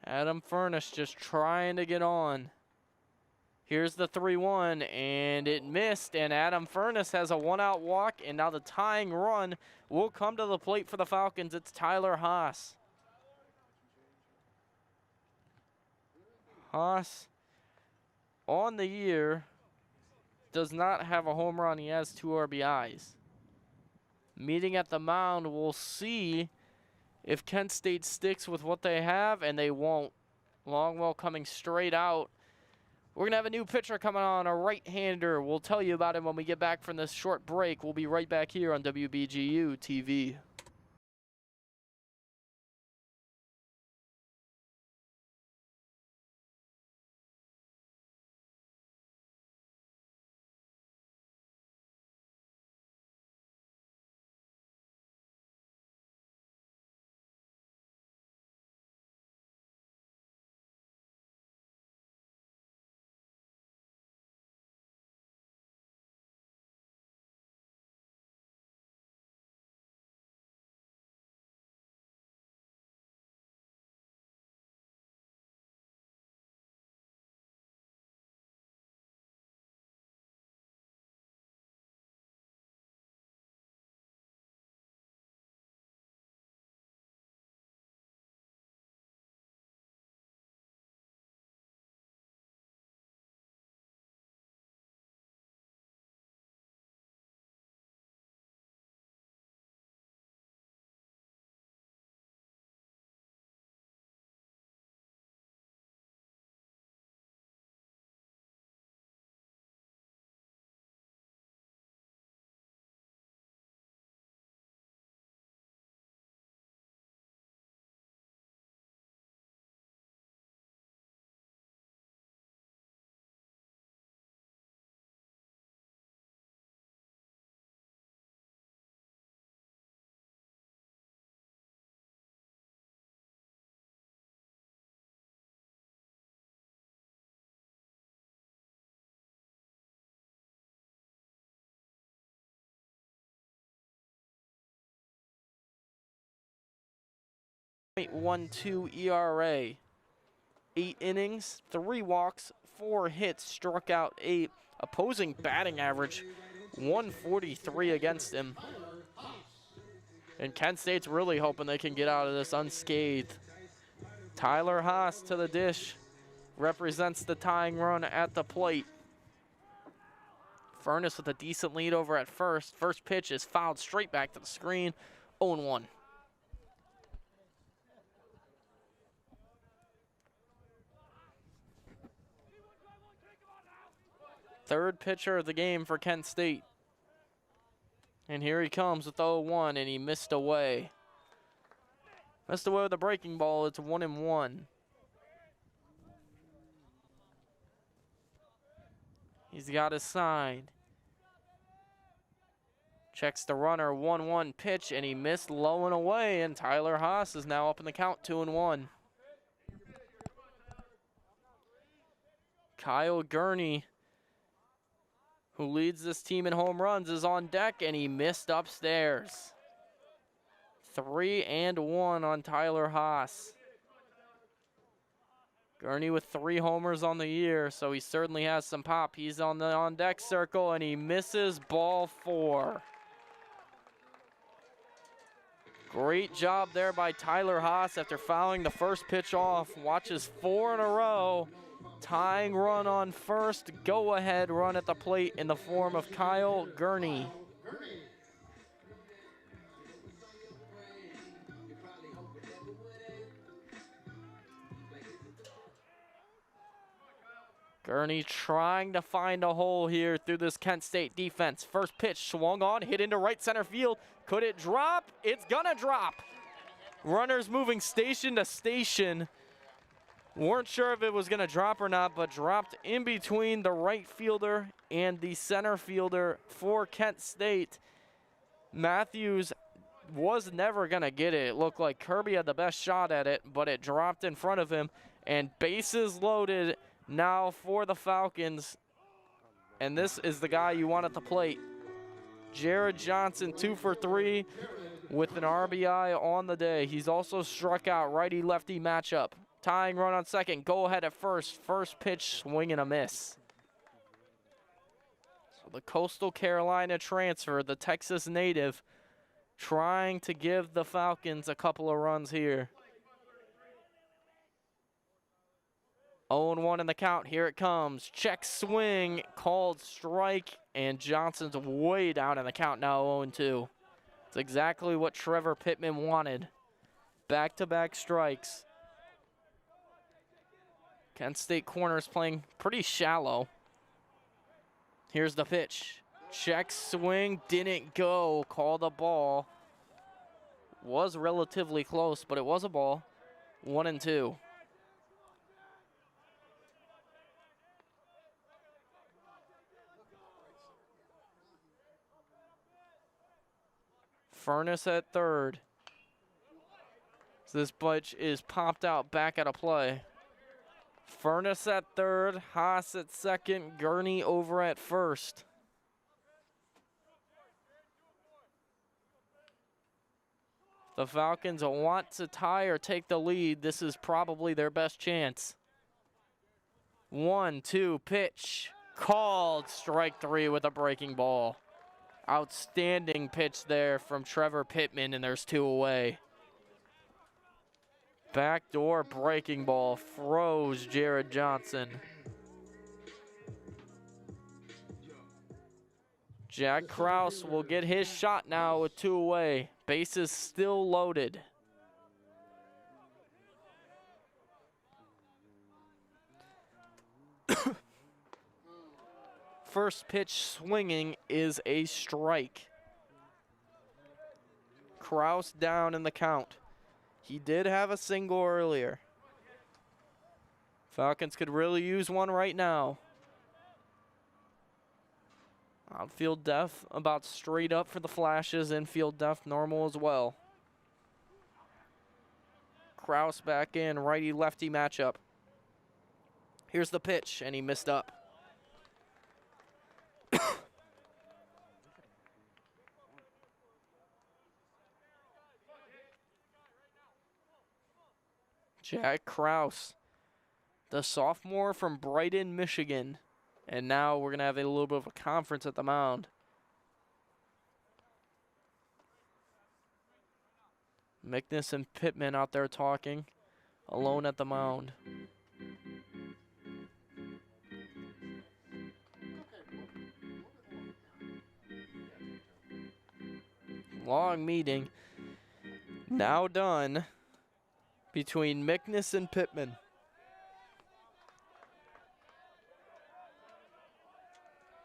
Adam Furness just trying to get on. Here's the 3-1, and it missed, and Adam Furness has a 1-out walk, and now the tying run will come to the plate for the Falcons. It's Tyler Haas. Haas, on the year, does not have a home run. He has 2 RBIs. Meeting at the mound, we'll see if Kent State sticks with what they have, and they won't. Longwell coming straight out. We're going to have a new pitcher coming on, a right-hander. We'll tell you about him when we get back from this short break. We'll be right back here on WBGU-TV. .12 ERA. 8 innings, 3 walks, 4 hits, struck out 8. Opposing batting average, 143 against him. And Kent State's really hoping they can get out of this unscathed. Tyler Haas to the dish. Represents the tying run at the plate. Furness with a decent lead over at first. First pitch is fouled straight back to the screen. 0-1. Third pitcher of the game for Kent State. And here he comes with 0-1, and he missed away. Missed away with a breaking ball. It's 1-1. He's got his sign. Checks the runner, 1-1 pitch, and he missed low and away, and Tyler Haas is now up in the count, 2-1. Kyle Gurney, who leads this team in home runs, is on deck, and he missed upstairs. 3-1 on Tyler Haas. Gurney with 3 homers on the year, so he certainly has some pop. He's on the on-deck circle, and he misses ball 4. Great job there by Tyler Haas after fouling the first pitch off. Watches 4 in a row. Tying run on first. Go-ahead run at the plate in the form of Kyle Gurney. Gurney trying to find a hole here through this Kent State defense. First pitch swung on, hit into right center field. Could it drop? It's gonna drop. Runners moving station to station. Weren't sure if it was gonna drop or not, but dropped in between the right fielder and the center fielder for Kent State. Matthews was never gonna get it. It looked like Kirby had the best shot at it, but it dropped in front of him. And bases loaded now for the Falcons. And this is the guy you want at the plate. Jared Johnson, 2 for 3 with an RBI on the day. He's also struck out righty-lefty matchup. Tying run on second, go ahead at first. First pitch, swing and a miss. So the Coastal Carolina transfer, the Texas native, trying to give the Falcons a couple of runs here. 0-1 in the count. Here it comes. Check swing, called strike, and Johnson's way down in the count now, 0-2. It's exactly what Trevor Pittman wanted. Back-to-back strikes. Kent State corners playing pretty shallow. Here's the pitch. Check swing, didn't go. Call the ball. Was relatively close, but it was a ball. 1-2. Furness at third. So this pitch is popped out back at a play. Furness at third, Haas at second, Gurney over at first. The Falcons want to tie or take the lead. This is probably their best chance. 1-2 pitch. Called strike 3 with a breaking ball. Outstanding pitch there from Trevor Pittman, and there's 2 away. Backdoor breaking ball froze Jared Johnson. Jack Kraus will get his shot now with 2 away. Bases still loaded. First pitch swinging is a strike. Kraus down in the count. He did have a single earlier. Falcons could really use one right now. Outfield depth about straight up for the Flashes. Infield depth normal as well. Kraus back in, righty-lefty matchup. Here's the pitch, and he missed up. Jack Kraus, the sophomore from Brighton, Michigan. And now we're going to have a little bit of a conference at the mound. Mcnis and Pittman out there talking, alone at the mound. Long meeting, now done, between Mcnis and Pittman.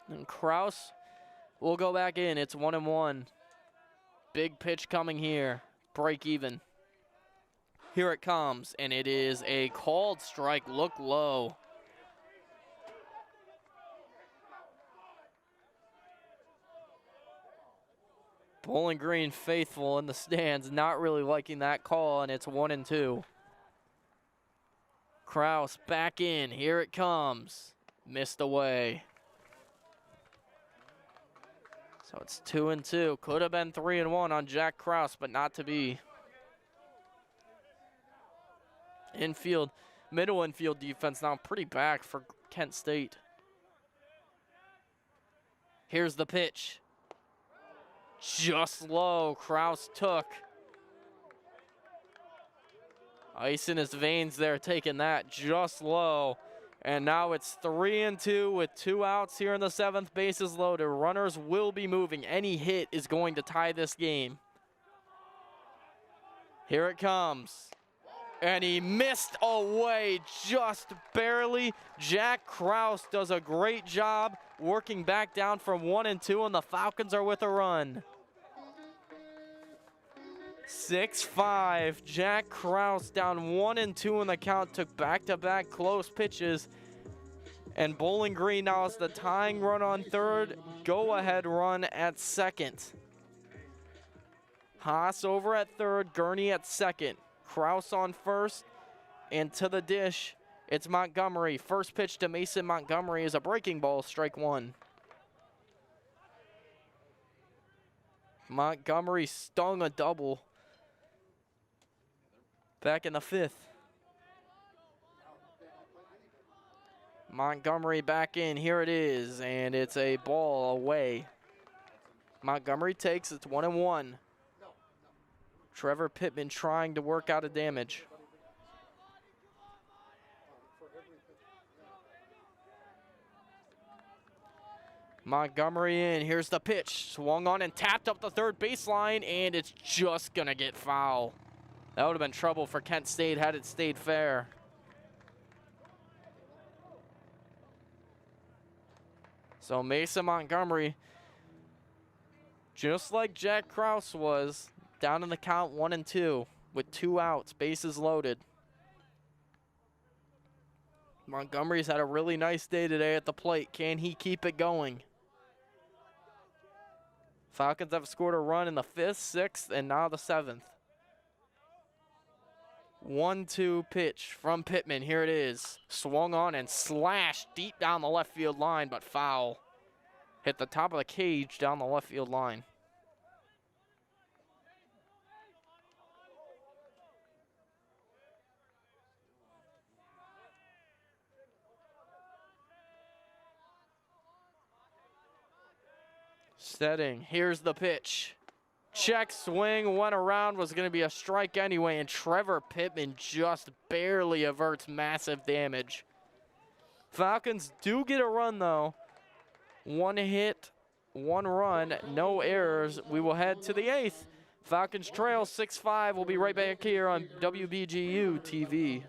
And Kraus will go back in. It's 1-1. Big pitch coming here. Break even. Here it comes, and it is a called strike. Look low. Bowling Green faithful in the stands, not really liking that call, and it's 1-2. Kraus back in. Here it comes. Missed away. So it's 2-2. Could have been 3-1 on Jack Kraus, but not to be. Infield, middle infield defense now pretty back for Kent State. Here's the pitch. Just low. Kraus took. Ice in his veins there, taking that just low. And now it's 3-2 with 2 outs here in the 7th. Bases loaded. Runners will be moving. Any hit is going to tie this game. Here it comes. And he missed away just barely. Jack Kraus does a great job working back down from 1-2, and the Falcons are with a run. 6-5. Jack Kraus down 1-2 in the count, took back-to-back close pitches. And Bowling Green now has the tying run on third, go-ahead run at second. Haas over at third, Gurney at second. Kraus on first, and to the dish, it's Montgomery. First pitch to Mason Montgomery is a breaking ball, strike one. Montgomery stung a double back in the 5th. Montgomery back in, here it is, and it's a ball away. Montgomery takes, it's 1-1. Trevor Pittman trying to work out a damage. Montgomery in, here's the pitch. Swung on and tapped up the third baseline, and it's just gonna get foul. That would have been trouble for Kent State had it stayed fair. So Mason Montgomery, just like Jack Kraus was, down in the count 1-2 with 2 outs, bases loaded. Montgomery's had a really nice day today at the plate. Can he keep it going? Falcons have scored a run in the 5th, 6th, and now the 7th. 1-2 pitch from Pittman. Here it is. Swung on and slashed deep down the left field line, but foul. Hit the top of the cage down the left field line. Setting, here's the pitch. Check swing, went around, was going to be a strike anyway, and Trevor Pittman just barely averts massive damage. Falcons do get a run, though. 1 hit, 1 run, no errors. We will head to the 8th. Falcons trail 6-5. We'll be right back here on WBGU-TV.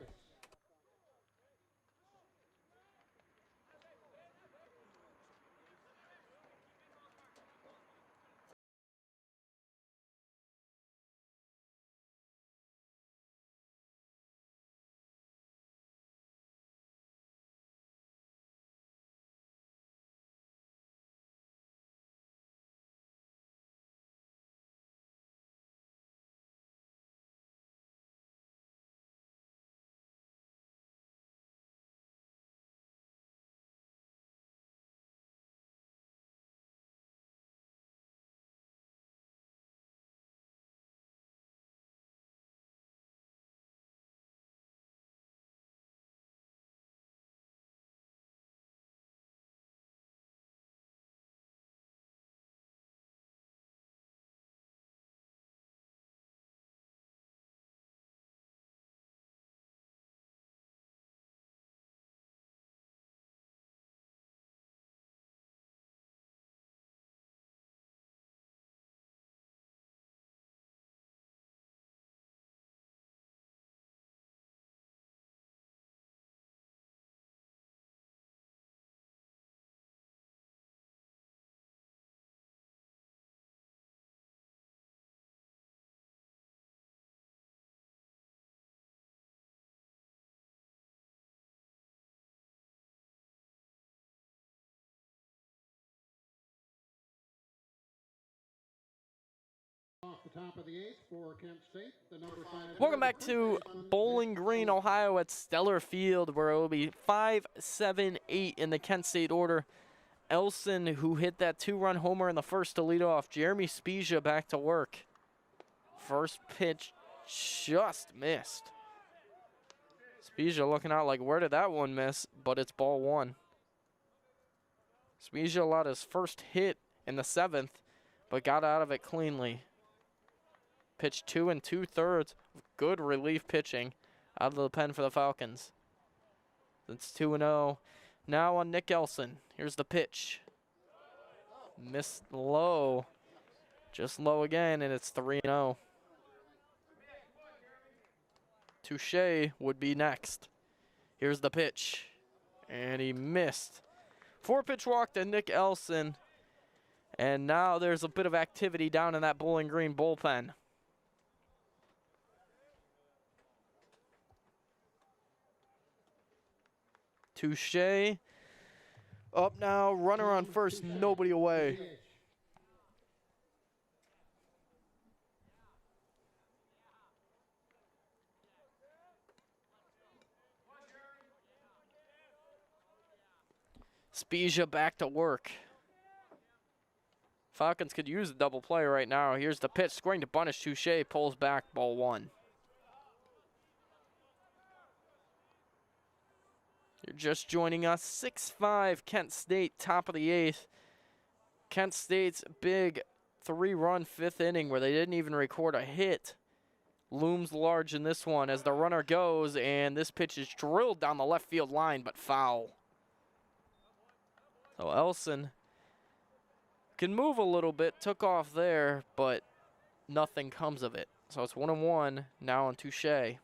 top of the 8th for Kent State. The number 5. Welcome back to Bowling Green, Ohio at Stellar Field, where it will be 5-7-8 in the Kent State order. Elson, who hit that 2-run homer in the first to lead off. Jeremy Spiesha back to work. First pitch just missed. Spiesha looking out like, where did that one miss? But it's ball 1. Spiesha allowed his first hit in the 7th, but got out of it cleanly. Pitch 2 2/3. Good relief pitching out of the pen for the Falcons. It's 2-0. Now on Nick Elson. Here's the pitch. Missed low. Just low again, and it's 3-0. Touche would be next. Here's the pitch. And he missed. 4-pitch walk to Nick Elson. And now there's a bit of activity down in that Bowling Green bullpen. Touche. Up now, runner on first, nobody away. Spiesha back to work. Falcons could use a double play right now. Here's the pitch, scoring to Bunish. Touche pulls back, ball 1. You're just joining us, 6-5 Kent State, top of the 8th. Kent State's big 3-run 5th inning where they didn't even record a hit looms large in this one as the runner goes, and this pitch is drilled down the left field line, but foul. So Elson can move a little bit, took off there, but nothing comes of it. So it's 1-1 now on Touche.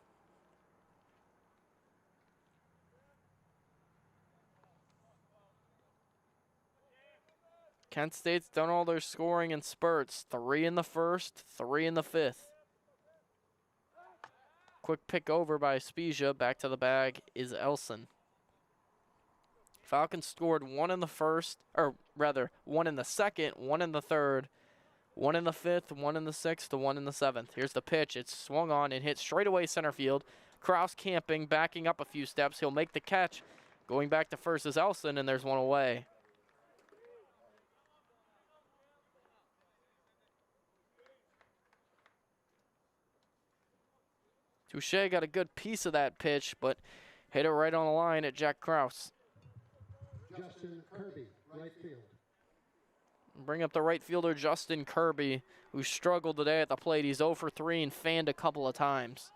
Kent State's done all their scoring in spurts. 3 in the first, 3 in the 5th. Quick pick over by Spiesha. Back to the bag is Elson. Falcons scored 1 in the first, or rather 1 in the second, 1 in the third, 1 in the 5th, 1 in the 6th, 1 in the 7th. Here's the pitch. It's swung on and hit straight away center field. Kraus camping, backing up a few steps. He'll make the catch. Going back to first is Elson, and there's one away. Touche got a good piece of that pitch, but hit it right on the line at Jack Kraus. Justin Kirby, right field. Bring up the right fielder, Justin Kirby, who struggled today at the plate. He's 0 for 3 and fanned a couple of times.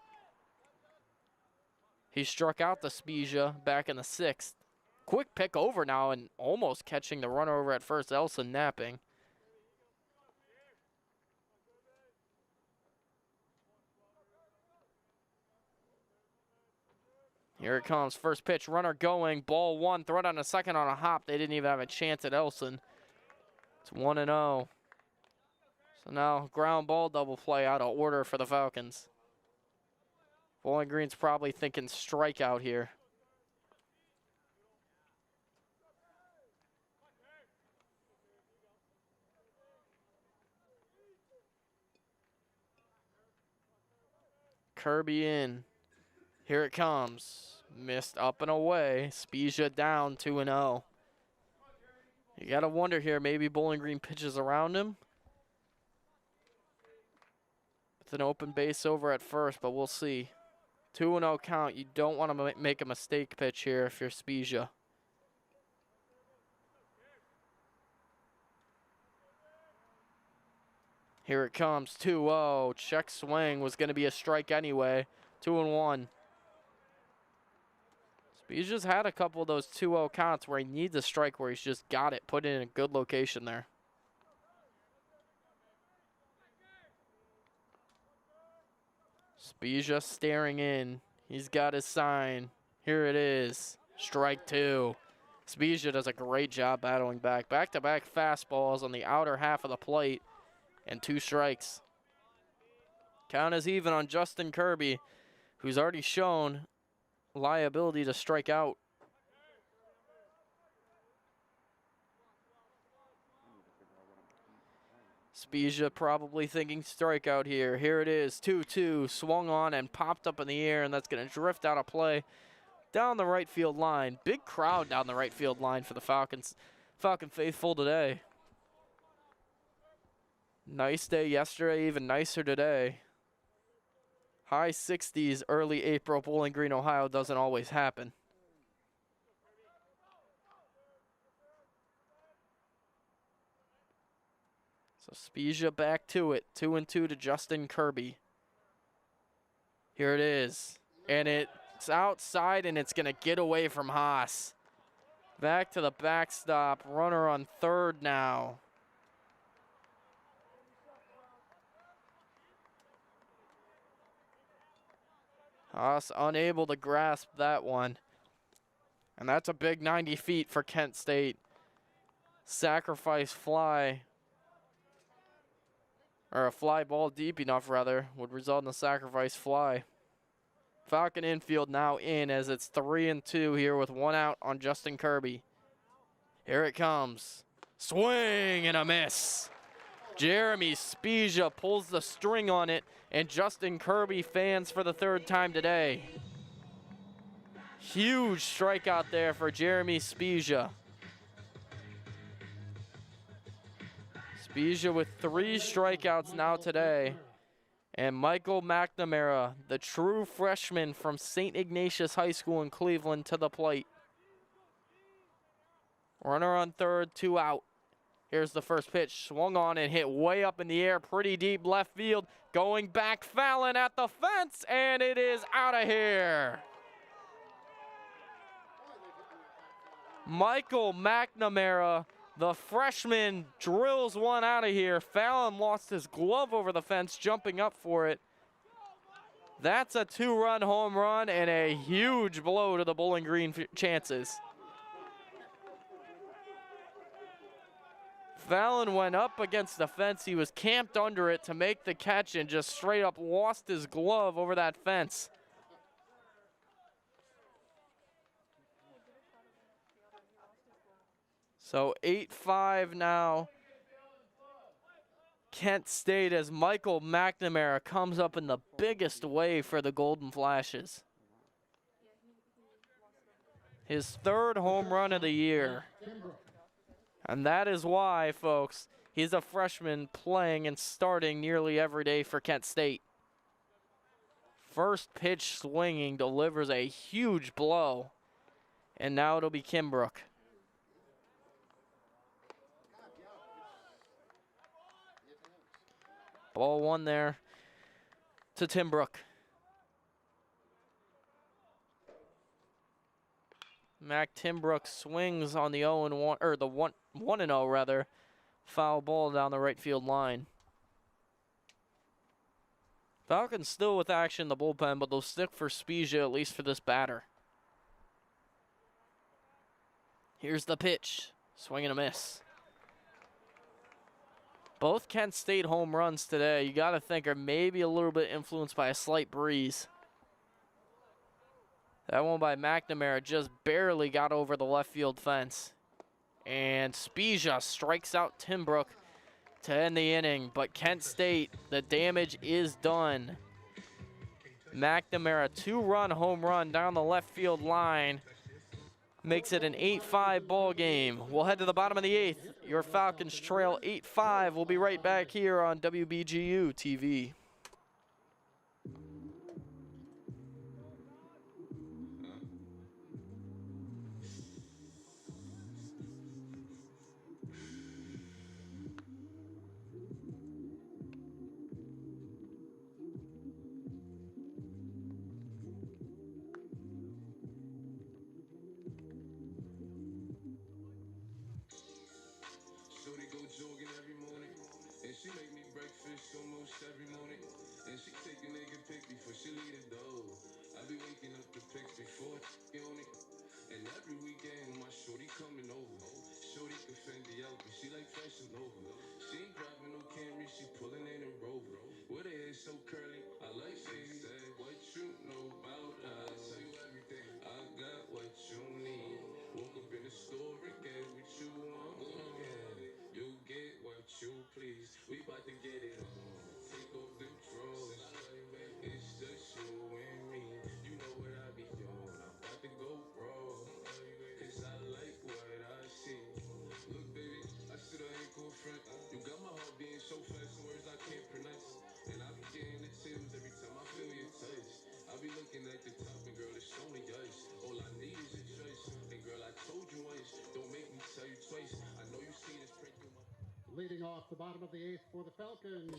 He struck out the Spiesha back in the 6th. Quick pick over now and almost catching the runner over at first, Elson napping. Here it comes, first pitch, runner going, ball 1, throw it on a second on a hop. They didn't even have a chance at Elson. It's 1-0. So now ground ball double play out of order for the Falcons. Bowling Green's probably thinking strikeout here. Kirby in. Here it comes. Missed up and away. Spiesha down 2-0. You got to wonder here, maybe Bowling Green pitches around him. It's an open base over at first, but we'll see. 2-0 count. You don't want to make a mistake pitch here if you're Spiesha. Here it comes, 2-0. Check swing was going to be a strike anyway. 2-1. Spiesha's had a couple of those 2-0 counts where he needs a strike where he's just got it, put it in a good location there. Spiesha staring in. He's got his sign. Here it is. Strike 2. Spiesha does a great job battling back. Back-to-back fastballs on the outer half of the plate and 2 strikes. Count is even on Justin Kirby, who's already shown liability to strike out. Spiesha probably thinking strikeout here. Here it is, 2-2, swung on and popped up in the air, and that's going to drift out of play down the right field line. Big crowd down the right field line for the Falcons. Falcon faithful today. Nice day yesterday, even nicer today. High 60s, early April, Bowling Green, Ohio doesn't always happen. So Spiesha back to it, 2-2 to Justin Kirby. Here it is, and it's outside, and it's gonna get away from Haas. Back to the backstop, runner on third now. Haas unable to grasp that one. And that's a big 90 feet for Kent State. Sacrifice fly, or a fly ball deep enough rather, would result in a sacrifice fly. Falcon infield now in as it's 3-2 here with one out on Justin Kirby. Here it comes. Swing and a miss. Jeremy Spiesha pulls the string on it, and Justin Kirby fans for the third time today. Huge strikeout there for Jeremy Spiesha. Spiesha with 3 strikeouts now today. And Michael Mcnamara, the true freshman from St. Ignatius High School in Cleveland, to the plate. Runner on third, 2 out. Here's the first pitch, swung on and hit way up in the air, pretty deep left field. Going back, Fallon at the fence, and it is out of here. Michael Mcnamara, the freshman, drills one out of here. Fallon lost his glove over the fence, jumping up for it. That's a 2-run home run and a huge blow to the Bowling Green chances. Fallon went up against the fence. He was camped under it to make the catch and just straight up lost his glove over that fence. So 8-5 now. Kent State as Michael Mcnamara comes up in the biggest way for the Golden Flashes. His 3rd home run of the year. And that is why, folks, he's a freshman playing and starting nearly every day for Kent State. First pitch swinging delivers a huge blow. And now it'll be Timbrook. Ball 1 there to Timbrook. Timbrook swings on the 0-1, or the 1-0 rather. Foul ball down the right field line. Falcons still with action in the bullpen, but they'll stick for Spiesha at least for this batter. Here's the pitch. Swing and a miss. Both Kent State home runs today, you got to think, are maybe a little bit influenced by a slight breeze. That one by Mcnamara just barely got over the left field fence. And Spiesha strikes out Timbrook to end the inning. But Kent State, the damage is done. Mcnamara, 2-run home run down the left field line. Makes it an 8-5 ball game. We'll head to the bottom of the 8th. Your Falcons trail 8-5. We'll be right back here on WBGU-TV. Every morning, and she take a nigga pic before she leave the door. I be waking up the pics before on it, and every weekend my shorty coming over. Shorty can Fendi out, but she like fashion over. She ain't driving no Camry, she pulling in a Rover. With her hair so curly, I like she said, what you know about us? I tell you everything, I got what you need. Woke up in the store and get what you want. Yeah, you get what you please. We bout Leading off the bottom of the 8th for the Falcons.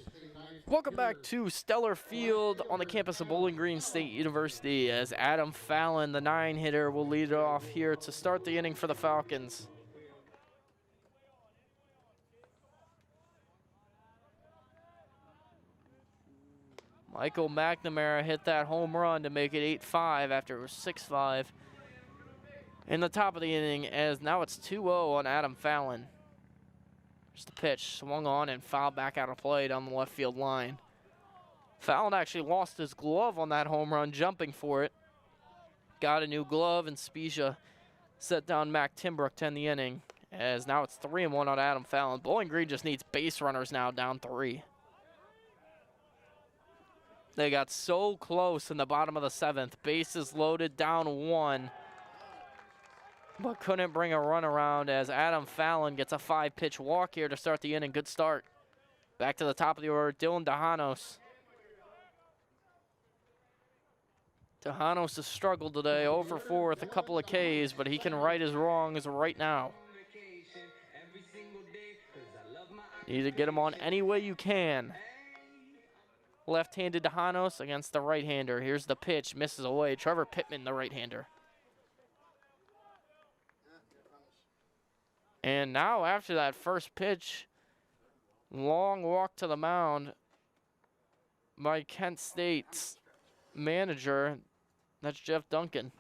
Welcome back to Stellar Field on the campus of Bowling Green State University, as Adam Fallon, the 9-hitter, will lead it off here to start the inning for the Falcons. Michael Mcnamara hit that home run to make it 8-5 after it was 6-5 in the top of the inning, as now it's 2-0 on Adam Fallon. Just the pitch, swung on and fouled back out of play down the left field line. Fallon actually lost his glove on that home run, jumping for it. Got a new glove, and Spiesha set down Timbrook to end the inning, as now it's 3-1 on Adam Fallon. Bowling Green just needs base runners now, down 3. They got so close in the bottom of the 7th. Bases loaded, down 1. But couldn't bring a run around, as Adam Fallon gets a 5-pitch walk here to start the inning. Good start. Back to the top of the order, Dylan Dejanos. Dejanos has struggled today, 0 for 4 with a couple of Ks, but he can right his wrongs right now. Need to get him on any way you can. Left-handed Dejanos against the right-hander. Here's the pitch, misses away. Trevor Pittman, the right-hander. And now after that first pitch, long walk to the mound by Kent State's manager. That's Jeff Duncan.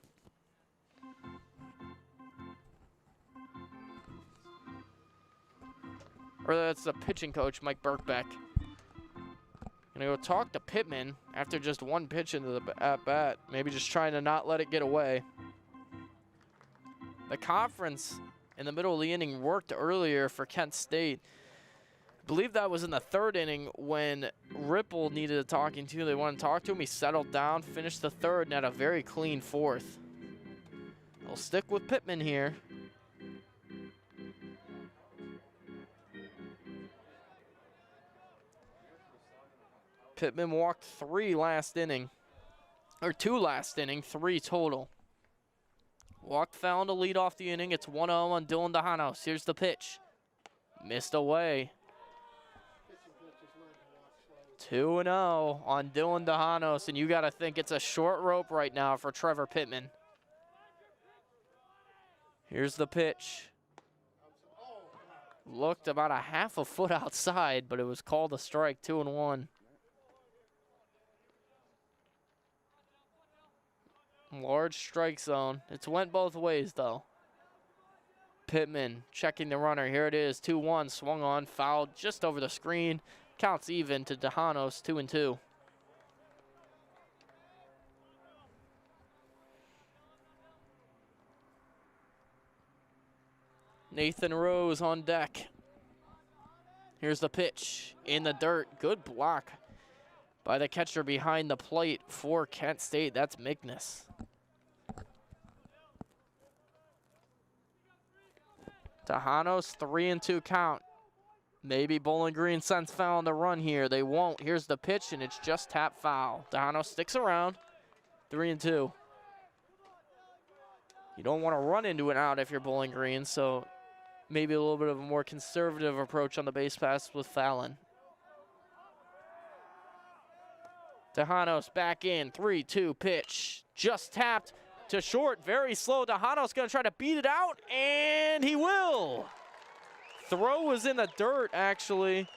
Or that's the pitching coach, Mike Birkbeck. Gonna go talk to Pittman after just 1 pitch into the at-bat. Maybe just trying to not let it get away. The conference in the middle of the inning worked earlier for Kent State. I believe that was in the 3rd inning when Ripple needed a talking to. They wanted to talk to him. He settled down, finished the 3rd, and had a very clean 4th. They'll stick with Pittman here. Pittman walked 3 last inning, or 2 last inning, 3 total. Walked Fallon to lead off the inning. It's 1-0 on Dylan Dejanos. Here's the pitch. Missed away. 2-0 on Dylan Dejanos, and you got to think it's a short rope right now for Trevor Pittman. Here's the pitch. Looked about a half a foot outside, but it was called a strike, 2-1. Large strike zone. It's went both ways, though. Pittman checking the runner. Here it is, 2-1. Swung on, fouled just over the screen. Counts even to Dejanos, 2-2. Nathan Rose on deck. Here's the pitch in the dirt. Good block by the catcher behind the plate for Kent State. That's Mignus. Dejanos, 3-2 count. Maybe Bowling Green sends Fallon to run here. They won't. Here's the pitch, and it's just tap foul. Dejanos sticks around, 3-2. You don't want to run into an out if you're Bowling Green, so maybe a little bit of a more conservative approach on the base pass with Fallon. Dejanos back in, 3-2 pitch. Just tapped to short, very slow. Dejanos gonna try to beat it out, and he will. Throw was in the dirt, actually,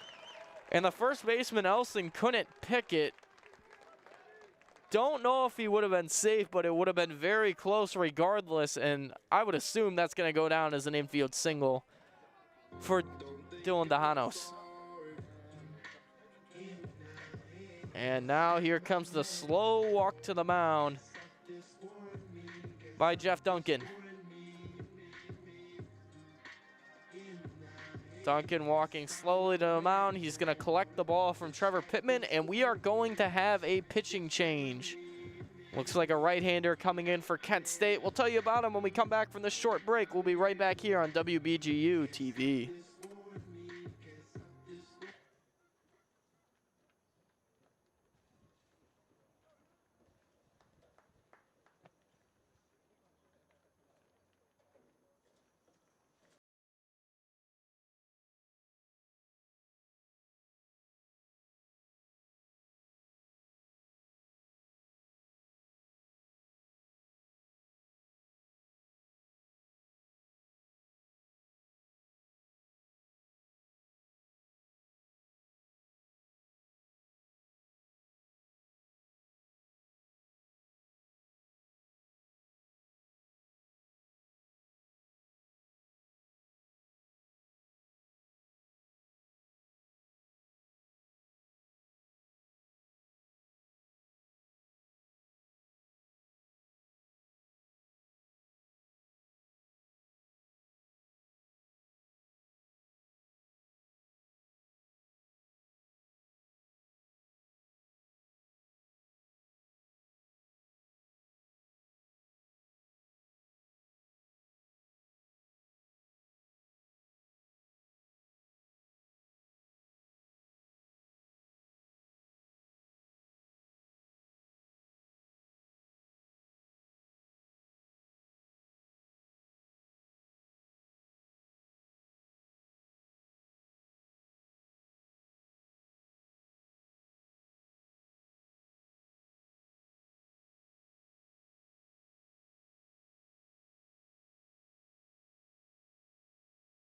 and the first baseman, Elson, couldn't pick it. Don't know if he would have been safe, but it would have been very close regardless, and I would assume that's gonna go down as an infield single for Dylan Dejanos. And now here comes the slow walk to the mound by Jeff Duncan. Duncan walking slowly to the mound. He's going to collect the ball from Trevor Pittman, and we are going to have a pitching change. Looks like a right-hander coming in for Kent State. We'll tell you about him when we come back from this short break. We'll be right back here on WBGU-TV.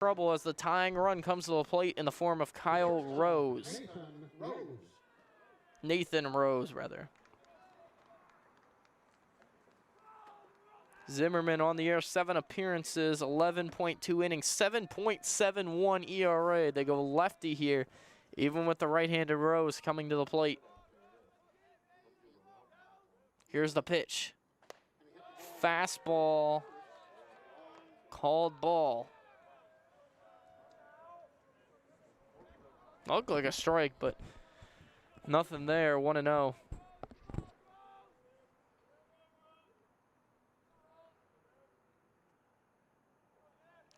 trouble as the tying run comes to the plate in the form of Kyle Rose. Nathan Rose, rather. Zimmerman on the air, 7 appearances, 11.2 innings, 7.71 ERA. They go lefty here, even with the right-handed Rose coming to the plate. Here's the pitch. Fastball. Called ball. Looked like a strike, but nothing there. 1-0.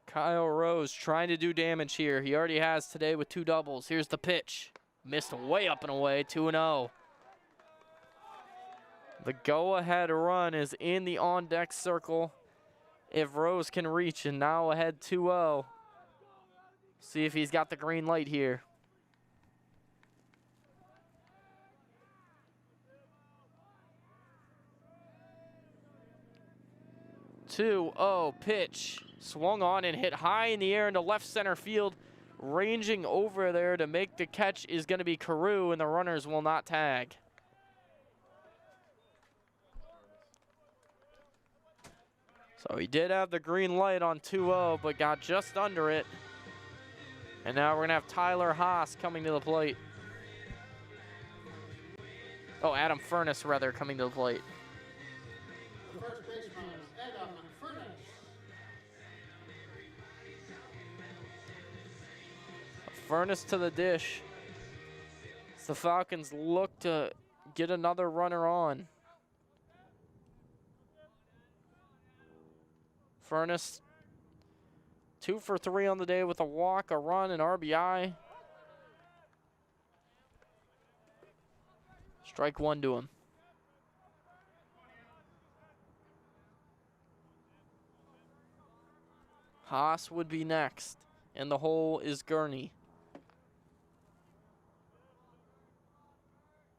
Kyle Rose trying to do damage here. He already has today with 2 doubles. Here's the pitch. Missed way up and away. 2-0. The go-ahead run is in the on-deck circle if Rose can reach, and now ahead 2-0. See if he's got the green light here. 2-0 pitch. Swung on and hit high in the air into left center field. Ranging over there to make the catch is going to be Carew, and the runners will not tag. So he did have the green light on 2-0, but got just under it. And now we're going to have Tyler Haas coming to the plate. Oh, Adam Furness, rather, coming to the plate. First baseman, Adam Furness. Furness to the dish. As the Falcons look to get another runner on. Furness, 2 for 3 on the day with a walk, a run, and RBI. Strike 1 to him. Haas would be next, and the hole is Gurney.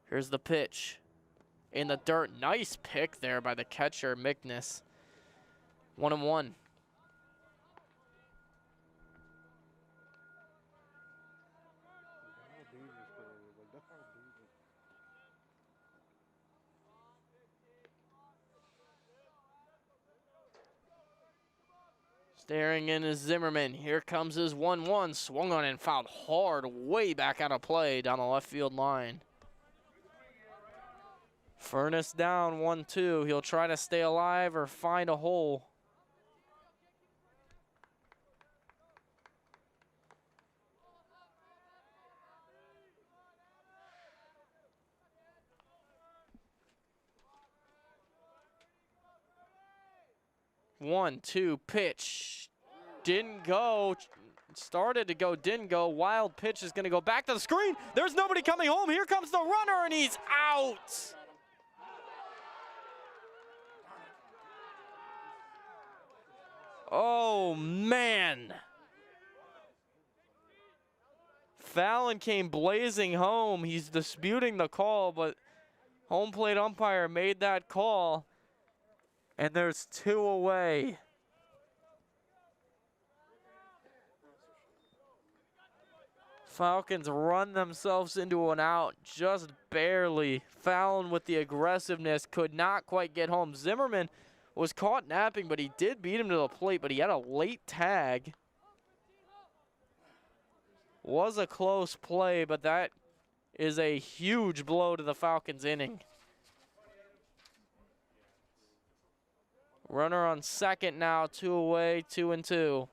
Here's the pitch. In the dirt, nice pick there by the catcher, Mcnamara. 1-1. Staring in is Zimmerman. Here comes his 1-1. Swung on and fouled hard, way back out of play down the left field line. Furness down 1-2. He'll try to stay alive or find a hole. One, two, pitch. Didn't go. Started to go, didn't go. Wild pitch is going to go back to the screen. There's nobody coming home. Here comes the runner, and he's out. Oh, man. Fallon came blazing home. He's disputing the call, but home plate umpire made that call. And there's 2 away. Falcons run themselves into an out just barely. Fallon with the aggressiveness could not quite get home. Zimmerman was caught napping, but he did beat him to the plate, but he had a late tag. Was a close play, but that is a huge blow to the Falcons inning. Runner on second now, 2 away, 2-2.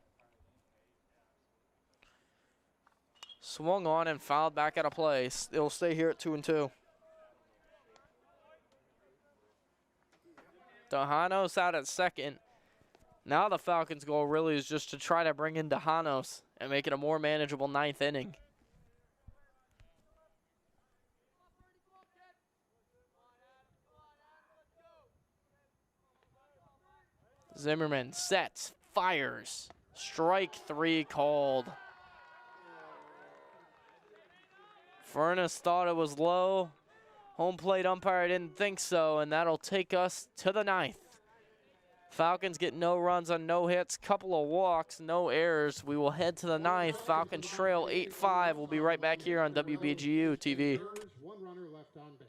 Swung on and fouled back out of play. It'll stay here at 2-2. Dejanos out at second. Now the Falcons' goal really is just to try to bring in Dejanos and make it a more manageable 9th inning. Zimmerman sets, fires. Strike 3 called. Furness thought it was low. Home plate umpire didn't think so, and that'll take us to the 9th. Falcons get no runs on no hits, couple of walks, no errors. We will head to the ninth. Falcons trail 8-5. We'll be right back here on WBGU-TV. 1 runner left on base.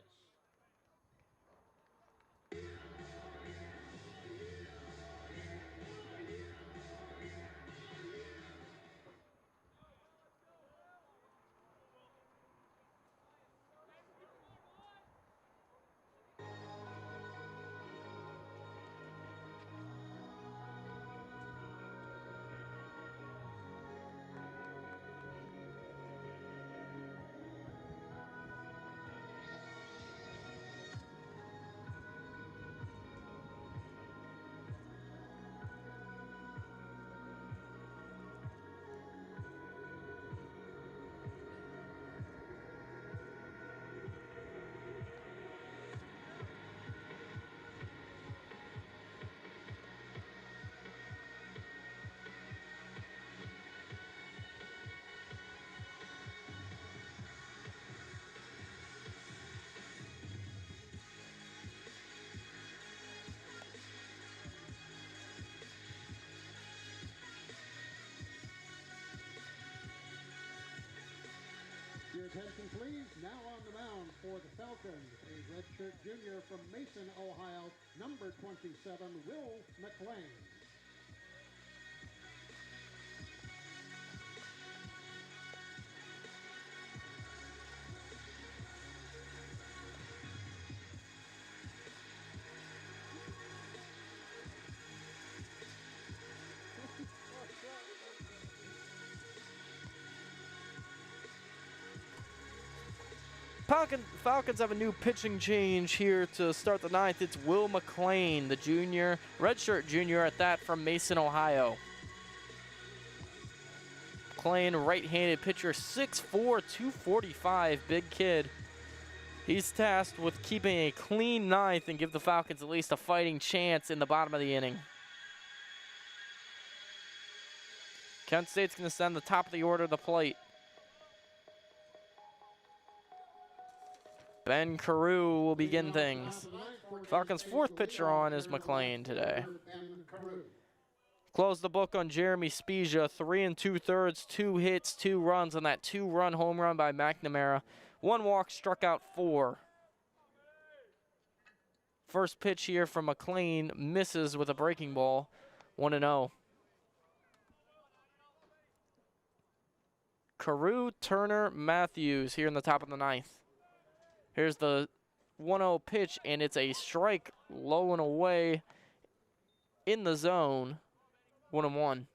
Your attention, please. Now on the mound for the Falcons, a redshirt junior from Mason, Ohio, number 27, Will McLean. Falcons have a new pitching change here to start the ninth. It's Will McLean, the junior, redshirt junior at that, from Mason, Ohio. McLean, right-handed pitcher, 6'4", 245, big kid. He's tasked with keeping a clean ninth and give the Falcons at least a fighting chance in the bottom of the inning. Kent State's going to send the top of the order to the plate. Ben Carew will begin things. Falcons' fourth pitcher on is McLean today. Close the book on Jeremy Spiesha. 3 2/3, 2 hits, 2 runs on that 2-run home run by Mcnamara. 1 walk, struck out 4. First pitch here from McLean, misses with a breaking ball. 1-0. Carew, Turner, Matthews here in the top of the ninth. Here's the 1-0 pitch, and it's a strike low and away in the zone. 1-1.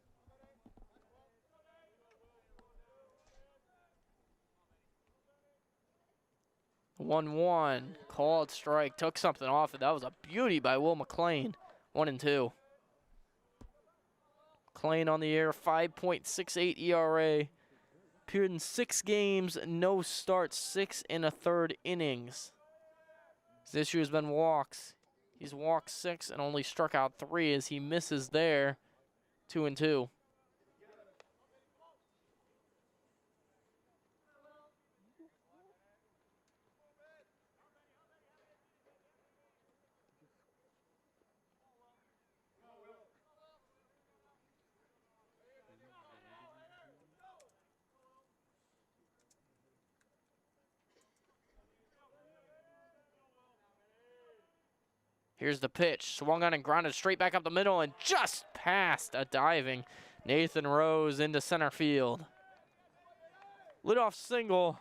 Called strike, took something off it. That was a beauty by Will McLean. 1-2. McLean on the air, 5.68 ERA. Appeared in 6 games, no starts, 6 1/3 innings. His issue has been walks. He's walked 6 and only struck out 3 as he misses there. 2-2. Here's the pitch. Swung on and grounded straight back up the middle and just past a diving Nathan Rose into center field. Leadoff single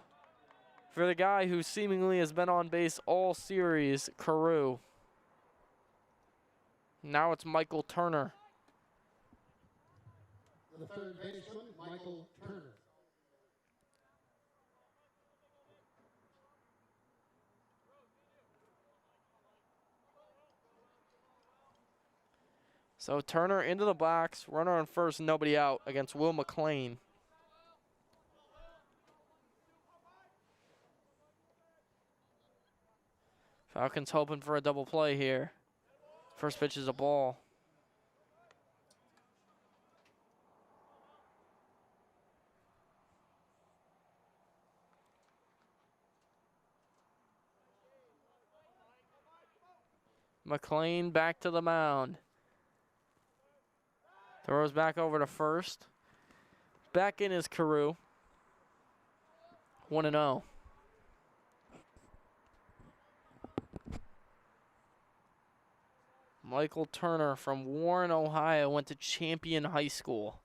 for the guy who seemingly has been on base all series, Carew. Now it's Michael Turner. The third baseman, Michael Turner. So Turner into the box, runner on first, nobody out against Will McLean. Falcons hoping for a double play here. First pitch is a ball. McLean back to the mound. Throws back over to first. Back in is Carew. 1-0. Michael Turner from Warren, Ohio, went to Champion High School.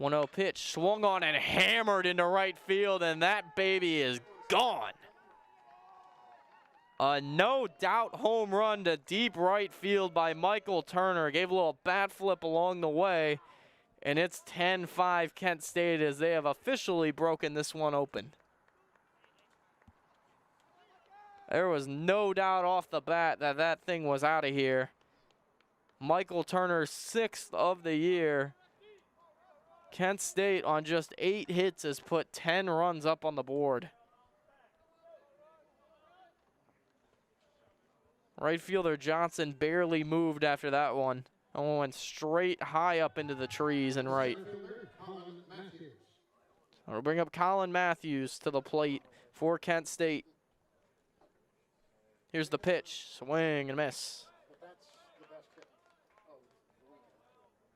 1-0 pitch, swung on and hammered into right field, and that baby is gone. A no-doubt home run to deep right field by Michael Turner. Gave a little bat flip along the way, and it's 10-5 Kent State as they have officially broken this one open. There was no doubt off the bat that that thing was out of here. Michael Turner's 6th of the year. Kent State on just 8 hits has put 10 runs up on the board. Right fielder Johnson barely moved after that one. That one went straight high up into the trees and right. We'll bring up Colin Matthews to the plate for Kent State. Here's the pitch, swing and miss.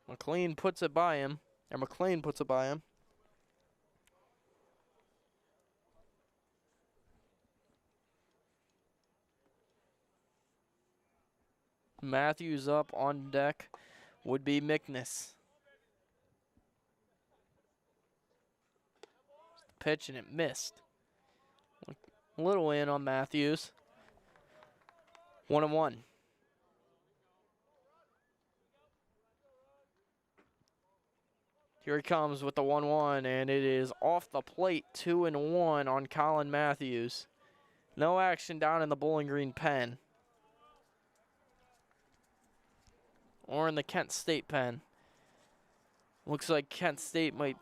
McLean puts it by him, or McLean puts it by him. Matthews up on deck would be Mcness. Pitch and it missed. A little in on Matthews. 1-1. Here he comes with the 1-1, and it is off the plate, 2-1 on Colin Matthews. No action down in the Bowling Green pen. Or in the Kent State pen. Looks like Kent State might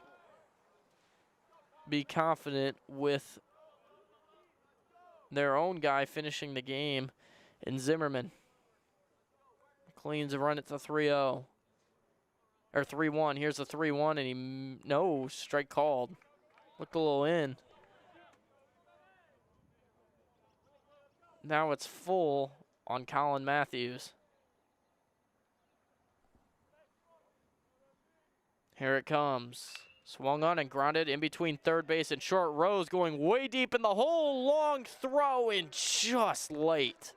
be confident with their own guy finishing the game in Zimmerman. McLean's run it to 3-0. Or 3-1. Here's the 3-1, and no, strike called. Looked a little in. Now it's full on Colin Matthews. Here it comes. Swung on and grounded in between third base and short. Rose going way deep in the hole. Long throw in just late.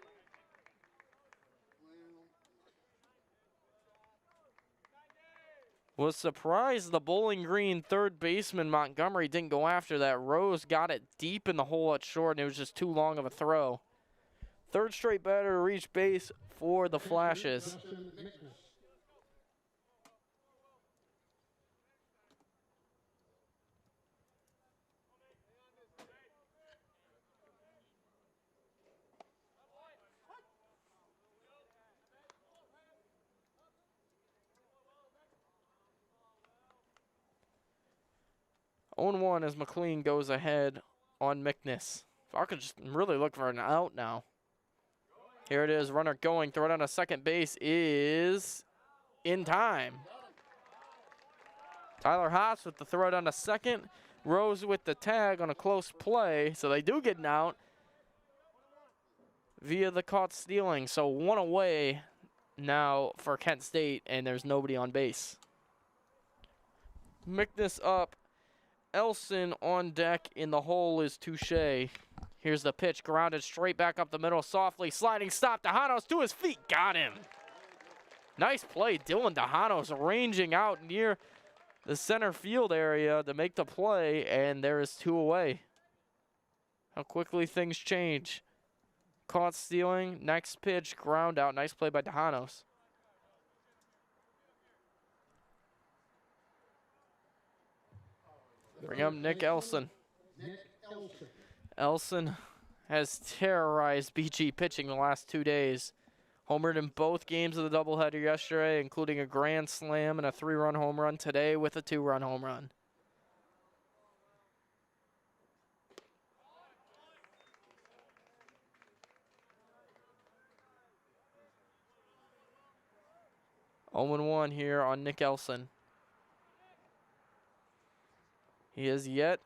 Was surprised the Bowling Green third baseman Montgomery didn't go after that. Rose got it deep in the hole at short, and it was just too long of a throw. Third straight batter to reach base for the Flashes. On 1 as McLean goes ahead on Mcness. Falcons just really look for an out now. Here it is, runner going, throw it on a second base is in time. Tyler Haas with the throw down to second. Rose with the tag on a close play, so they do get an out via the caught stealing. So 1 away now for Kent State, and there's nobody on base. Mcness up. Elson on deck in the hole is Touche. Here's the pitch, grounded straight back up the middle, softly sliding stop. Dejanos to his feet, got him. Nice play, Dylan Dejanos ranging out near the center field area to make the play, and there is 2 away. How quickly things change. Caught stealing, next pitch, ground out. Nice play by Dejanos. Bring up Nick Elson. Elson has terrorized BG pitching the last 2 days. Homered in both games of the doubleheader yesterday, including a grand slam and a 3-run home run today with a 2-run home run. Oh, 1 here on Nick Elson. He has yet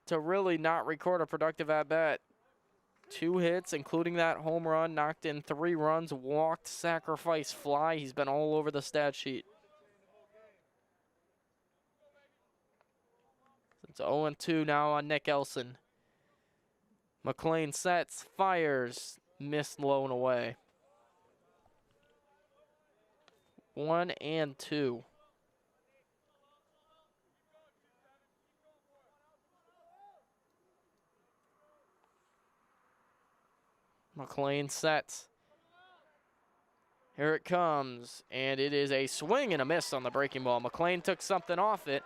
to really not record a productive at-bat. 2 hits, including that home run, knocked in 3 runs, walked, sacrifice fly. He's been all over the stat sheet. It's 0-2 now on Nick Elson. McLean sets, fires, missed low and away. 1-2. McLean sets. Here it comes, and it is a swing and a miss on the breaking ball. McLean took something off it,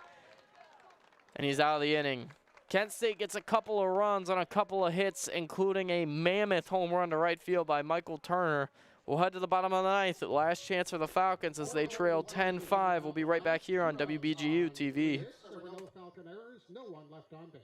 and he's out of the inning. Kent State gets a couple of runs on a couple of hits, including a mammoth home run to right field by Michael Turner. We'll head to the bottom of the 9th. Last chance for the Falcons as they trail 10-5. We'll be right back here on WBGU-TV. There were no Falcon errors, no one left on base.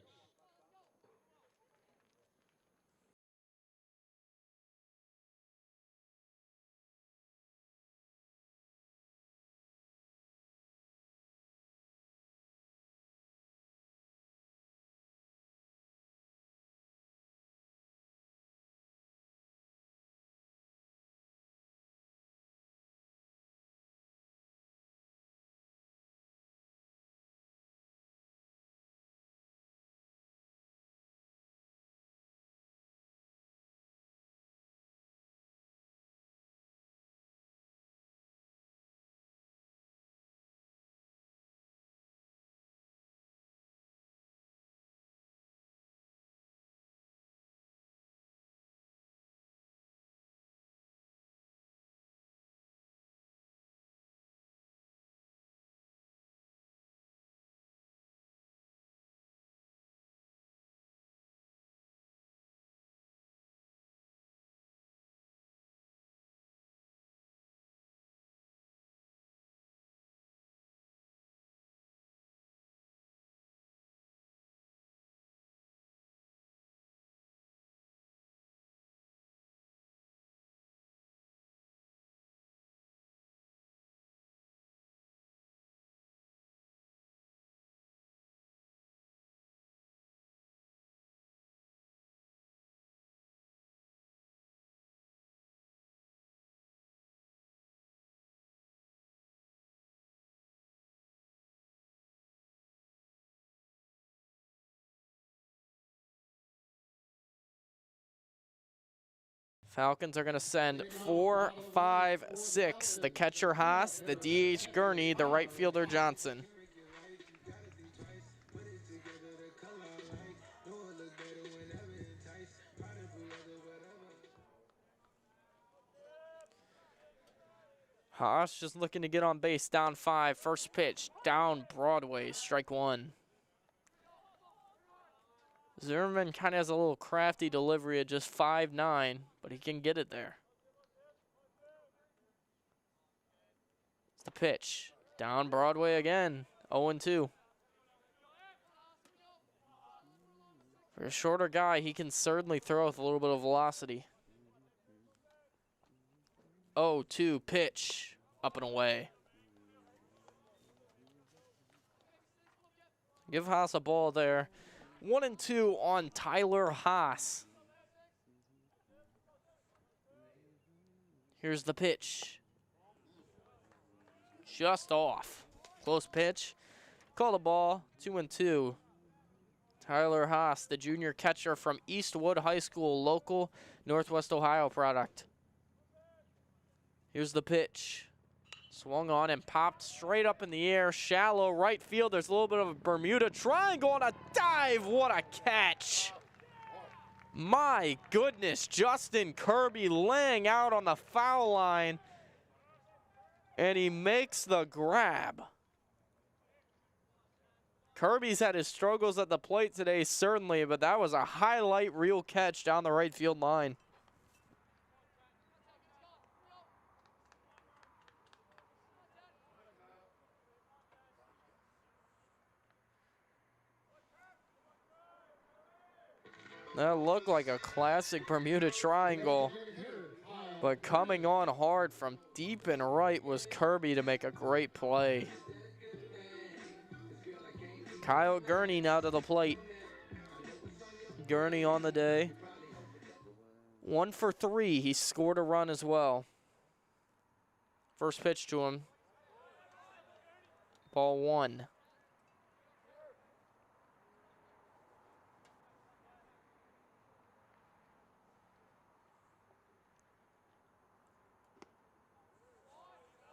Falcons are going to send 4, 5, 6. The catcher Haas, the DH Gurney, the right fielder Johnson. Haas just looking to get on base, down 5. First pitch, down Broadway, strike 1. Zimmerman kind of has a little crafty delivery at just 5'9", but he can get it there. It's the pitch. Down Broadway again, 0-2. For a shorter guy, he can certainly throw with a little bit of velocity. 0-2 pitch, up and away. Give Haas a ball there. 1-2 on Tyler Haas. Here's the pitch. Just off. Close pitch. Call the ball. 2-2. Tyler Haas, the junior catcher from Eastwood High School, local Northwest Ohio product. Here's the pitch. Swung on and popped straight up in the air. Shallow right field. There's a little bit of a Bermuda triangle on a dive. What a catch. My goodness, Justin Kirby laying out on the foul line. And he makes the grab. Kirby's had his struggles at the plate today, certainly, but that was a highlight reel catch down the right field line. That looked like a classic Bermuda triangle, but coming on hard from deep and right was Kirby to make a great play. Kyle Gurney now to the plate. Gurney on the day. 1 for 3. He scored a run as well. First pitch to him. Ball 1.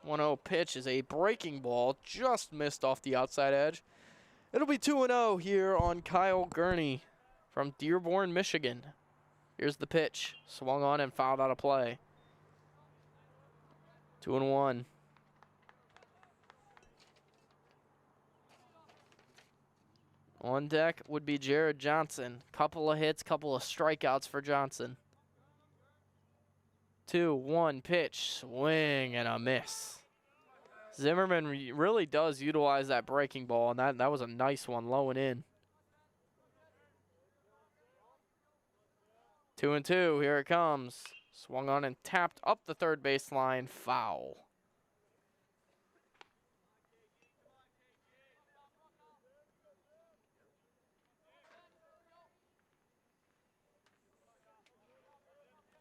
One 0 pitch is a breaking ball, just missed off the outside edge. It'll be 2-0 here on Kyle Gurney from Dearborn, Michigan. Here's the pitch, swung on and fouled out of play. 2-1. On deck would be Jared Johnson. Couple of hits, couple of strikeouts for Johnson. 2-1 pitch, swing and a miss. Zimmerman really does utilize that breaking ball, and that was a nice one, low and in. 2-2, here it comes. Swung on and tapped up the third baseline, foul.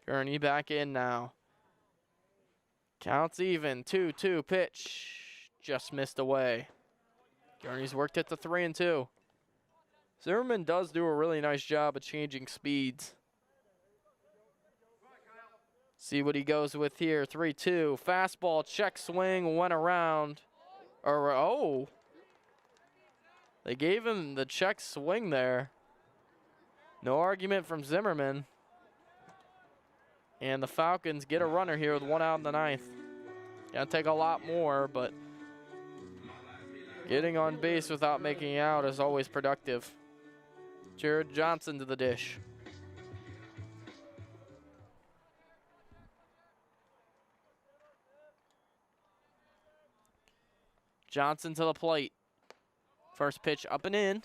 Gurney back in now. Counts even, 2-2 pitch. Just missed away. Gurney's worked it to 3-2. Zimmerman does do a really nice job of changing speeds. See what he goes with here, 3-2. Fastball, check swing, went around. Oh. They gave him the check swing there. No argument from Zimmerman. And the Falcons get a runner here with 1 out in the 9th. Gonna take a lot more, but getting on base without making out is always productive. Jared Johnson to the dish. Johnson to the plate. First pitch up and in.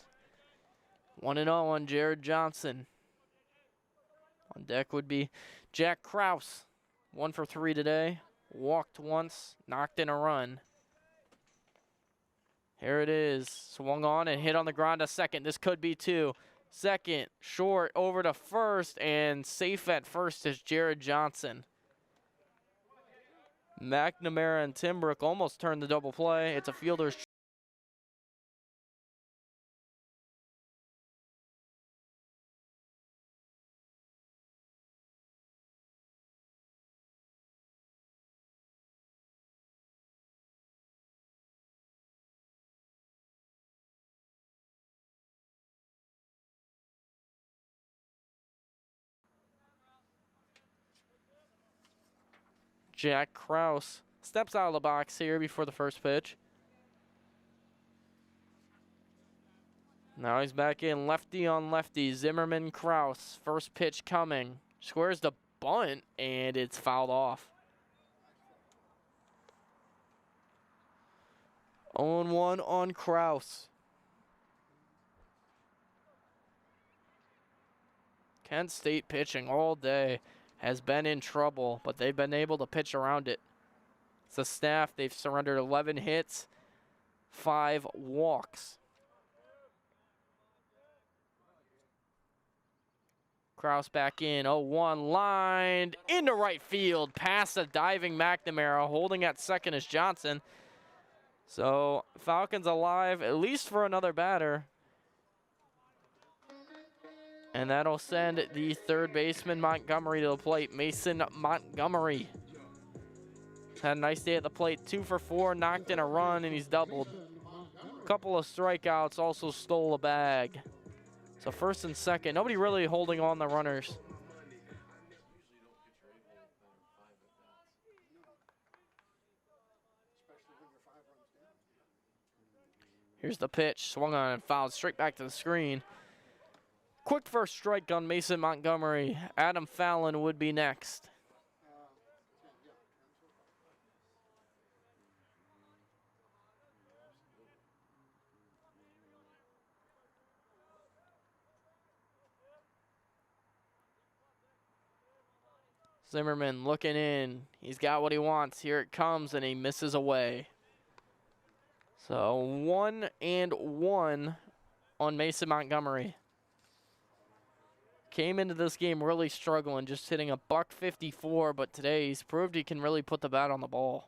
1-0 on Jared Johnson. On deck would be Jack Kraus. 1 for 3 today. Walked once, knocked in a run. Here it is. Swung on and hit on the ground to second. This could be 2. Second, short, over to first, and safe at first is Jared Johnson. Mcnamara and Timbrook almost turned the double play. It's a fielder's. Jack Kraus steps out of the box here before the first pitch. Now he's back in, lefty on lefty. Zimmerman, Kraus, first pitch coming. Squares the bunt, and it's fouled off. 0-1 on Kraus. Kent State pitching all day has been in trouble, but they've been able to pitch around it. It's the staff. They've surrendered 11 hits, 5 walks. Kraus back in, 0-1, lined into right field, past a diving Mcnamara, holding at second is Johnson. So Falcons alive, at least for another batter. And that'll send the third baseman, Montgomery, to the plate. Mason Montgomery. Had a nice day at the plate. 2 for 4, knocked in a run, and he's doubled. A couple of strikeouts, also stole a bag. So first and second, nobody really holding on the runners. Here's the pitch, swung on and fouled straight back to the screen. Quick first strike on Mason Montgomery. Adam Fallon would be next. Zimmerman looking in. He's got what he wants. Here it comes, and he misses away. So 1-1 on Mason Montgomery. came into this game really struggling, just hitting a .154, but today he's proved he can really put the bat on the ball.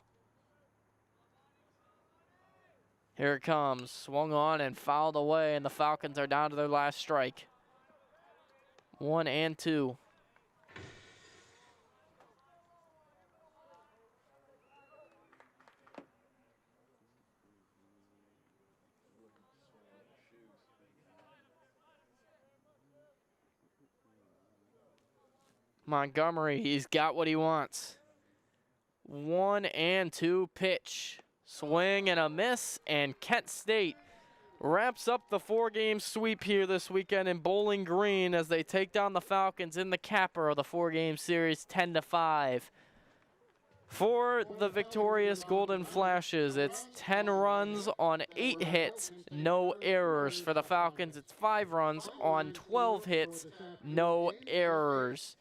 Here it comes, swung on and fouled away, and the Falcons are down to their last strike. 1 and 2. Montgomery, he's got what he wants. 1 and 2 pitch. Swing and a miss, and Kent State wraps up the 4-game sweep here this weekend in Bowling Green as they take down the Falcons in the capper of the 4-game series 10-5. For the victorious Golden Flashes, it's 10 runs on 8 hits, no errors. For the Falcons, it's 5 runs on 12 hits, no errors.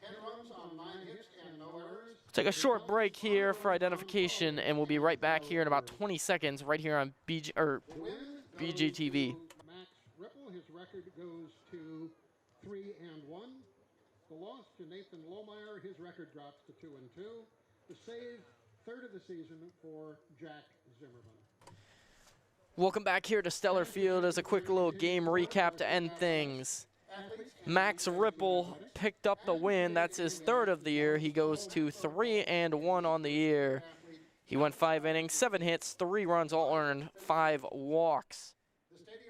Take a short break here for identification, and we'll be right back here in about 20 seconds right here on BGTV. Max Ripple, his record goes to 3 and 1. The loss to Nathan Lohmeyer, his record drops to 2 and 2. The save, third of the season for Jack Zimmerman. Welcome back here to Stellar Field as a quick little game recap to end things. Max Ripple picked up the win. That's his third of the year. He goes to 3 and 1 on the year. He went 5 innings, 7 hits, 3 runs, all earned, 5 walks.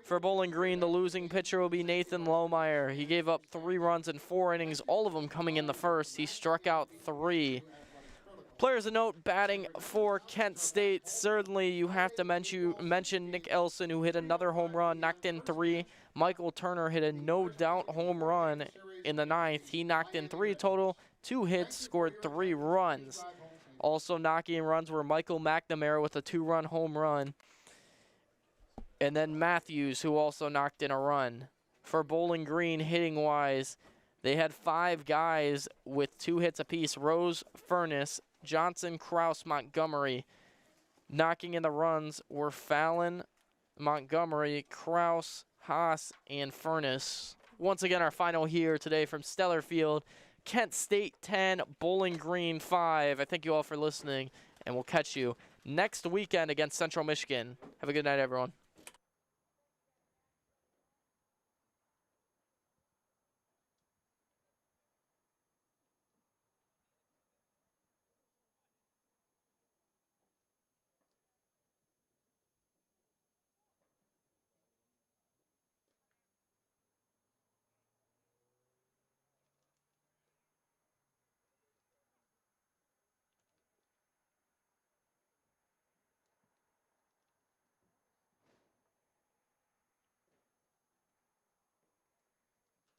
For Bowling Green, the losing pitcher will be Nathan Lohmeyer. He gave up 3 runs in 4 innings, all of them coming in the first. He struck out 3. Players of note batting for Kent State. Certainly you have to mention Nick Elson, who hit another home run, knocked in 3. Michael Turner hit a no-doubt home run in the 9th. He knocked in 3 total, 2 hits, scored 3 runs. Also knocking runs were Michael Mcnamara with a 2-run home run. And then Matthews, who also knocked in a run. For Bowling Green, hitting-wise, they had 5 guys with 2 hits apiece. Rose, Furness, Johnson, Kraus, Montgomery. Knocking in the runs were Fallon, Montgomery, Kraus, Haas, and Furness. Once again, our final here today from Stellar Field. Kent State 10, Bowling Green 5. I thank you all for listening, and we'll catch you next weekend against Central Michigan. Have a good night, everyone.